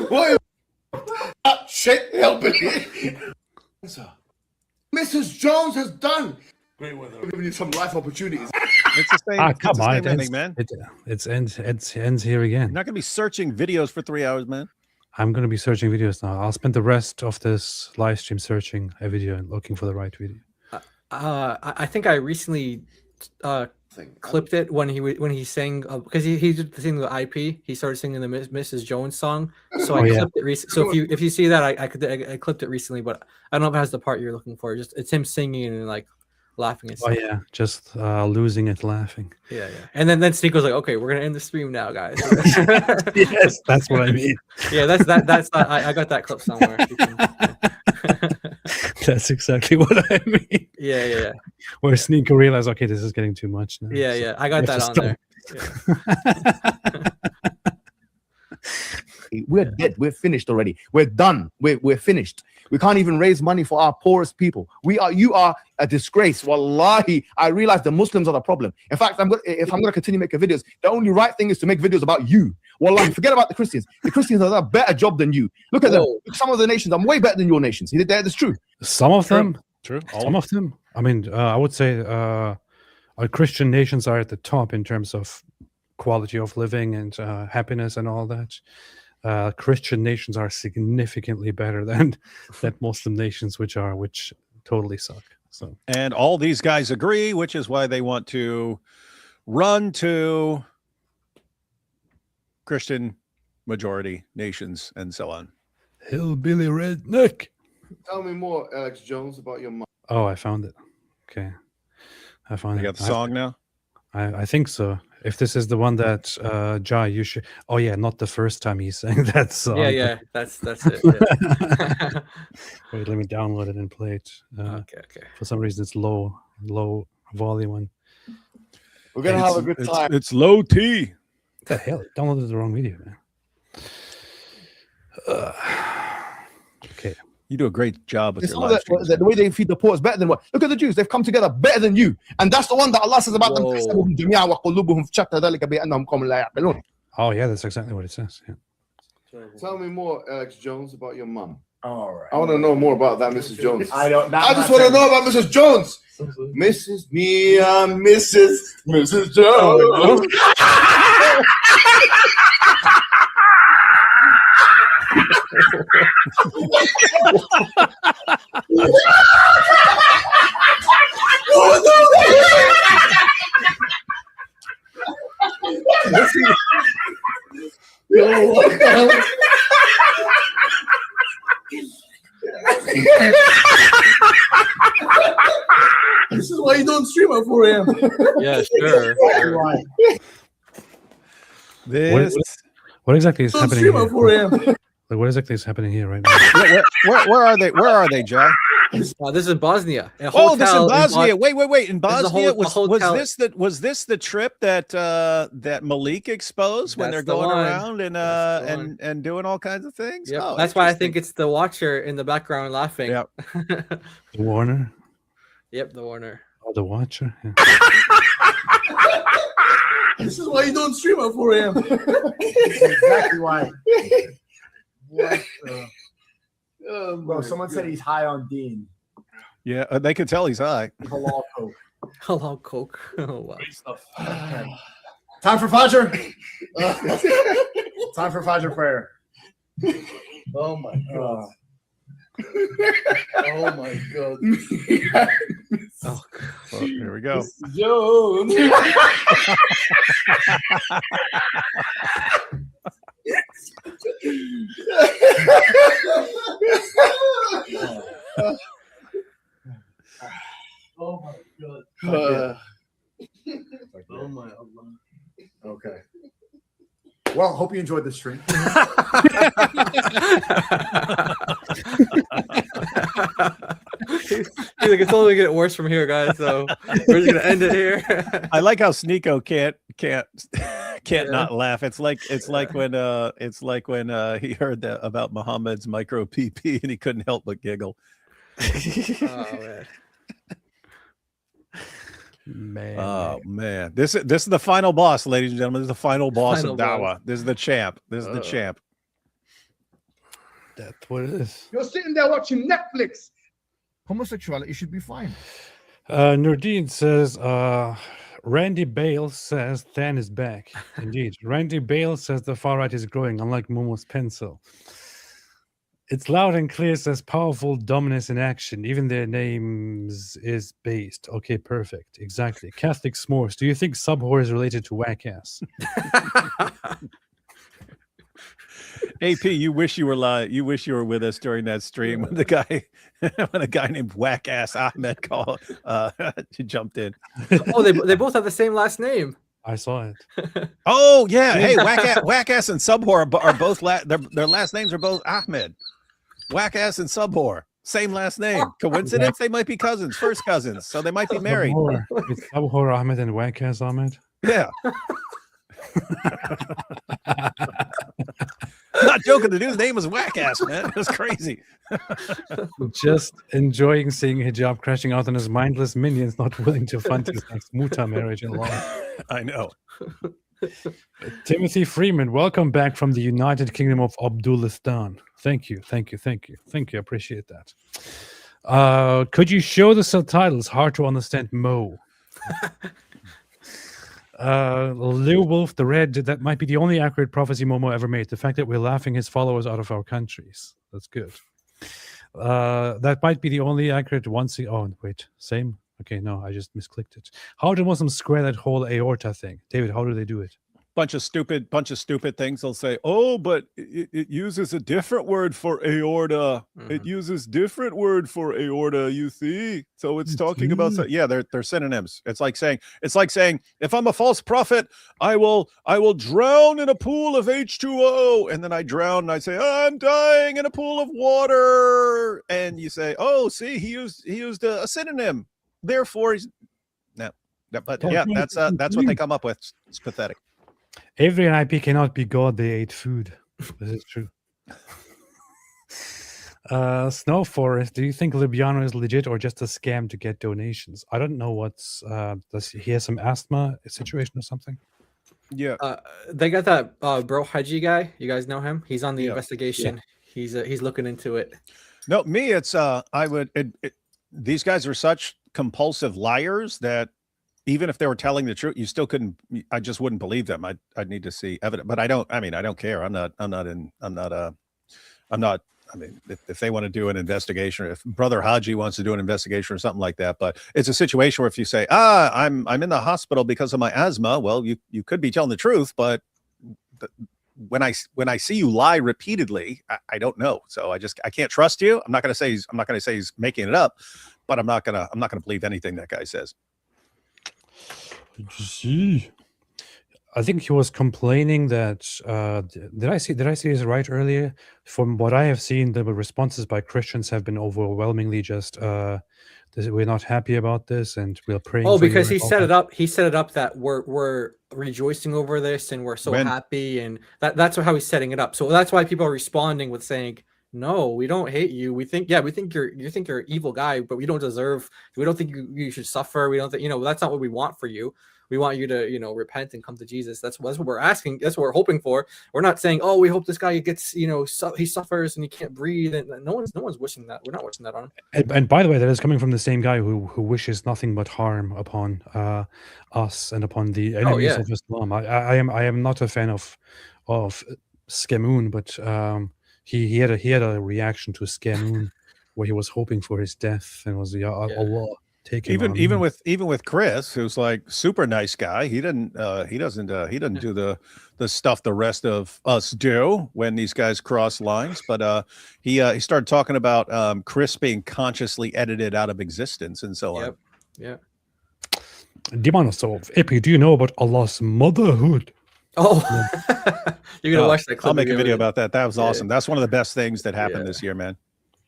What? Shit, helping me. Mrs. Jones has done. Great weather. Giving you some life opportunities. It's the same. It's Come the on, same ending, man. It ends here You're again. not gonna be searching videos for 3 hours, man. I'm going to be searching videos now. I'll spend the rest of this live stream searching a video and looking for the right video. I think I recently clipped it when he sang because he did the thing with IP. He started singing the Mrs. Jones song, so I clipped it recently. So if you see that, I clipped it recently, but I don't know if it has the part you're looking for. Just it's him singing and like laughing and stuff. Oh yeah, just losing it laughing. Yeah. And then Sneak was like, "Okay, we're gonna end the stream now, guys." Yes, that's what I mean. Yeah, that's I got that clip somewhere. That's exactly what I mean. Yeah. Where Sneaker realized, okay, this is getting too much now. Yeah. I got that on there. Yeah. We're dead. We're finished already. We're done. We're finished. We can't even raise money for our poorest people. You are a disgrace. Wallahi, I realize the Muslims are the problem. In fact, if I'm gonna continue making videos, the only right thing is to make videos about you. Wallahi, forget about the Christians. The Christians have a better job than you. Look at them. Some of the nations are way better than your nations. That's true. Some of them. True. Some of them. I mean, I would say our Christian nations are at the top in terms of quality of living and happiness and all that. Christian nations are significantly better than Muslim nations, which totally suck. So, and all these guys agree, which is why they want to run to Christian majority nations and so on. Hillbilly redneck. Tell me more, Alex Jones, about your mom. Oh, I found it. Okay, I found it. You got the song now? I think so. If this is the one that Jai, you should. Oh yeah, not the first time he sang that song. Yeah, that's it. Yeah. Wait, let me download it and play it. Okay. For some reason, it's low volume one. We're gonna have a good time. It's low T. What the hell? I downloaded the wrong video, man. Okay. You do a great job with It's your all live streams. the way they feed the poor is better than what? Look at the Jews. They've come together better than you. And that's the one that Allah says about them. Oh yeah, that's exactly what it says. Yeah. Tell me more, Alex Jones, about your mum. All right. I want to know more about that, Mrs. Jones. I don't. I just want to know about Mrs. Jones. Mrs. Mrs. Jones. This is why you don't stream at 4 a.m. Yeah, sure. What exactly is happening stream here? at 4 a.m. Like, what exactly is happening here right now? Where are they? Where are they, Jai? This is in Bosnia. Oh, this in Bosnia. Wait. In Bosnia, was hotel. this the trip that that Malik exposed when That's they're the going one. around and doing all kinds of things? Yep. Oh, That's why I think it's the Watcher in the background laughing. Yep. The Warner? Yep, the Warner. Oh, the Watcher? Yeah. This is why you don't stream at 4 a.m. Exactly why. What Oh, Bro, someone said he's high on Dean. Yeah, they could tell he's high. Halal coke. Hello, Coke. Oh, wow. Great stuff. Time for Fajr. Time for Fajr prayer. Oh my god. Oh my god. Oh, Well, here we go. Jones. Oh my god. Oh my Allah. Okay. Well, hope you enjoyed the stream. He's like, it's only gonna get worse from here, guys. So we're just gonna end it here. I like how Sneeko can't Yeah. not laugh. It's like when he heard about Muhammad's micro PP and he couldn't help but giggle. Oh, man. Oh man, this is the final boss, ladies and gentlemen. This is the final boss Final of boss. Dawa. This is the champ. This is the champ. That's what it is. You're sitting there watching Netflix. Homosexuality should be fine. Nordine says, Randy Bale says Than is back. Indeed. Randy Bale says the far right is growing, unlike Momo's pencil. It's loud and clear, says powerful dominance in action. Even their names is based. Okay, perfect. Exactly. Catholic S'mores. Do you think Subhor is related to whack ass? AP, you wish you were live. You wish you were with us during that stream when the guy, when a guy named Whack Ass Ahmed called, jumped in. Oh, they both have the same last name. I saw it. Oh yeah, hey, Whack Ass and Subhor are both their last names are both Ahmed. Whack Ass and Subhor, same last name. Coincidence? They might be cousins, first cousins, so they might be married. It's Subhor Ahmed and whack ass Ahmed. Yeah. Not joking. The dude's name was Whack Ass, man. It was crazy. Just enjoying seeing Hijab crashing out on his mindless minions, not willing to fund his next Muta marriage in law. I know. Timothy Freeman, welcome back from the United Kingdom of Abdulistan. Thank you. I appreciate that. Could you show the subtitles? Hard to understand, Mo. Lil Wolf the Red, that might be the only accurate prophecy Momo ever made. The fact that we're laughing his followers out of our countries. That's good. That might be the only accurate one. Oh, wait. Same? Okay, no, I just misclicked it. How do Muslims square that whole aorta thing? David, how do they do it? Bunch of stupid things. They'll say, oh, but it uses a different word for aorta. It uses different word for aorta, you see? So it's talking about, yeah, they're synonyms. It's like saying, if I'm a false prophet, I will drown in a pool of H2O. And then I drown and I say, I'm dying in a pool of water. And you say, oh, see, he used a synonym. Therefore, he's no. But yeah, that's what they come up with. It's pathetic. Avery and IP cannot be God. They ate food. This is true. Snow Forest, do you think Libiano is legit or just a scam to get donations? I don't know what's does he have some asthma situation or something? Yeah. They got that bro Haji guy. You guys know him? He's on the investigation. Yeah. He's looking into it. No, me, it's these guys are such compulsive liars that even if they were telling the truth, you still couldn't. I just wouldn't believe them. I'd need to see evidence, but I don't care. I mean, if they want to do an investigation, or if Brother Haji wants to do an investigation or something like that, but it's a situation where if you say, I'm in the hospital because of my asthma, well, you could be telling the truth, but when I see you lie repeatedly, I don't know. So I can't trust you. I'm not going to say he's making it up, but I'm not going to believe anything that guy says. See, I think he was complaining that did I see this right earlier? From what I have seen, the responses by Christians have been overwhelmingly just we're not happy about this and we're praying. Oh, because he set it up. He set it up that we're rejoicing over this and we're so happy, and that's how he's setting it up. So that's why people are responding with saying, no, we don't hate you. We think you're an evil guy, but we don't think you should suffer. We don't think, that's not what we want for you. We want you to, repent and come to Jesus. That's what we're asking. That's what we're hoping for. We're not saying, oh, we hope this guy gets, he suffers and he can't breathe. And no one's wishing that. We're not wishing that on him. And by the way, that is coming from the same guy who wishes nothing but harm upon us and upon the enemies of Islam. I am not a fan of Scamoon, but he had a reaction to Scamoon where he was hoping for his death and was Allah. Even with Chris, who's like super nice guy, he doesn't do the stuff the rest of us do when these guys cross lines. But he started talking about Chris being consciously edited out of existence and so on. Yeah. Demonosov, Epi, do you know about Allah's motherhood? Oh, you're gonna watch that clip. I'll make a video about that. That was awesome. That's one of the best things that happened this year, man.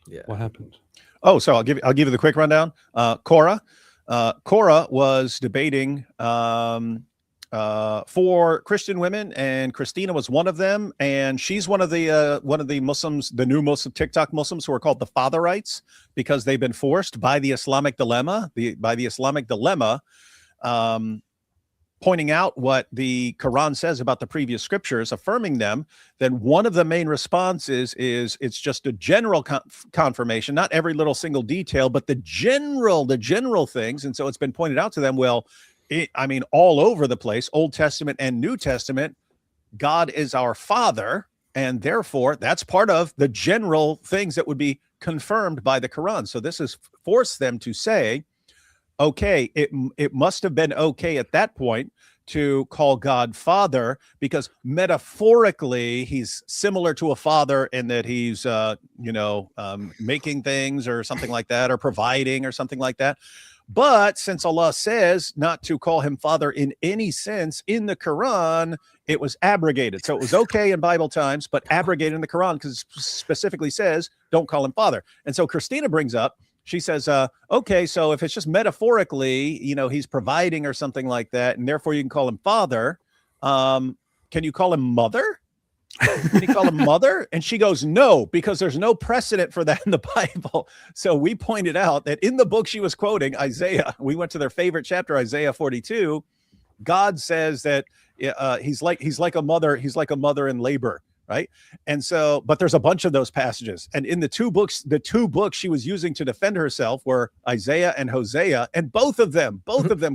Yeah. What happened? Oh, so I'll give you the quick rundown. Cora was debating for Christian women, and Christina was one of them, and she's one of the Muslims, the new Muslim TikTok Muslims who are called the Fatherites, because they've been forced by the Islamic dilemma, pointing out what the Quran says about the previous scriptures, affirming them. Then one of the main responses is it's just a general confirmation, not every little single detail, but the general things. And so it's been pointed out to them, well, all over the place, Old Testament and New Testament, God is our Father, and therefore that's part of the general things that would be confirmed by the Quran. So this has forced them to say, okay, it must have been okay at that point to call God Father, because metaphorically he's similar to a father in that he's making things or something like that, or providing or something like that. But since Allah says not to call him Father in any sense in the Quran, it was abrogated. So it was okay in Bible times, but abrogated in the Quran because it specifically says don't call him Father. And so Christina brings up, she says, okay, so if it's just metaphorically, he's providing or something like that, and therefore you can call him Father, can you call him Mother? Can you call him Mother? And she goes, no, because there's no precedent for that in the Bible. So we pointed out that in the book she was quoting, Isaiah, we went to their favorite chapter, Isaiah 42. God says that he's like a mother in labor. Right. And so, but there's a bunch of those passages. And in the two books she was using to defend herself were Isaiah and Hosea. And both of them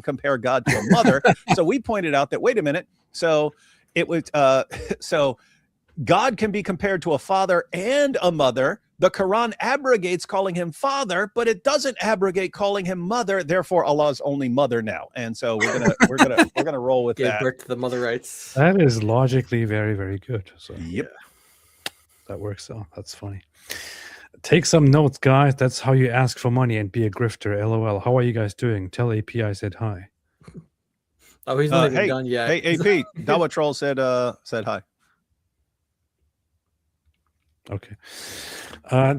compare God to a mother. So we pointed out that, wait a minute. So it was, so God can be compared to a father and a mother. The Quran abrogates calling him Father, but it doesn't abrogate calling him Mother. Therefore, Allah's only Mother now. And so we're gonna roll with that. Back to the mother rights. That is logically very, very good. So yep, that works out. That's funny. Take some notes, guys. That's how you ask for money and be a grifter. LOL. How are you guys doing? Tell AP I said hi. Oh, he's not even done yet. Hey, AP, Dawa Troll said hi. Okay.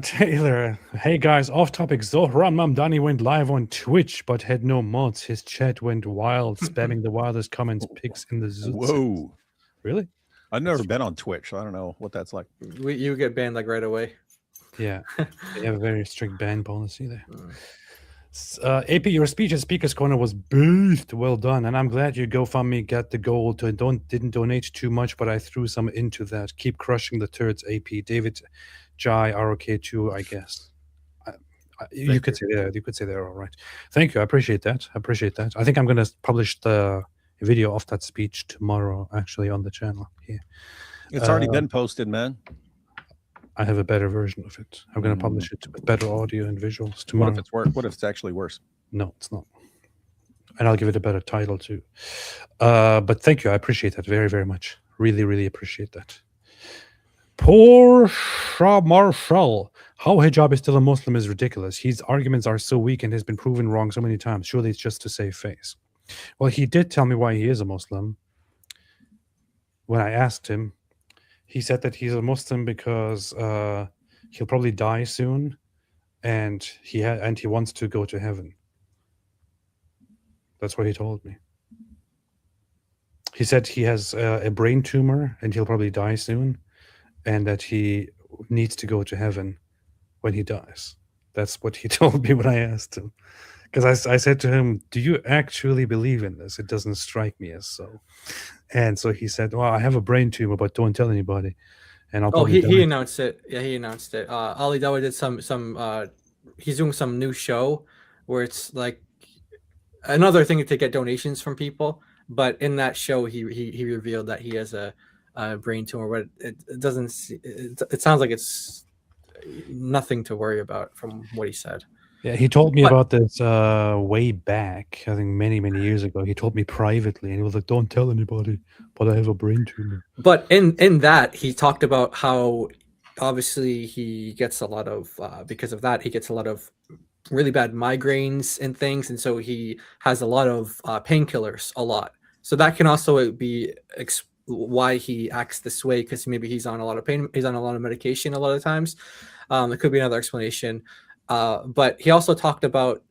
Taylor, hey guys, off topic. Zohran Mamdani went live on Twitch but had no mods. His chat went wild, spamming the wildest comments, pics in the zoo. Whoa. Really? I've never been on Twitch, so I don't know what that's like. You get banned like right away. Yeah. They have a very strict ban policy there. AP, your speech at Speaker's Corner was beefed. Well done. And I'm glad your GoFundMe got the goal to didn't donate too much, but I threw some into that. Keep crushing the turds, AP. David Jai, ROK2, I guess. You could say that. You could say they're all right. Thank you. I appreciate that. I think I'm going to publish the video of that speech tomorrow, actually, on the channel here. It's already been posted, man. I have a better version of it. I'm going to publish it with better audio and visuals tomorrow. What if it's worse? What if it's actually worse? No, it's not. And I'll give it a better title too. But thank you. I appreciate that very, very much. Really, really appreciate that. Poor Shah Marshall. How hijab is still a Muslim is ridiculous. His arguments are so weak and has been proven wrong so many times. Surely it's just to save face. Well, he did tell me why he is a Muslim. When I asked him, he said that he's a Muslim because he'll probably die soon, and he wants to go to heaven. That's what he told me. He said he has a brain tumor, and he'll probably die soon, and that he needs to go to heaven when he dies. That's what he told me when I asked him. Because I said to him, do you actually believe in this? It doesn't strike me as so. And so he said, well, I have a brain tumor, but don't tell anybody. And I'll he announced it. Yeah, he announced it. Ali Dawa did some he's doing some new show where it's like another thing to get donations from people. But in that show, he revealed that he has a brain tumor, but it doesn't. It sounds like it's nothing to worry about from what he said. Yeah, he told me about this way back, I think many, many years ago. He told me privately, and he was like, don't tell anybody, but I have a brain tumor. But in that, he talked about how obviously he gets a lot of, because of that, he gets a lot of really bad migraines and things. And so he has a lot of painkillers a lot. So that can also be why he acts this way, because maybe he's on a lot of pain, he's on a lot of medication a lot of times. It could be another explanation. But he also talked about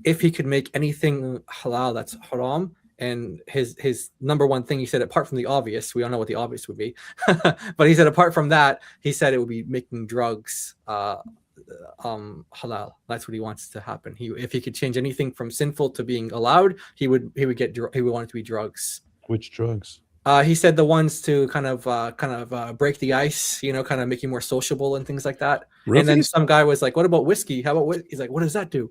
if he could make anything halal that's haram, and his number one thing he said, apart from the obvious, we all know what the obvious would be, but he said apart from that, he said it would be making drugs halal. That's what he wants to happen. If he could change anything from sinful to being allowed, he would want it to be drugs. Which drugs? He said the ones to kind of break the ice, kind of make you more sociable and things like that. Roofies? And then some guy was like, "What about whiskey? How about whiskey?" He's like, "What does that do?"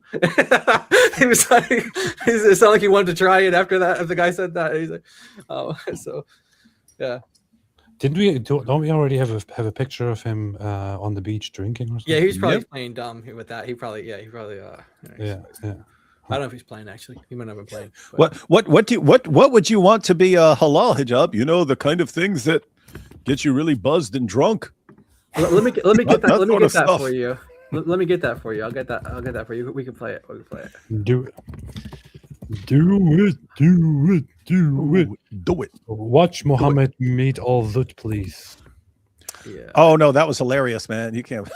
He was like, it sounded like he wanted to try it after that. If the guy said that, he's like, "Oh, so yeah." Don't we already have a picture of him on the beach drinking or something? Yeah, he was probably playing dumb with that. He probably. Yeah. I don't know if he's playing actually. He might not have been playing. What would you want to be a halal, Hijab? You know, the kind of things that get you really buzzed and drunk. Let me get that. Let me get that for you. Let me get that for you. I'll get that for you. We can play it. Do it. Watch Mohammed meet all that, please. Yeah. Oh no, that was hilarious, man. You can't.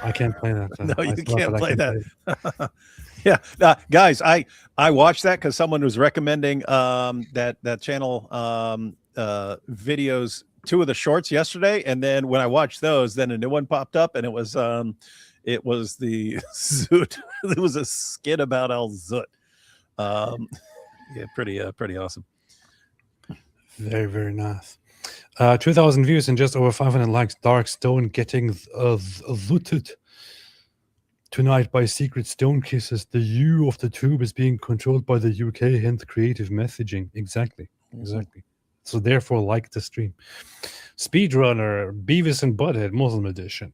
I can't play that. No, you can't play that. Yeah, guys, I watched that because someone was recommending that channel videos, 2 of the shorts yesterday, and then when I watched those, then a new one popped up, and it was the Zoot. It was a skit about Al Zoot. Yeah, pretty awesome. Very, very nice. 2,000 views and just over 500 likes. Dark Stone getting zooted tonight by secret stone kisses. The U of the tube is being controlled by the UK, hence creative messaging. Exactly. So therefore, like the stream. Speedrunner, Beavis and Butthead, Muslim edition.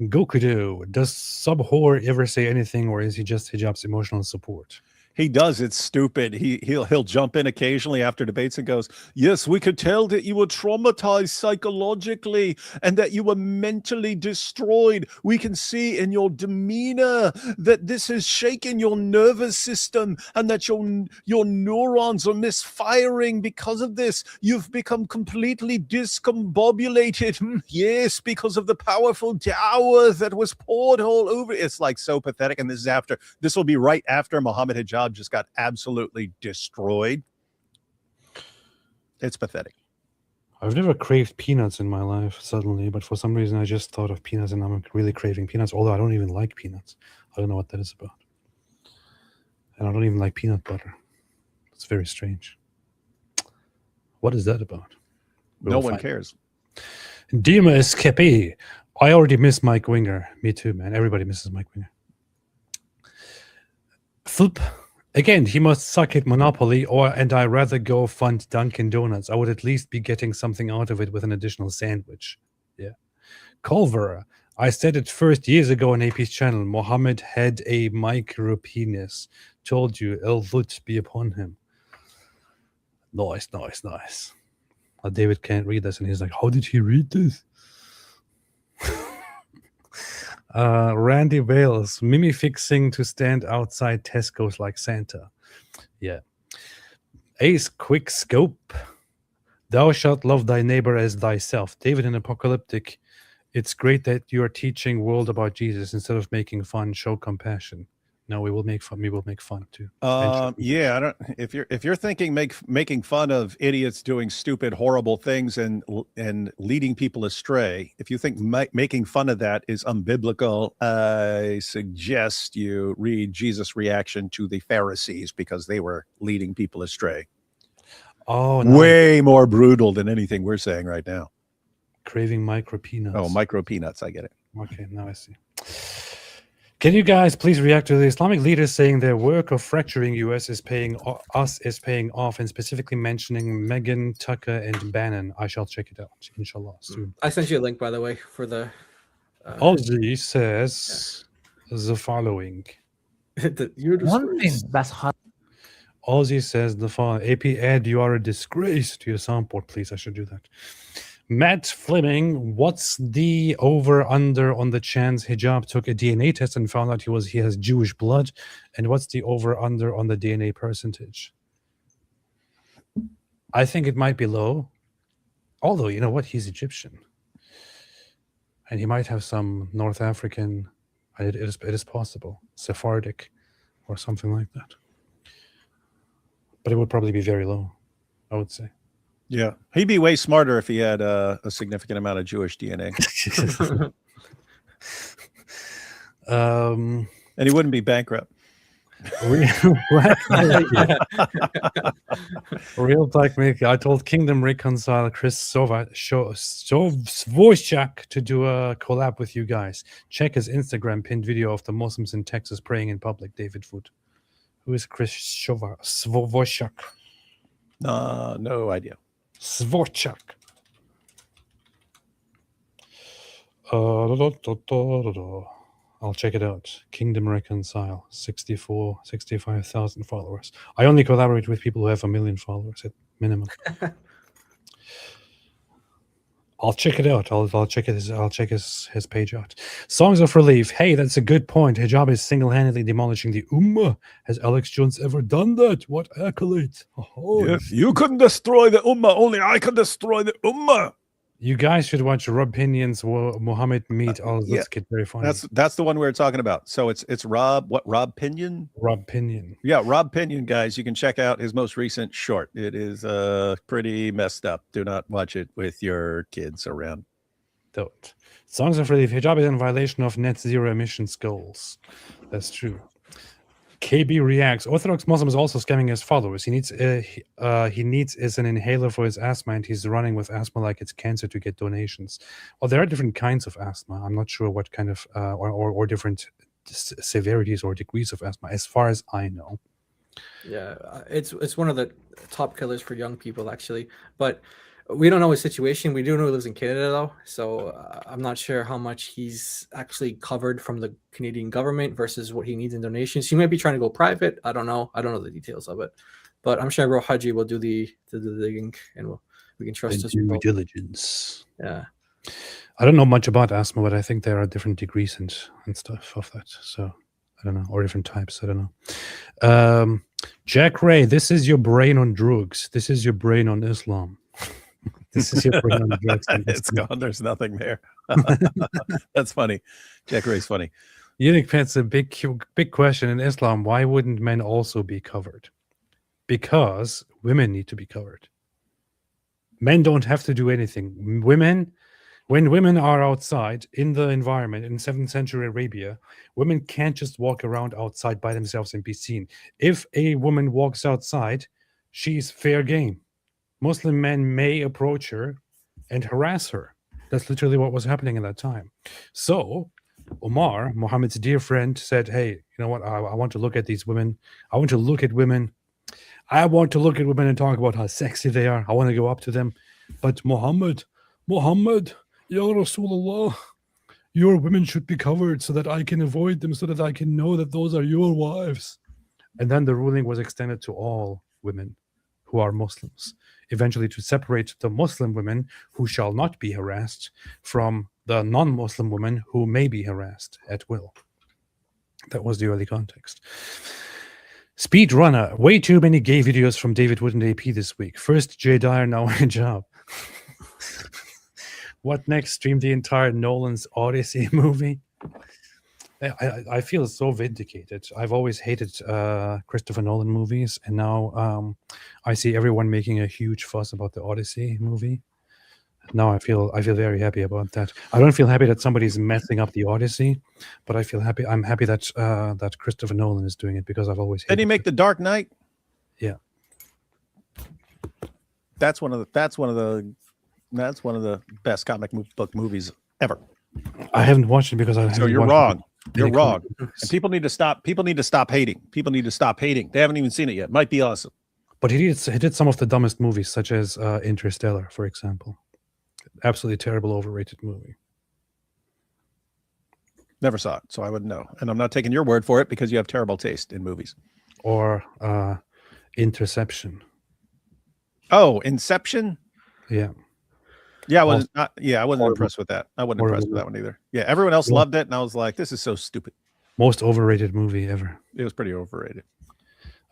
Gokudo, does Subhor ever say anything, or is he just Hijab's emotional support? He does. It's stupid. He'll jump in occasionally after debates and goes, "Yes, we could tell that you were traumatized psychologically and that you were mentally destroyed. We can see in your demeanor that this has shaken your nervous system and that your neurons are misfiring because of this. You've become completely discombobulated. Yes, because of the powerful dawah that was poured all over." It's like so pathetic. And this will be right after Mohammed Hijab just got absolutely destroyed. It's pathetic. I've never craved peanuts in my life suddenly, but for some reason I just thought of peanuts and I'm really craving peanuts, although I don't even like peanuts. I don't know what that is about. And I don't even like peanut butter. It's very strange. What is that about? No one cares. Dima Escape. I already miss Mike Winger. Me too, man. Everybody misses Mike Winger. Flip. Again, he must suck at Monopoly, and I'd rather go fund Dunkin' Donuts. I would at least be getting something out of it with an additional sandwich. Yeah. Culver. I said it first years ago on AP's channel. Mohammed had a micro penis. Told you, El Vut be upon him. Nice. David can't read this, and he's like, how did he read this? Randy Bales, Mimi fixing to stand outside Tesco's like Santa. Yeah. Ace Quick Scope. Thou shalt love thy neighbor as thyself. David in Apocalyptic. It's great that you are teaching world about Jesus instead of making fun. Show compassion. No, we will make fun. We will make fun too. Yeah, I don't. If you're thinking making fun of idiots doing stupid, horrible things and leading people astray, if you think making fun of that is unbiblical, I suggest you read Jesus' reaction to the Pharisees because they were leading people astray. Oh, no. Way more brutal than anything we're saying right now. Craving micro peanuts. Oh, micro peanuts. I get it. Okay, now I see. Can you guys please react to the Islamic leaders saying their work of fracturing us is paying off, and specifically mentioning Meghan, Tucker, and Bannon? I shall check it out, inshallah, soon. I sent you a link, by the way, for the. Ozzy says the following. One thing that's hard. Ozzy says the following. AP Ed, you are a disgrace to your soundboard. Please, I should do that. Matt Fleming, what's the over-under on the chance Hijab took a DNA test and found out he has Jewish blood? And what's the over-under on the DNA percentage? I think it might be low. Although, you know what? He's Egyptian. And he might have some North African, it is possible, Sephardic or something like that. but it would probably be very low, I would say. Yeah, he'd be way smarter if he had a significant amount of Jewish DNA, Um, and he wouldn't be bankrupt. Real Black Milky. I told Kingdom Reconcile Chris Svorchak to do a collab with you guys. Check his Instagram pinned video of the Muslims in Texas praying in public. David Foot. Who is Chris Svorchak? No idea. Svorchak. I'll check it out. Kingdom Reconcile, 65,000 followers. I only collaborate with people who have 1 million followers at minimum. I'll check it out. I'll check his page out. Songs of Relief. Hey, that's a good point. Hijab is single-handedly demolishing the Ummah. Has Alex Jones ever done that? What accolade? Oh, Yes, you couldn't destroy the Ummah. Only I can destroy the Ummah. you guys should watch Rob Pinion's Mohammed meet all yeah, this kid. Very funny. That's the one we were talking about. So it's Rob Pinion? Rob Pinion. Yeah, Rob Pinion, guys. You can check out his most recent short. It is pretty messed up. Do not watch it with your kids around. Don't. Songs of Relief. Hijab is in violation of net zero emissions goals. That's true. KB reacts. Orthodox Muslim is also scamming his followers. He needs is an inhaler for his asthma, and he's running with asthma like it's cancer to get donations. Well, there are different kinds of asthma. I'm not sure what kind of or different severities or degrees of asthma, as far as I know. Yeah, it's one of the top killers for young people, actually. But we don't know his situation. We do know he lives in Canada, though. So I'm not sure how much he's actually covered from the Canadian government versus what he needs in donations. He might be trying to go private. I don't know. I don't know the details of it. But I'm sure Bro Haji will do the digging, and we can trust his due diligence. Yeah. I don't know much about asthma, but I think there are different degrees and stuff of that. So I don't know, or different types. I don't know. Jack Ray, this is your brain on drugs. This is your brain on Islam. This is your brain on drugs. It's gone. There's nothing there. That's funny. Jack Ray's funny. Unique Pet's a big question in Islam. Why wouldn't men also be covered? Because women need to be covered. Men don't have to do anything. When women are outside in the environment in 7th century Arabia, women can't just walk around outside by themselves and be seen. If a woman walks outside, she's fair game. Muslim men may approach her and harass her. That's literally what was happening at that time. So Omar, Muhammad's dear friend, said, hey, you know what? I want to look at these women. I want to look at women. I want to look at women and talk about how sexy they are. I want to go up to them. But Muhammad, Ya Rasulullah, your women should be covered so that I can avoid them, so that I can know that those are your wives. And then the ruling was extended to all women who are Muslims, eventually to separate the Muslim women who shall not be harassed from the non-Muslim women who may be harassed at will. That was the early context. Speedrunner, way too many gay videos from David Wood and AP this week. First Jay Dyer, now Hijab. What next? Stream the entire Nolan's Odyssey movie? I feel so vindicated. I've always hated Christopher Nolan movies, and now I see everyone making a huge fuss about the Odyssey movie. Now I feel very happy about that. I don't feel happy that somebody's messing up the Odyssey, but I feel happy. I'm happy that that Christopher Nolan is doing it, because I've always hated Did he make The Dark Knight? Yeah. That's one of the best comic book movies ever. I haven't watched it because I haven't. So you're watched wrong. it. You're wrong. And people need to stop. People need to stop hating. People need to stop hating. They haven't even seen it yet. Might be awesome. But he did some of the dumbest movies, such as Interstellar, for example. Absolutely terrible, overrated movie. Never saw it, so I wouldn't know. And I'm not taking your word for it, because you have terrible taste in movies. Or Interception. Oh, Inception? Yeah. Yeah, I wasn't impressed with that. I wasn't impressed with that one either. Yeah, everyone else loved it, and I was like, this is so stupid. Most overrated movie ever. It was pretty overrated.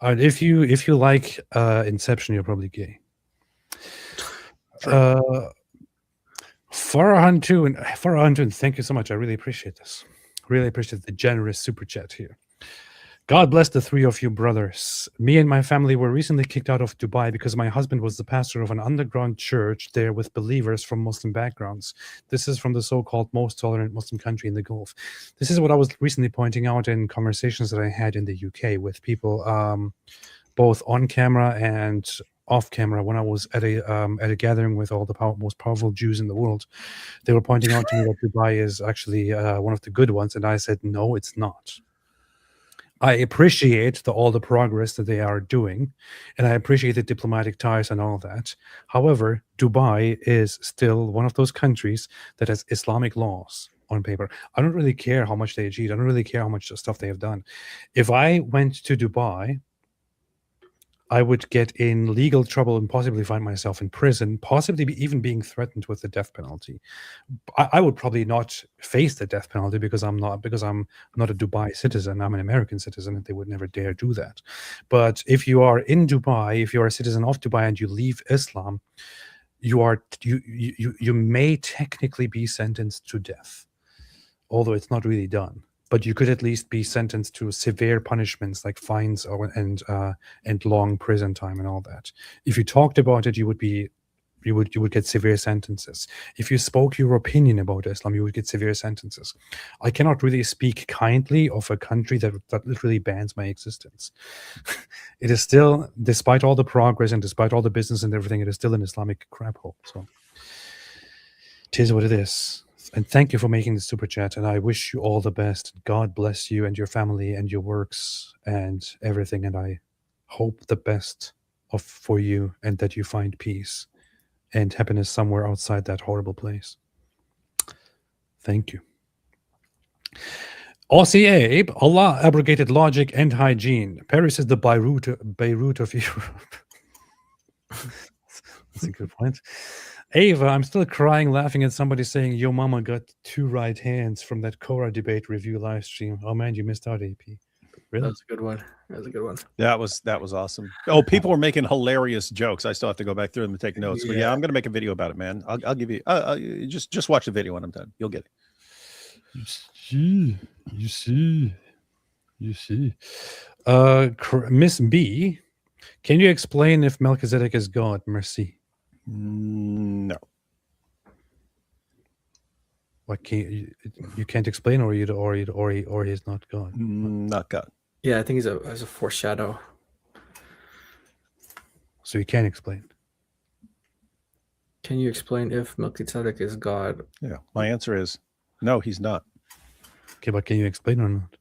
If you like Inception, you're probably gay. Farhan, thank you so much. I really appreciate this. Really appreciate the generous super chat here. God bless the three of you brothers. Me and my family were recently kicked out of Dubai because my husband was the pastor of an underground church there with believers from Muslim backgrounds. This is from the so-called most tolerant Muslim country in the Gulf. This is what I was recently pointing out in conversations that I had in the UK with people, both on camera and off camera. When I was at a gathering with all the most powerful Jews in the world, they were pointing out to me that Dubai is actually one of the good ones, and I said, no, it's not. I appreciate all the progress that they are doing, and I appreciate the diplomatic ties and all that. However, Dubai is still one of those countries that has Islamic laws on paper. I don't really care how much they achieved. I don't really care how much stuff they have done. If I went to Dubai, I would get in legal trouble and possibly find myself in prison, possibly even being threatened with the death penalty. I would probably not face the death penalty because I'm not a Dubai citizen. I'm an American citizen, and they would never dare do that. But if you are in Dubai, if you are a citizen of Dubai and you leave Islam, you may technically be sentenced to death, although it's not really done. But you could at least be sentenced to severe punishments like fines and long prison time and all that. If you talked about it, you would get severe sentences. If you spoke your opinion about Islam, you would get severe sentences. I cannot really speak kindly of a country that literally bans my existence. It is still, despite all the progress and despite all the business and everything, it is still an Islamic crap hole. So it is what it is. And thank you for making the super chat. And I wish you all the best. God bless you and your family and your works and everything. And I hope the best for you, and that you find peace and happiness somewhere outside that horrible place. Thank you. Aussie Abe, Allah abrogated logic and hygiene. Paris is the Beirut of Europe. That's a good point. Ava, I'm still crying laughing at somebody saying, yo mama got 2 right hands from that Korah debate review live stream. Oh man, you missed out, AP. Really? That's a good one. That's a good one. That was awesome. Oh, people were making hilarious jokes. I still have to go back through them and take notes. But yeah, I'm going to make a video about it, man. I'll give you, just watch the video when I'm done. You'll get it. You see. Miss B, can you explain if Melchizedek is God? Merci. No. What you can't explain, or he's not God? Not God. Yeah, I think he's a foreshadow. So you can't explain. Can you explain if Melchizedek is God? Yeah, my answer is no, he's not. Okay, but can you explain or not?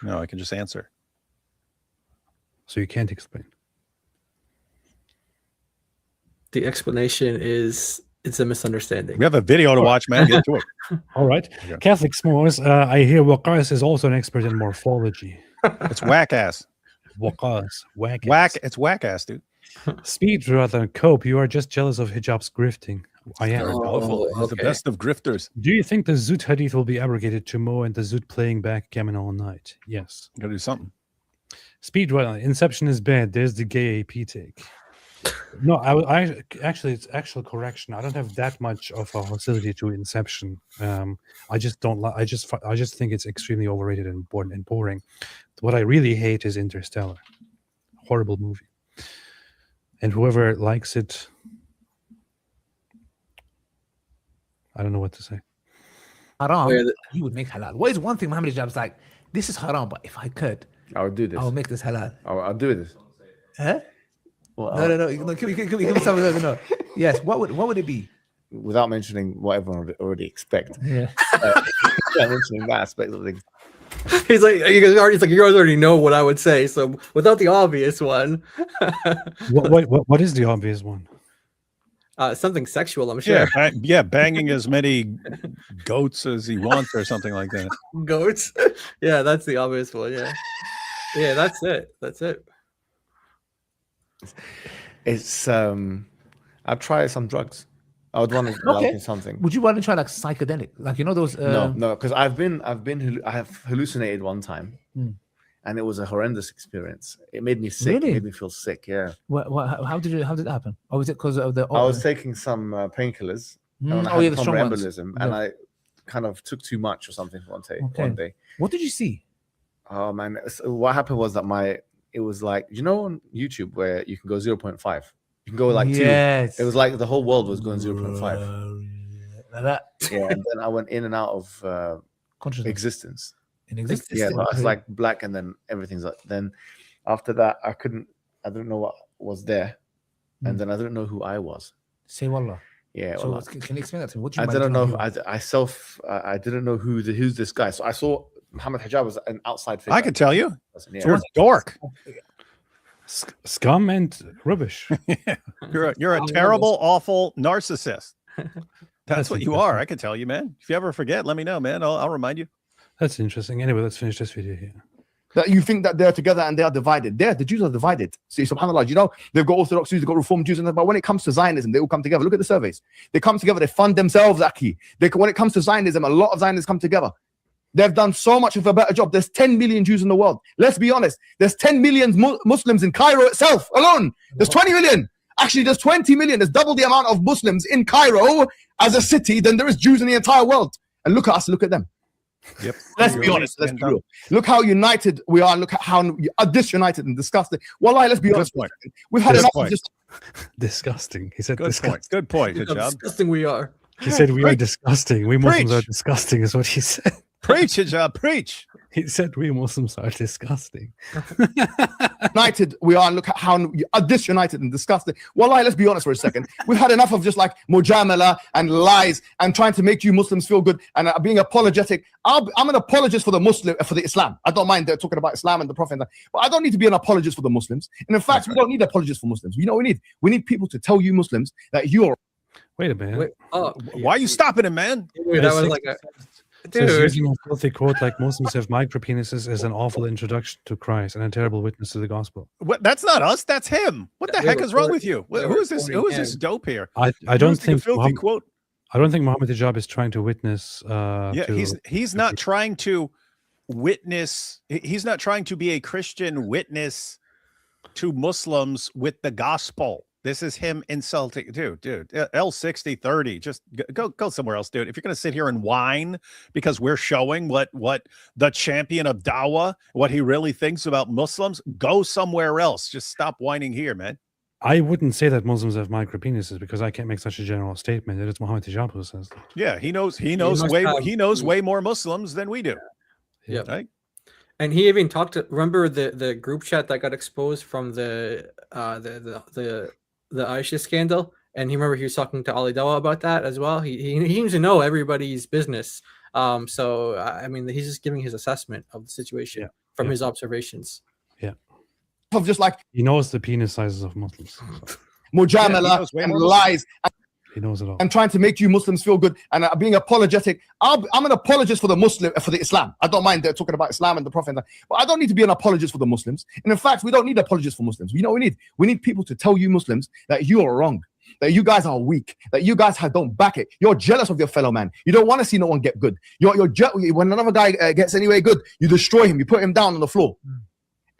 No, I can just answer. So you can't explain. The explanation is it's a misunderstanding. We have a video to watch, man. Get to it. All right. Yeah. Catholic S'mores, I hear Waqas is also an expert in morphology. It's whack ass. Waqas. It's whack ass, dude. Speed rather than cope. You are just jealous of Hijab's grifting. I am. He's the best of grifters. Do you think the Zoot hadith will be abrogated tomorrow and the Zoot playing backgammon all night? Yes. Gotta do something. Speed rather. Inception is bad. There's the gay AP take. No, I actually, it's actual correction. I don't have that much of a hostility to Inception. I just don't. I just think it's extremely overrated and boring. What I really hate is Interstellar. Horrible movie. And whoever likes it, I don't know what to say. Haram, you would make halal. What is one thing Mohammed Hijab's like? This is haram, but if I could, I would do this. I will make this halal. I'll do this. Huh? Well, no. Give me something. No. Yes. What would it be? Without mentioning what everyone would already expect. Yeah. Mentioning that aspect of things. He's like, you guys already know what I would say. So without the obvious one. What is the obvious one? Something sexual, I'm sure. Yeah, banging as many goats as he wants or something like that. Goats? Yeah, that's the obvious one. Yeah, that's it. It's I'd try some drugs. I would want to okay. Something. Would you want to try like psychedelic, like those? No, because I have hallucinated one time, and it was a horrendous experience. It made me sick. Really? It made me feel sick. Yeah. How did it happen? Or was it because of the? I was taking some painkillers. And I had thromboembolism, and I kind of took too much or something one day. What did you see? Oh man, so what happened was that it was like, you know, on YouTube where you can go 0.5, you can go like 2. Yes. It was like the whole world was going 0.5. Like that. Yeah, and then I went in and out of Consciousness. existence. In existence. Yeah, but it's like black, and then everything's like. Then after that, I didn't know what was there, and then I didn't know who I was. Say wallah. Yeah. So wallah. can you explain that to me? What do I you didn't know. I didn't know who's this guy. So I saw Mohammed Hijab was an outside figure. I could tell you. Yeah. You're a dork. Scum and rubbish. You're a terrible, awful narcissist. That's That's what you are. I can tell you, man. If you ever forget, let me know, man. I'll remind you. That's interesting. Anyway, let's finish this video here. That you think that they're together and they are divided. The Jews are divided. See, subhanAllah, you know, they've got Orthodox Jews, they've got Reformed Jews, but when it comes to Zionism, they all come together. Look at the surveys. They come together, they fund themselves, Aki. When it comes to Zionism, a lot of Zionists come together. They've done so much of a better job. There's 10 million Jews in the world. Let's be honest. There's 10 million Muslims in Cairo itself alone. There's 20 million. Actually, there's 20 million. There's double the amount of Muslims in Cairo as a city than there is Jews in the entire world. And look at us, look at them. Yep. Let's be honest. Let's be real. Look how united we are. Look at how disunited and disgusting. Wallahi, let's be honest. We've had enough of just disgusting. He said good disgusting. point. Good point. Good How job. disgusting we are. He said we are disgusting. We Muslims are Preach. disgusting, is what he said. Preach, Hijab, preach. He said we Muslims are disgusting. united we are. Look at how disunited and disgusting. Wallahi, let's be honest for a second. We've had enough of just like mujamala and lies and trying to make you Muslims feel good and being apologetic. I'm an apologist for the Islam. I don't mind they're talking about Islam and the Prophet, but I don't need to be an apologist for the Muslims. And in fact, we don't need apologists for Muslims. You know what we need? We need people to tell you Muslims that you're. Wait a minute. Wait, Why are you stopping him, man? Dude, that was like a Says dude. using a filthy quote like Muslims have micro penises is an awful introduction to Christ and a terrible witness to the gospel. What? That's not us. That's him. What the They heck were is wrong quoting- with you? they Who were is this? quoting Who is this him. dope here? I don't Using a think filthy Muhammad, quote. I don't think Mohammed Hijab is trying to witness. Yeah, he's not trying to witness. He's not trying to be a Christian witness to Muslims with the gospel. This is him insulting, dude. L6030. Just go somewhere else, dude. If you're gonna sit here and whine because we're showing what the champion of Dawah, what he really thinks about Muslims, go somewhere else. Just stop whining here, man. I wouldn't say that Muslims have micro penises because I can't make such a general statement. It is Mohammed Hijab who says that. Yeah, he knows must way have- way more Muslims than we do. Yeah. Right? And he even talked to, remember the group chat that got exposed from the Aisha scandal, and he was talking to Ali Dawa about that as well. He seems to know everybody's business. So I mean, he's just giving his assessment of the situation from his observations. Of just like He knows the penis sizes of Muslims. So mujamala knows way and more lies he knows it all. and trying to make you Muslims feel good and being apologetic. I'm an apologist for the Islam. I don't mind they're talking about Islam and the Prophet, but I don't need to be an apologist for the Muslims. And in fact, we don't need apologists for Muslims. You know what we need? We need people to tell you Muslims that you are wrong, that you guys are weak, that you guys don't back it. You're jealous of your fellow man. You don't want to see no one get good. When another guy gets anyway good, you destroy him. You put him down on the floor.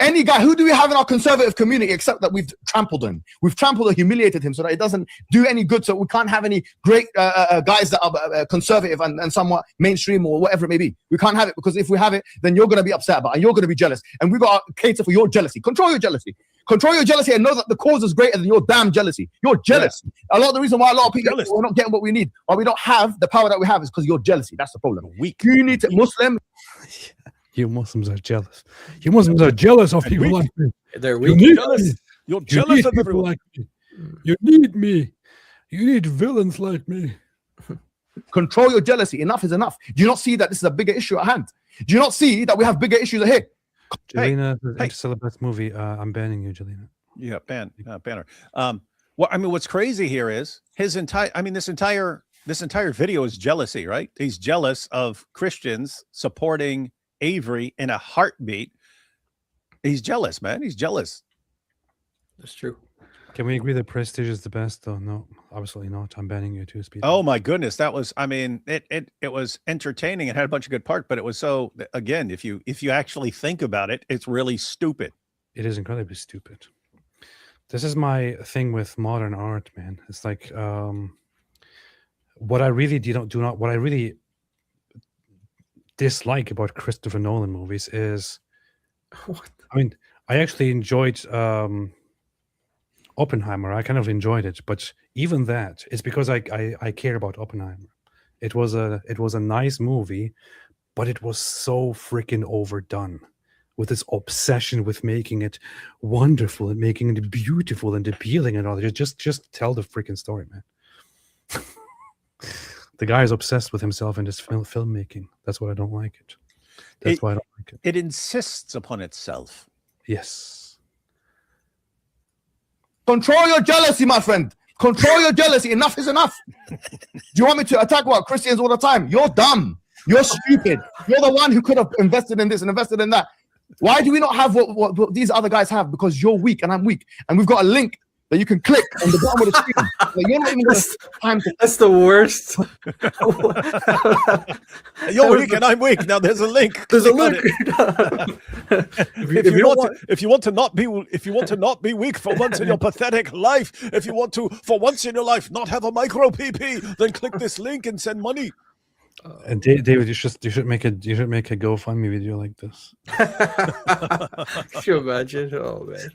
Any guy, who do we have in our conservative community except that we've trampled him? We've trampled or humiliated him so that it doesn't do any good. So we can't have any great guys that are conservative and somewhat mainstream or whatever it may be. We can't have it because if we have it, then you're going to be upset about it and you're going to be jealous. And we've got to cater for your jealousy. Control your jealousy. Control your jealousy and know that the cause is greater than your damn jealousy. You're jealous. A lot of the reason why a lot of people are not getting what we need, why we don't have the power that we have, is because you're jealousy. That's the problem. Weak. You need to Muslim. You Muslims are jealous. You Muslims are jealous of people like me. They're You weak. need jealous. me. You're You jealous need of people everyone. like me. You need me. You need villains like me. Control your jealousy. Enough is enough. Do you not see that this is a bigger issue at hand? Do you not see that we have bigger issues ahead? Jelena, the anti-celibate movie. I'm banning you, Jelena. Yeah, banner. Well, I mean, what's crazy here is this entire video is jealousy, right? He's jealous of Christians supporting Avery in a heartbeat. He's jealous, man. He's jealous. That's true. Can we agree that Prestige is the best? though? No, absolutely not. I'm banning you too, Speed. Oh my goodness, that was. I mean, it was entertaining. It had a bunch of good parts, but it was so. Again, if you actually think about it, it's really stupid. It is incredibly stupid. This is my thing with modern art, man. It's like what I really what I really dislike about Christopher Nolan movies is I mean, I actually enjoyed Oppenheimer. I kind of enjoyed it, but even that is because I care about Oppenheimer. It was a nice movie, but it was so freaking overdone with this obsession with making it wonderful and making it beautiful and appealing and all that. Just tell the freaking story, man. The guy is obsessed with himself and his filmmaking. That's what I don't like it. That's why I don't like it. It insists upon itself. Yes. Control your jealousy, my friend. Control your jealousy. Enough is enough. Do you want me to attack what Christians all the time? You're dumb. You're stupid. You're the one who could have invested in this and invested in that. Why do we not have what these other guys have? Because you're weak and I'm weak. And we've got a link that you can click on the bottom of the screen. You're not even going to time to. That's the worst. You're weak and I'm weak. Now there's a link. There's a Click on link. If you want to not be weak for once in your pathetic life, if you want to for once in your life not have a micro PP, then click this link and send money. And David, you should make a GoFundMe video like this. Can you imagine? Oh man.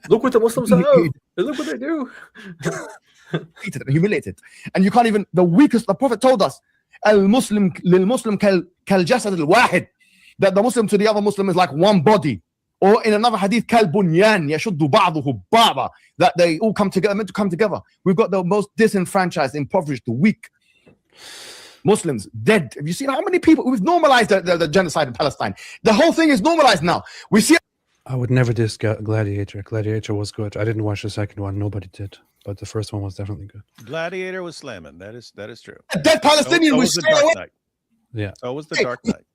Look what the Muslims have. Look what they do. Humiliated. And you can't even, the weakest, the Prophet told us, Al-Muslim lil-Muslim kal-jasad al-wahid, that the Muslim to the other Muslim is like one body. Or in another hadith, kal-bunyan yashuddu ba'duhu ba'da, that they all come together, meant to come together. We've got the most disenfranchised, impoverished, weak Muslims dead. Have you seen how many people? We've normalized the genocide in Palestine. The whole thing is normalized now. We see. I would never diss Gladiator. Gladiator was good. I didn't watch the second one. Nobody did. But the first one was definitely good. Gladiator was slamming. That is true. A dead Palestinian So we was the stay Dark away. Knight. Yeah. So was the Dark Knight.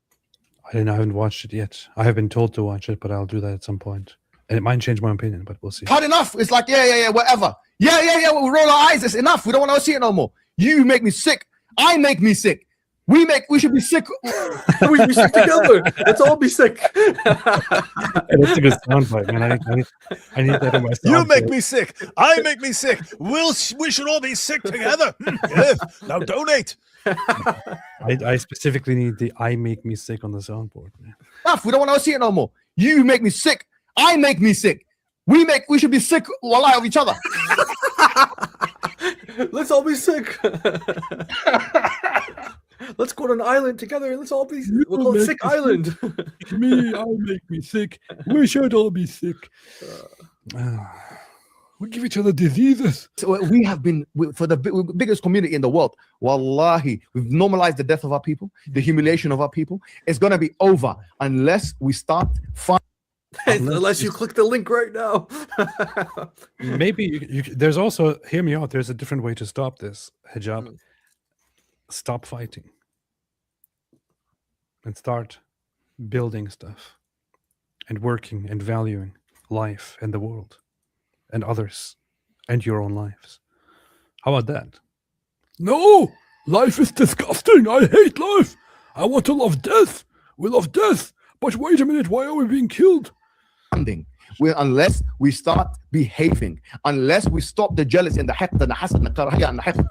I haven't watched it yet. I have been told to watch it, but I'll do that at some point. And it might change my opinion, but we'll see. Hard enough. It's like, yeah, whatever. Yeah. We roll our eyes. It's enough. We don't want to see it no more. You make me sick. I make me sick. We should be sick. We should be sick together. Let's all be sick. That's a good soundbite, man. I need that in my soundbite. You make me sick. I make me sick. We should all be sick together. Yeah. Now donate. I specifically need the "I make me sick" on the soundboard, man. Enough. We don't want to see it no more. You make me sick. I make me sick. We should be sick wallah of each other. Let's all be sick. Let's go to an island together. Let's all be. We'll call it Sick Island. I make me sick. We should all be sick. We give each other diseases. So we have been for the biggest community in the world. Wallahi, we've normalized the death of our people, the humiliation of our people. It's gonna be over unless we start Unless you click the link right now. Maybe there's also, hear me out, there's a different way to stop this, Hijab. Stop fighting and start building stuff and working and valuing life and the world and others and your own lives. How about that? No, life is disgusting. I hate life. I want to love death. We love death. But wait a minute, why are we being killed? Unless we start behaving, unless we stop the jealousy and the haqq and the hasad and the karahiyah and the haqq.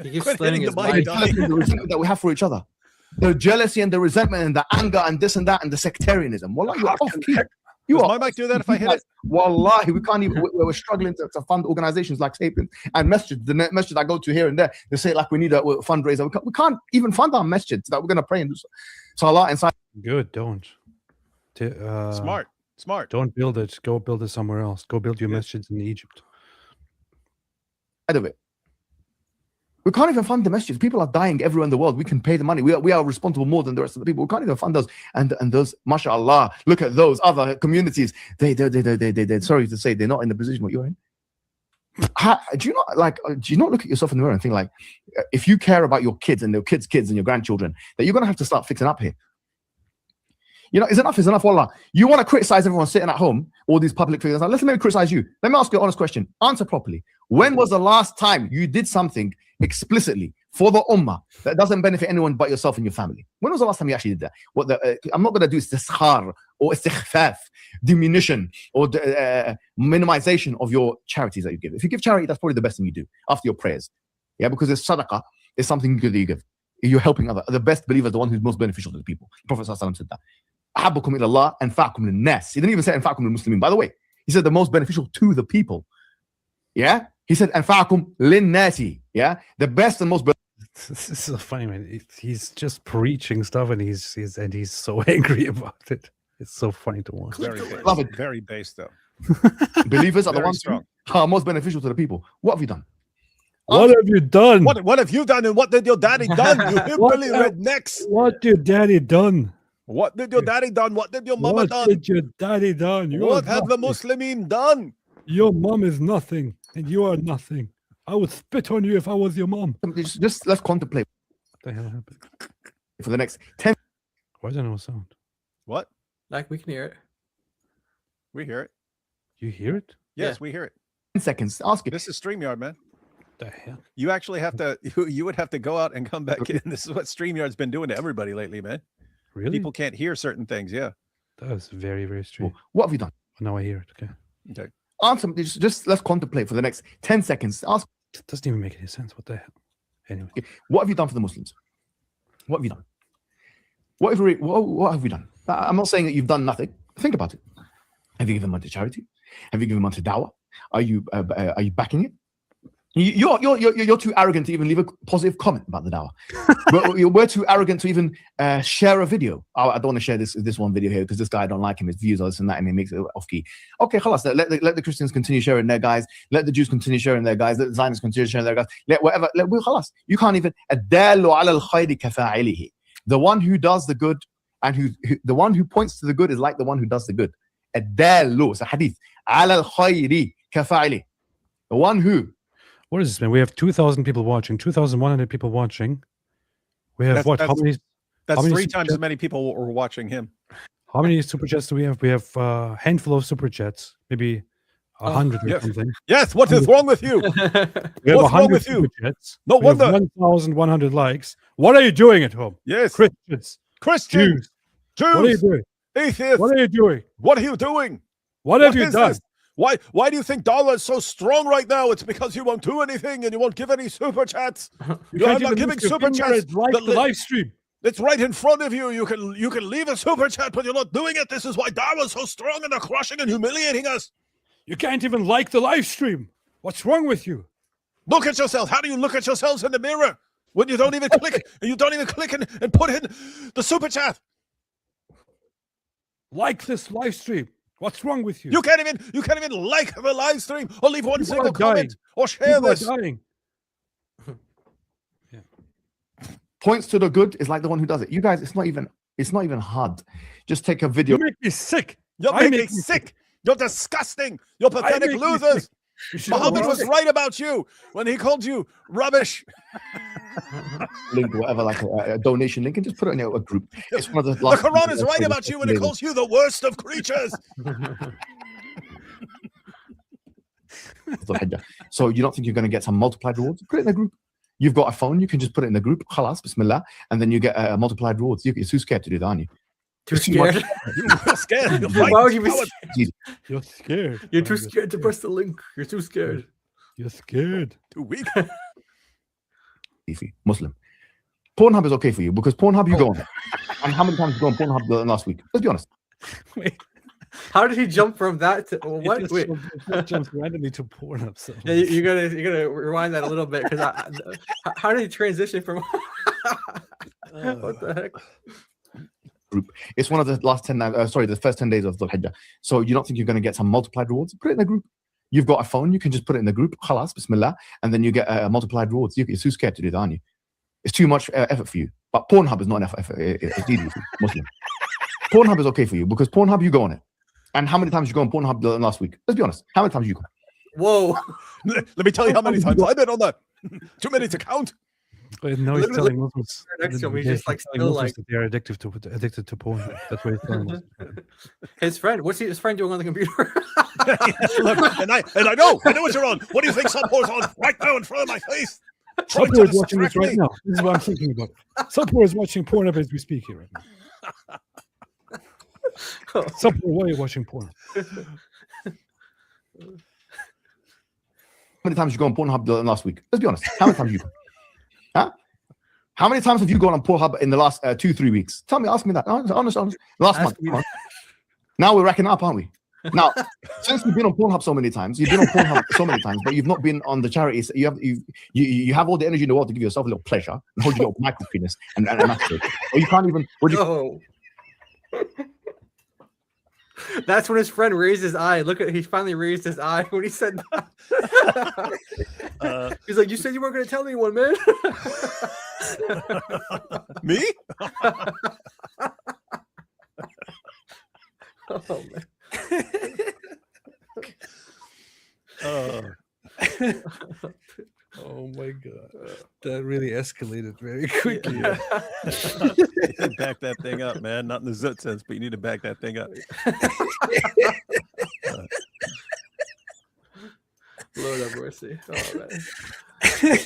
He keeps slitting his mind. The resentment that we have for each other, the jealousy and the resentment and the anger and this and that and the sectarianism. Wallah, you're off key. Does my mic do that if I hit it? Wallahi, we can't even. We're struggling to fund organizations like Sapien and masjid. The masjid I go to here and there, they say like we need a fundraiser. We can't even fund our masjids that we're going to pray and do salah inside. Good, don't. Smart. Don't build it. Go build it somewhere else. Go build your masjids in Egypt. Out of it. We can't even fund the masjids. People are dying everywhere in the world. We can pay the money. We are responsible more than the rest of the people. We can't even fund those. And those, mashallah, look at those other communities. They sorry to say, they're not in the position what you're in. Do you not look at yourself in the mirror and think like, if you care about your kids and your kids' kids and your grandchildren, that you're going to have to start fixing up here. You know, enough is enough, wallah. You want to criticize everyone sitting at home, all these public figures. Now, let me criticize you. Let me ask you an honest question. Answer properly. When was the last time you did something explicitly for the ummah that doesn't benefit anyone but yourself and your family? When was the last time you actually did that? I'm not going to do istiskhar or istighfaf, diminution or minimization of your charities that you give. If you give charity, that's probably the best thing you do after your prayers. Yeah, because it's sadaqah, it's something good that you give. you're helping other. The best believer is the one who's most beneficial to the people. Prophet ﷺ said that. أحبكم إلى الله أنفعكم للناس. He didn't even say أنفعكم للمسلمين. By the way, he said the most beneficial to the people. Yeah, he said أنفعكم للناس. Yeah, the best and most. This is so funny, man. He's just preaching stuff, and he's so angry about it. It's so funny to watch. Very based though. Believers are the Very ones strong. who are most beneficial to the people. What have you done? What have you done? What have you done, and what did your daddy done? You hillbilly rednecks. What did daddy done? What did your daddy done? What did your mama What done? did your daddy done? You What are have the nothing. Muslimin done? Your mom is nothing, and you are nothing. I would spit on you if I was your mom. Just let's contemplate What the hell happened? for the next 10. Why is there no sound? What? Like we can hear it. We hear it. You hear it? Yes, Yeah. we hear it. seconds. Ask it. This is StreamYard, man. The hell? You actually have to. You would have to go out and come back in. This is what StreamYard's been doing to everybody lately, man. Really? People can't hear certain things. Yeah. That was very, very strange. What have you done? Now I hear it. Okay. Okay. Answer. Just let's contemplate for the next 10 seconds. Ask. It doesn't even make any sense. What the hell? Anyway. What have you done for the Muslims? What have you done? What have you done? I'm not saying that you've done nothing. Think about it. Have you given money to charity? Have you given money to dawah? Are you backing it? You're too arrogant to even leave a positive comment about the dawah. We're too arrogant to even share a video. I don't want to share this one video here because this guy, I don't like him, his views are this and that, and he makes it off key. Okay, khalas, let the Christians continue sharing their guys. Let the Jews continue sharing their guys. Let the Zionists continue sharing their guys. Khalas. You can't even. The one who does the good and who the one who points to the good is like the one who does the good. It's a hadith. The one who. What is this, man? We have 2,000 people watching, 2,100 people watching. We have what? How many? That's how many 3 times as many people were watching him. How many super chats do we have? We have a handful of super chats, maybe 100 or yes. something. Yes. What is wrong with you? We have What's wrong 100 with you? super chats. No We have wonder. 1,100 likes. What are you doing at home? Yes. Christians, Christians, Jews. What are you Jews, doing? atheists. What are you doing? What are you doing? What have you is done? this? Why do you think dollar is so strong right now? It's because you won't do anything and you won't give any super chats. You I'm can't not even giving lift your super finger chats. and like the live stream. It's right in front of you. You can leave a super chat, but you're not doing it. This is why Darwin is so strong and they're crushing and humiliating us. You can't even like the live stream. What's wrong with you? Look at yourself. How do you look at yourselves in the mirror when you don't even click and you don't even click and put in the super chat? Like this live stream. What's wrong with you? You can't even like the live stream or leave one People single are dying. comment or share People are this. dying. Points to the good is like the one who does it. You guys, it's not even hard. Just take a video. You make me sick. You're making sick. You're disgusting. You're pathetic make me losers. Mohammed was sick. right about you when he called you rubbish. Link, whatever, like a donation link, and just put it in a group. It's one of the. The Quran is right about you when it calls you the worst of creatures. So you don't think you're going to get some multiplied rewards? Put it in a group. You've got a phone, you can just put it in the group, khalas, bismillah, and then you get multiplied rewards. You're too scared to do that, aren't you? Too scared? You're scared. You're Why would you be frightened. scared? You're scared. You're too scared to press the link. You're too scared. You're scared. Too weak. Muslim. Pornhub is okay for you because Pornhub you go on it. And how many times did you go on Pornhub last week? Let's be honest. Wait. How did he jump from that to what? Wait. Jumps randomly to Pornhub. So. Yeah, you gotta rewind that a little bit because how did he transition from? What the heck? Group. It's one of the last 10. The first 10 days of the Hijab. So you don't think you're going to get some multiplied rewards? Put it in a group. You've got a phone, you can just put it in the group, khalas, bismillah, and then you get multiplied rewards. You're too scared to do that, aren't you? It's too much effort for you. But Pornhub is not enough effort. It's easy for you, Muslim. Pornhub is okay for you because Pornhub you go on it. And how many times you go on Pornhub last week? Let's be honest. How many times you go? Whoa. Let me tell you how many times I've been on that. Too many to count. Wait, no, he's telling Muslims. Next to him, he's Yeah, just like telling still Muslims like that they are addicted to porn. That's what he's telling us. his friend. What's his friend doing on the computer? Look, and I know what you're on. What do you think Sunpor's on right now in front of my face? Sunpor is watching this right now. This is what I'm thinking about. Sunpor is watching porn as we speak here right now. Sunpor, why are you watching porn? How many times you go on Pornhub last week? Let's be honest. How many times you go? Huh? How many times have you gone on Pornhub in the last 2-3 weeks? Tell me, ask me that. Honest. Last month. Come on. Now we're racking up, aren't we? Now, since you've been on Pornhub so many times, but you've not been on the charities. You have all the energy in the world to give yourself a little pleasure and hold your little micro penis and masturbate. Or you can't even. That's when his friend raised his eye. Look at, he finally raised his eye when he said that. He's like, "You said you weren't going to tell anyone, man." Me? Oh man. Oh my god, that really escalated very quickly. You can back that thing up, man. Not in the zut sense, but you need to back that thing up. Lord have mercy. Oh, man.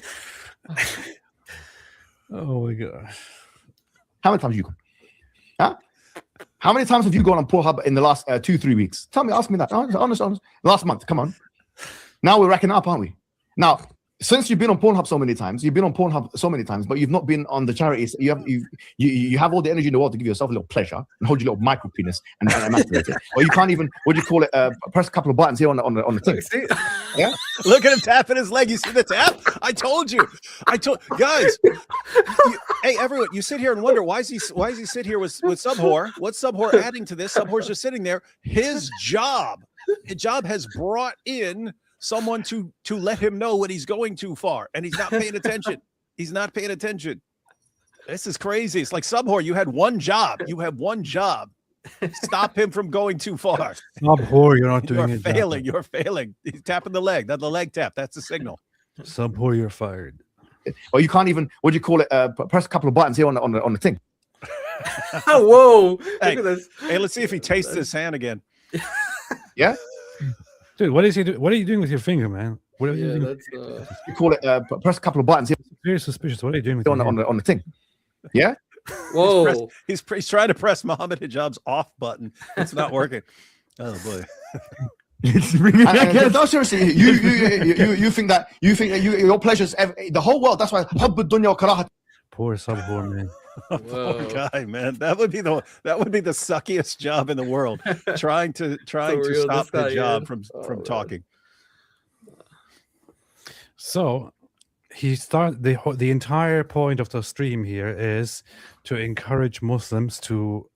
Oh my god. How many times have you gone? Huh? How many times have you gone on Pornhub in the last 2-3 weeks? Tell me, ask me that. Honest. Last month, come on. Now we're racking up, aren't we? Now, since you've been on Pornhub so many times, but you've not been on the charities. You have all the energy in the world to give yourself a little pleasure and hold your little micro penis and masturbate it. Or you can't even, what do you call it? Press a couple of buttons here on the thing. Yeah. Look at him tapping his leg. You see the tap? I told you. Guys. Hey, everyone! You sit here and wonder why is he sit here with Subhor? What's Subhor adding to this? Subhor's just sitting there. His job has brought in someone to let him know when he's going too far, and he's not paying attention. This is crazy. It's like, Subhor, you had one job. Stop him from going too far. Subhor, you're not doing it. You're failing. He's tapping the leg. That's the leg tap. That's the signal. Subhor, you're fired. Or you can't even, what do you call it? Press a couple of buttons here on the thing. Whoa! Hey, Look at this. Hey, let's see if he tastes his hand again. Yeah. Dude, what is he doing? What are you doing with your finger, man? What are you doing? That's, You call it press a couple of buttons here Very suspicious. What are you doing with on your hand? the thing. Yeah. whoa! He's trying to press Mohammed Hijab's off button. It's not working. Oh boy. No, seriously, you think that your pleasures, the whole world. That's why حب الدنيا وكراهة. Poor Subhor, man. Poor guy, man. That would be the suckiest job in the world. trying to stop the job from talking. So the entire point of the stream here is to encourage Muslims to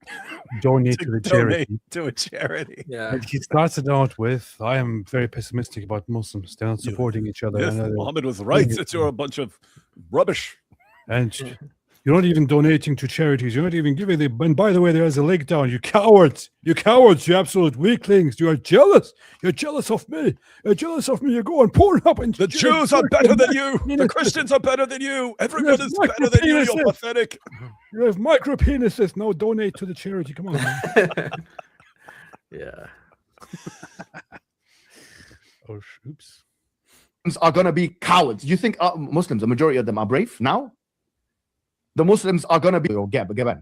donate to the charity. To a charity. Yeah. And he starts it out with, "I am very pessimistic about Muslims. They're not supporting each other." Yes, Mohammed was right. That you're a bunch of rubbish. And you're not even donating to charities. You're not even giving them. And by the way, there's a link down. You cowards. You absolute weaklings. You are jealous. You're jealous of me. You're jealous of me. You go on Pornhub and The Jews are better than you. The Christians are better than you. Everyone is better than you. You're pathetic. You have micro penises. Now donate to the charity. Come on, man. Yeah. Oh, oops. Are going to be cowards. You think Muslims, the majority of them, are brave now? The Muslims are going to be Jaban.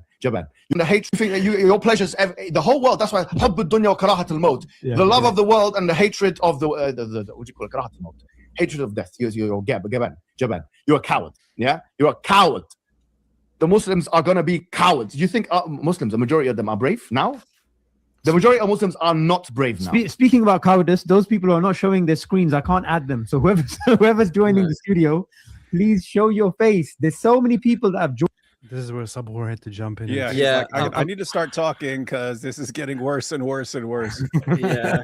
The hate, you think your pleasures, the whole world. That's why حب الدنيا وكراهة الموت. The love of the world and the hatred of the what do you call it? كراهة الموت. Hatred of death. You're Jaban. You're a coward. Yeah, you're a coward. The Muslims are going to be cowards. You think Muslims, the majority of them, are brave now? The majority of Muslims are not brave now. Speaking about cowardice, those people are not showing their screens. I can't add them. So whoever's joining the studio, please show your face. There's so many people that have joined. This is where Subhor had to jump in. Yeah, Yeah. like, I need to start talking because this is getting worse and worse and worse. Yeah.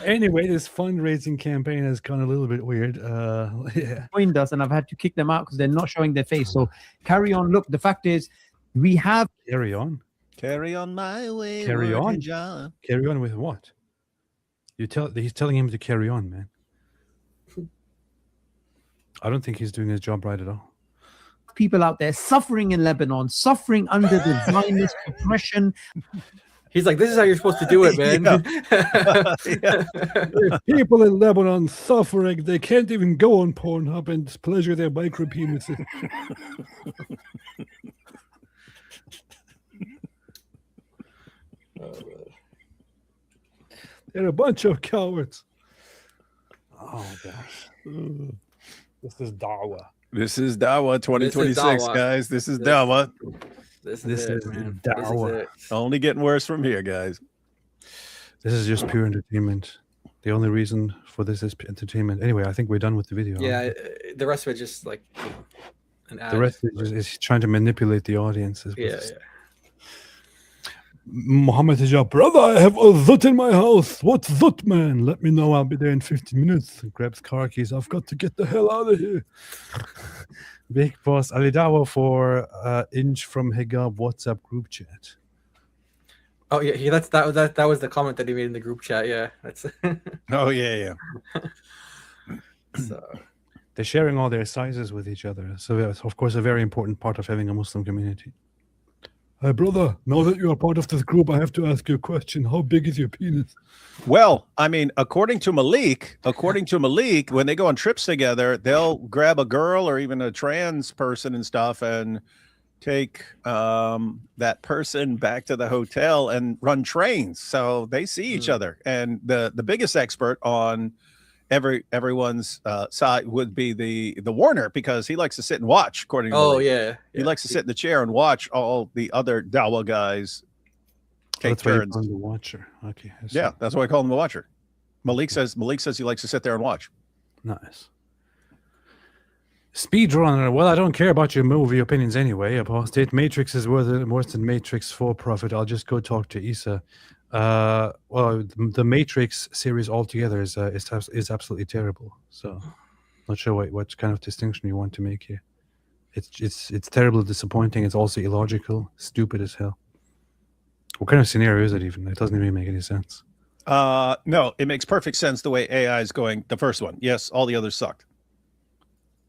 Anyway, this fundraising campaign has gone a little bit weird. Yeah. Joined us, and I've had to kick them out because they're not showing their face. So carry on. Look, the fact is, we have Carry on. Carry on my way. Carry on. John. Carry on with what? He's telling him to carry on, man. I don't think he's doing his job right at all. people out there suffering in Lebanon, suffering under the Zionist oppression. He's like, this is how you're supposed to do it, man. People in Lebanon suffering. They can't even go on Pornhub and pleasure their micro penises. They're a bunch of cowards. Oh, gosh. This is da'wah. This is Dawa 2026, Dawa. guys. This is This- Dawa. This This is it, is man. Dawa. This is it. Only getting worse from here, guys. This is just pure entertainment. The only reason for this is entertainment. Anyway, I think we're done with the video. Yeah, the rest of it just like an ad. The rest is trying to manipulate the audience. Yeah. Mohammed Hijab, brother, I have a zut in my house. What's zut, man? Let me know. I'll be there in 15 minutes. Grabs car keys. I've got to get the hell out of here. Big boss Ali Dawa for Inch from Hijab WhatsApp group chat. Oh yeah, that was the comment that he made in the group chat. Yeah, that's. Oh yeah. So They're sharing all their sizes with each other. So that's, of course, a very important part of having a Muslim community. Hey, brother, now that you are part of this group, I have to ask you a question. How big is your penis? Well, I mean, according to Malik, when they go on trips together, they'll grab a girl or even a trans person and stuff and take that person back to the hotel and run trains. So they see each other. And the biggest expert on everyone's side would be the Warner, because he likes to sit and watch. According to Malik. He likes to sit in the chair and watch all the other Dawa guys take That's why you turns. call him the watcher. Okay. I see. Yeah, that's why I call him the watcher. Malik says he likes to sit there and watch. Nice. Speedrunner. Well, I don't care about your movie opinions anyway. Apostate. Matrix is worse than Matrix for profit. I'll just go talk to Isa. Well, the Matrix series altogether is absolutely terrible. So, not sure what kind of distinction you want to make here. It's terribly disappointing. It's also illogical, stupid as hell. What kind of scenario is it even? It doesn't even make any sense. No, it makes perfect sense the way AI is going. The first one, yes, all the others sucked.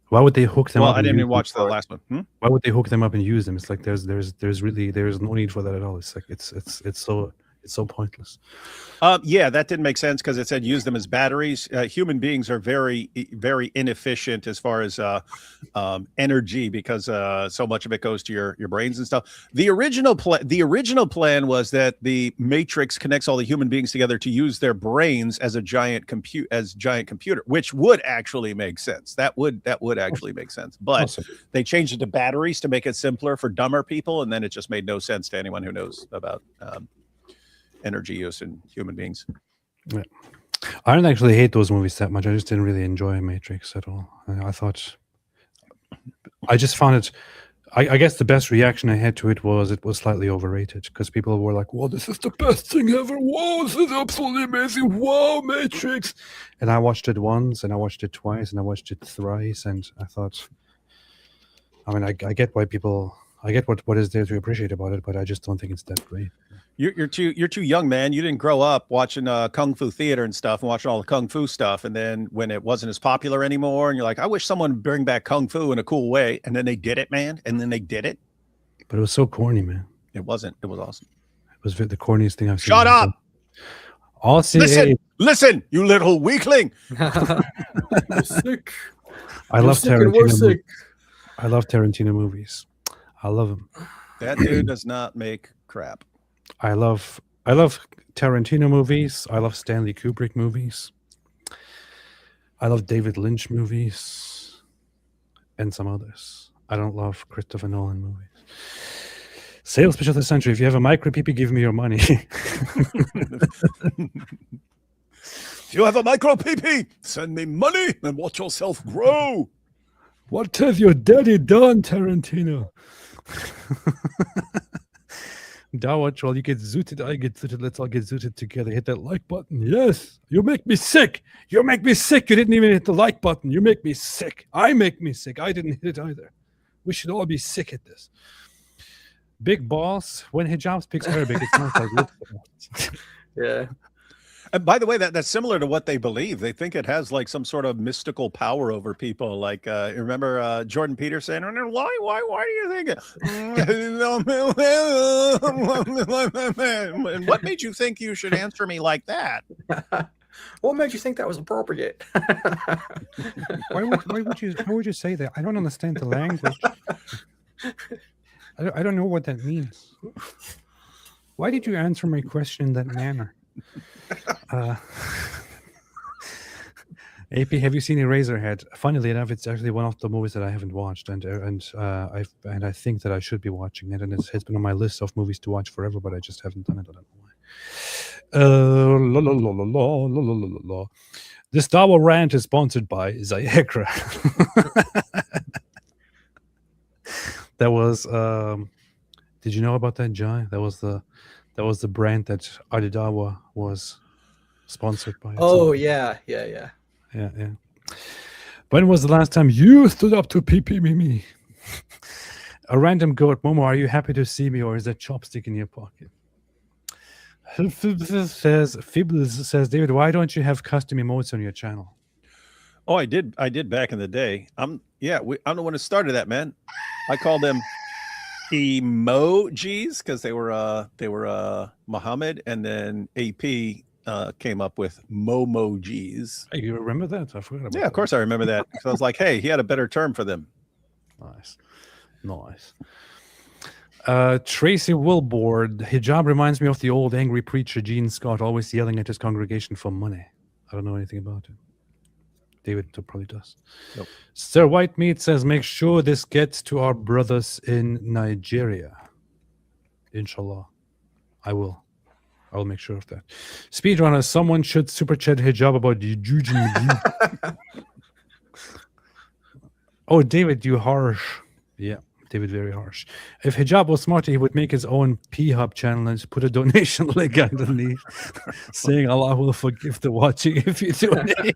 Why would they hook them up? Well, I didn't even watch the last one. Why would they hook them up and use them? It's like there's no need for that at all. It's like it's so pointless. Yeah, that didn't make sense because it said use them as batteries. Human beings are very, very inefficient as far as energy, because so much of it goes to your brains and stuff. The original plan was that the Matrix connects all the human beings together to use their brains as a giant computer, which would actually make sense. That would actually make sense. But they changed it to batteries to make it simpler for dumber people, and then it just made no sense to anyone who knows about energy use in human beings. Yeah. I don't actually hate those movies that much. I just didn't really enjoy Matrix at all. I just found it. I guess the best reaction I had to it was slightly overrated, because people were like, "Wow, this is the best thing ever! Wow, this is absolutely amazing! Wow, Matrix!" And I watched it once, and I watched it twice, and I watched it thrice, and I thought, I mean, I get why people. I get what is there to appreciate about it, but I just don't think it's that great. You're too young, man. You didn't grow up watching kung fu theater and stuff and watching all the kung fu stuff. And then when it wasn't as popular anymore, and you're like, I wish someone would bring back kung fu in a cool way. And then they did it, man. And then they did it. But it was so corny, man. It wasn't. It was awesome. It was the corniest thing I've seen. Shut up. Listen, you little weakling. You're sick. I love Tarantino. I love Tarantino movies. I love them. That dude does not make crap. I love Tarantino movies. I love Stanley Kubrick movies. I love David Lynch movies and some others. I don't love Christopher Nolan movies. Sales pitch of the century. If you have a micro PP, give me your money. If you have a micro PP, send me money and watch yourself grow. What has your daddy done, Tarantino? Dawah, while you get zooted, I get zooted. Let's all get zooted together. Hit that like button. Yes, you make me sick. You make me sick. You didn't even hit the like button. You make me sick. I make me sick. I didn't hit it either. We should all be sick at this. Big boss. When Hijab speaks Arabic, it sounds like yeah. And by the way, that's similar to what they believe. They think it has like some sort of mystical power over people. Like, remember Jordan Peterson? Why do you think it? And what made you think you should answer me like that? What made you think that was appropriate? Why would you say that? I don't understand the language. I don't know what that means. Why did you answer my question in that manner? AP, have you seen Eraserhead? Funnily enough, it's actually one of the movies that I haven't watched, and I think that I should be watching it, and it's been on my list of movies to watch forever, but I just haven't done it. I don't know why. La, la, la, la, la, la, la, la, la. This Star Wars rant is sponsored by Viagra. That was. Did you know about that, Jai? That was the brand that Adidawa was sponsored by. Oh yeah. Yeah. When was the last time you stood up to PP Mimi? A random goat. Momo, are you happy to see me, or is that chopstick in your pocket? Fibbles says, David, why don't you have custom emotes on your channel? Oh, I did back in the day. I'm the one who started that, man. I called them emojis because they were Mohammed, and then AP came up with Momojis. Hey, you remember that? I forgot about that. Yeah, of course I remember that. So I was like, hey, he had a better term for them. Nice. Tracy Wilbord, hijab reminds me of the old angry preacher Gene Scott, always yelling at his congregation for money. I don't know anything about it. David probably does. Nope. Sir Whitemeat says, make sure this gets to our brothers in Nigeria. Inshallah. I will make sure of that. Speedrunner, someone should super chat hijab about Jujin. Oh, David, you harsh. Yeah, David, very harsh. If hijab was smarter, he would make his own P-Hub channel and put a donation link underneath saying Allah will forgive the watching if you donate.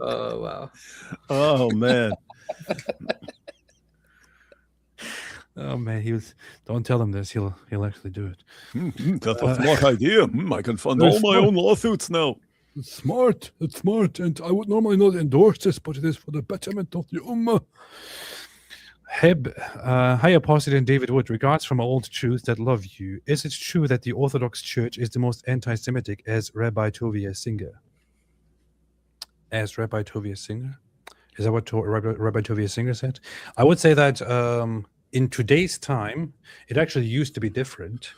Oh, wow. Oh, man. Oh man, don't tell him this. He'll actually do it. That's a smart idea. I can fund all my own lawsuits now. It's smart, and I would normally not endorse this, but it is for the betterment of the Ummah. Heb, hi Apostate and David Wood. Regards from old Jews that love you. Is it true that the Orthodox Church is the most anti-Semitic, as Rabbi Tovia Singer? Is that what Rabbi Tovia Singer said? I would say that in today's time, it actually used to be different.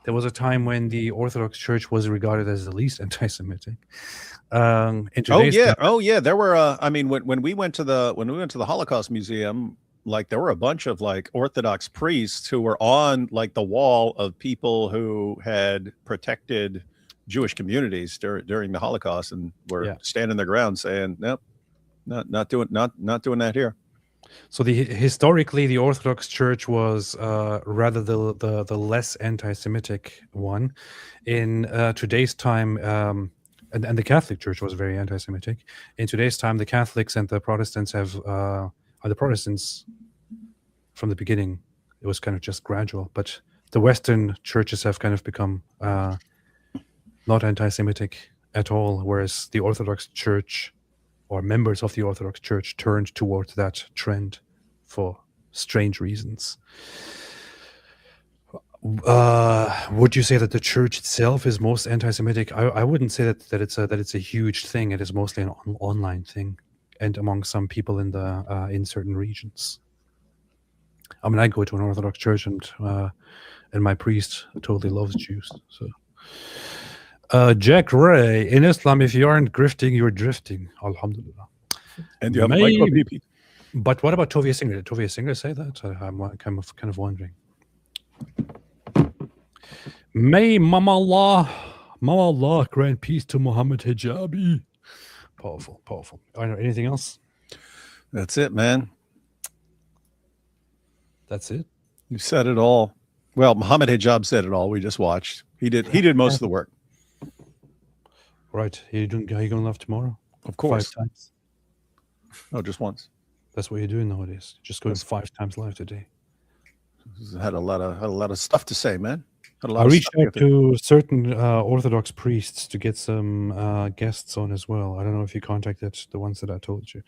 There was a time when the Orthodox Church was regarded as the least anti-Semitic. In today's time, there were. I mean, when we went to the Holocaust Museum, like there were a bunch of like Orthodox priests who were on like the wall of people who had protected Jewish communities during the Holocaust, and were standing their ground saying, "Nope, not doing that here." So historically, the Orthodox Church was rather the less anti-Semitic one. In today's time, and the Catholic Church was very anti-Semitic. In today's time, the Catholics and the Protestants are the Protestants from the beginning. It was kind of just gradual, but the Western churches have kind of become not anti-Semitic at all, whereas the Orthodox Church, or members of the Orthodox Church, turned towards that trend for strange reasons. Would you say that the church itself is most anti-Semitic? I wouldn't say that it's a huge thing. It is mostly an online thing, and among some people in certain regions. I mean, I go to an Orthodox church, and my priest totally loves Jews. So. Jack Ray, in Islam, if you aren't grifting, you're drifting. Alhamdulillah. And you have a micro BP. But what about Tovia Singer? Did Tovia Singer say that? I'm kind of wondering. May Mama Allah grant peace to Muhammad Hijabi. Powerful. Anything else? That's it, man. That's it? You said it all. Well, Muhammad Hijab said it all. We just watched. He did most of the work. Are you going live tomorrow? Of course. 5 times? No, just once. That's what you're doing nowadays. Just going 5 times live today. Had a lot of stuff to say, man. I reached out to certain Orthodox priests to get some guests on as well. I don't know if you contacted the ones that I told you,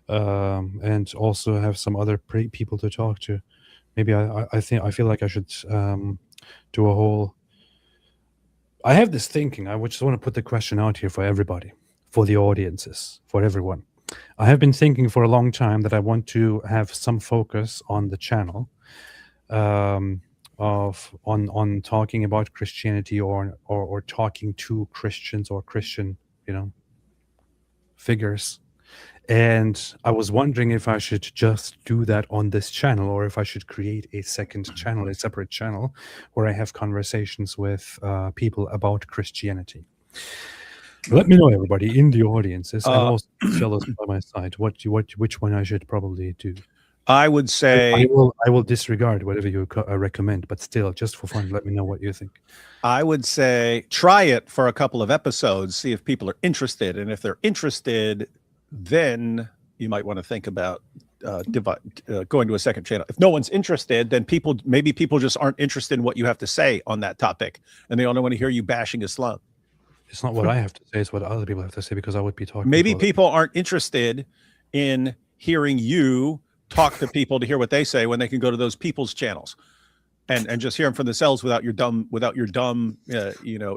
and also have some other people to talk to. Maybe I feel like I should do a whole. I have this thinking. I just want to put the question out here for everybody, for the audiences, for everyone. I have been thinking for a long time that I want to have some focus on the channel, on talking about Christianity or talking to Christians or Christian, figures. And I was wondering if I should just do that on this channel, or if I should create a second channel, a separate channel, where I have conversations with people about Christianity. Let me know, everybody in the audiences, and also fellows by my side, which one I should probably do. I would say I will disregard whatever you recommend, but still, just for fun, let me know what you think. I would say try it for a couple of episodes, see if people are interested, and if they're interested, then you might want to think about going to a second channel. If no one's interested, then maybe people just aren't interested in what you have to say on that topic, and they only want to hear you bashing Islam. It's not what I have to say; it's what other people have to say, because I would be talking. Maybe people aren't interested in hearing you talk to people to hear what they say when they can go to those people's channels and just hear them from themselves without your dumb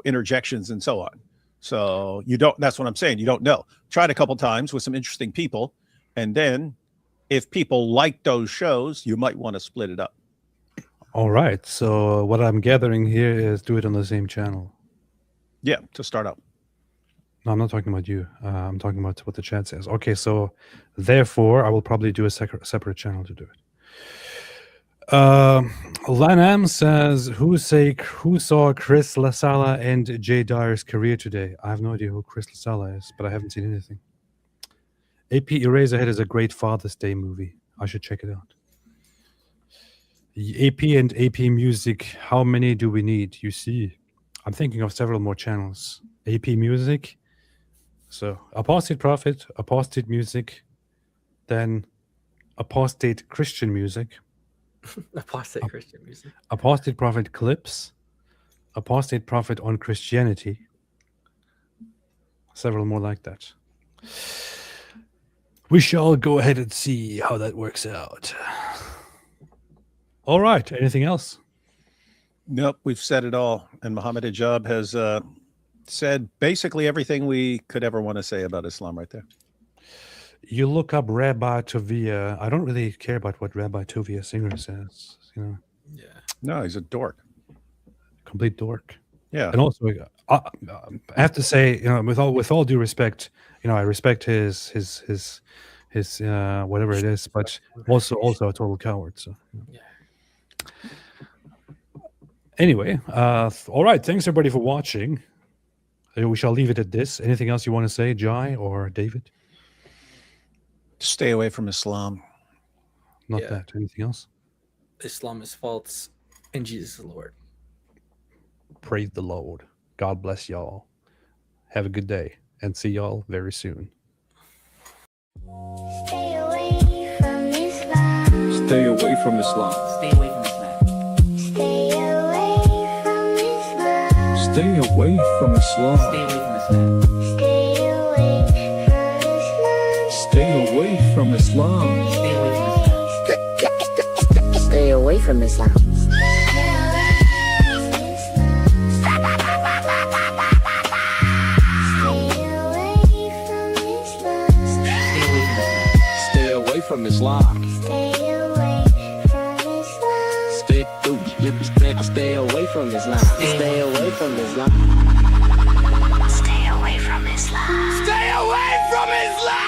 interjections and so on. So that's what I'm saying. You don't know. Try it a couple times with some interesting people. And then if people like those shows, you might want to split it up. All right. So what I'm gathering here is do it on the same channel. Yeah, to start out. No, I'm not talking about you. I'm talking about what the chat says. Okay, so therefore, I will probably do a separate channel to do it. Lanam says, who saw Chris LaSala and Jay Dyer's career today? I have no idea who Chris LaSala is, but I haven't seen anything. AP Eraserhead is a great Father's Day movie. I should check it out. AP and AP Music, how many do we need? You see, I'm thinking of several more channels. AP Music, so Apostate Prophet, Apostate Music, then Apostate Christian Music, Apostate Christian Music, Apostate Prophet Clips, Apostate Prophet on Christianity, several more like that. We shall go ahead and see how that works out. All right, anything else? Nope, we've said it all. And Mohammed Hijab has said basically everything we could ever want to say about Islam right there. You look up Rabbi Tovia. I don't really care about what Rabbi Tovia Singer says. Yeah. No, he's a dork. Complete dork. Yeah. And also, I have to say, with all due respect, I respect his whatever it is, but also a total coward. So. Yeah. Anyway, all right. Thanks everybody for watching. We shall leave it at this. Anything else you want to say, Jai or David? Stay away from Islam. Not that. Anything else? Islam is false and Jesus is Lord. Praise the Lord. God bless y'all. Have a good day and see y'all very soon. Stay away from Islam. Stay away from Islam. Stay away from Islam. Stay away from Islam. Stay away from Islam. Stay away from Islam. Stay away from Islam. Stay away from Islam. Stay away from Islam. Stay away from Islam. Stay away from Islam. Stay away from Islam. Stay away from Islam.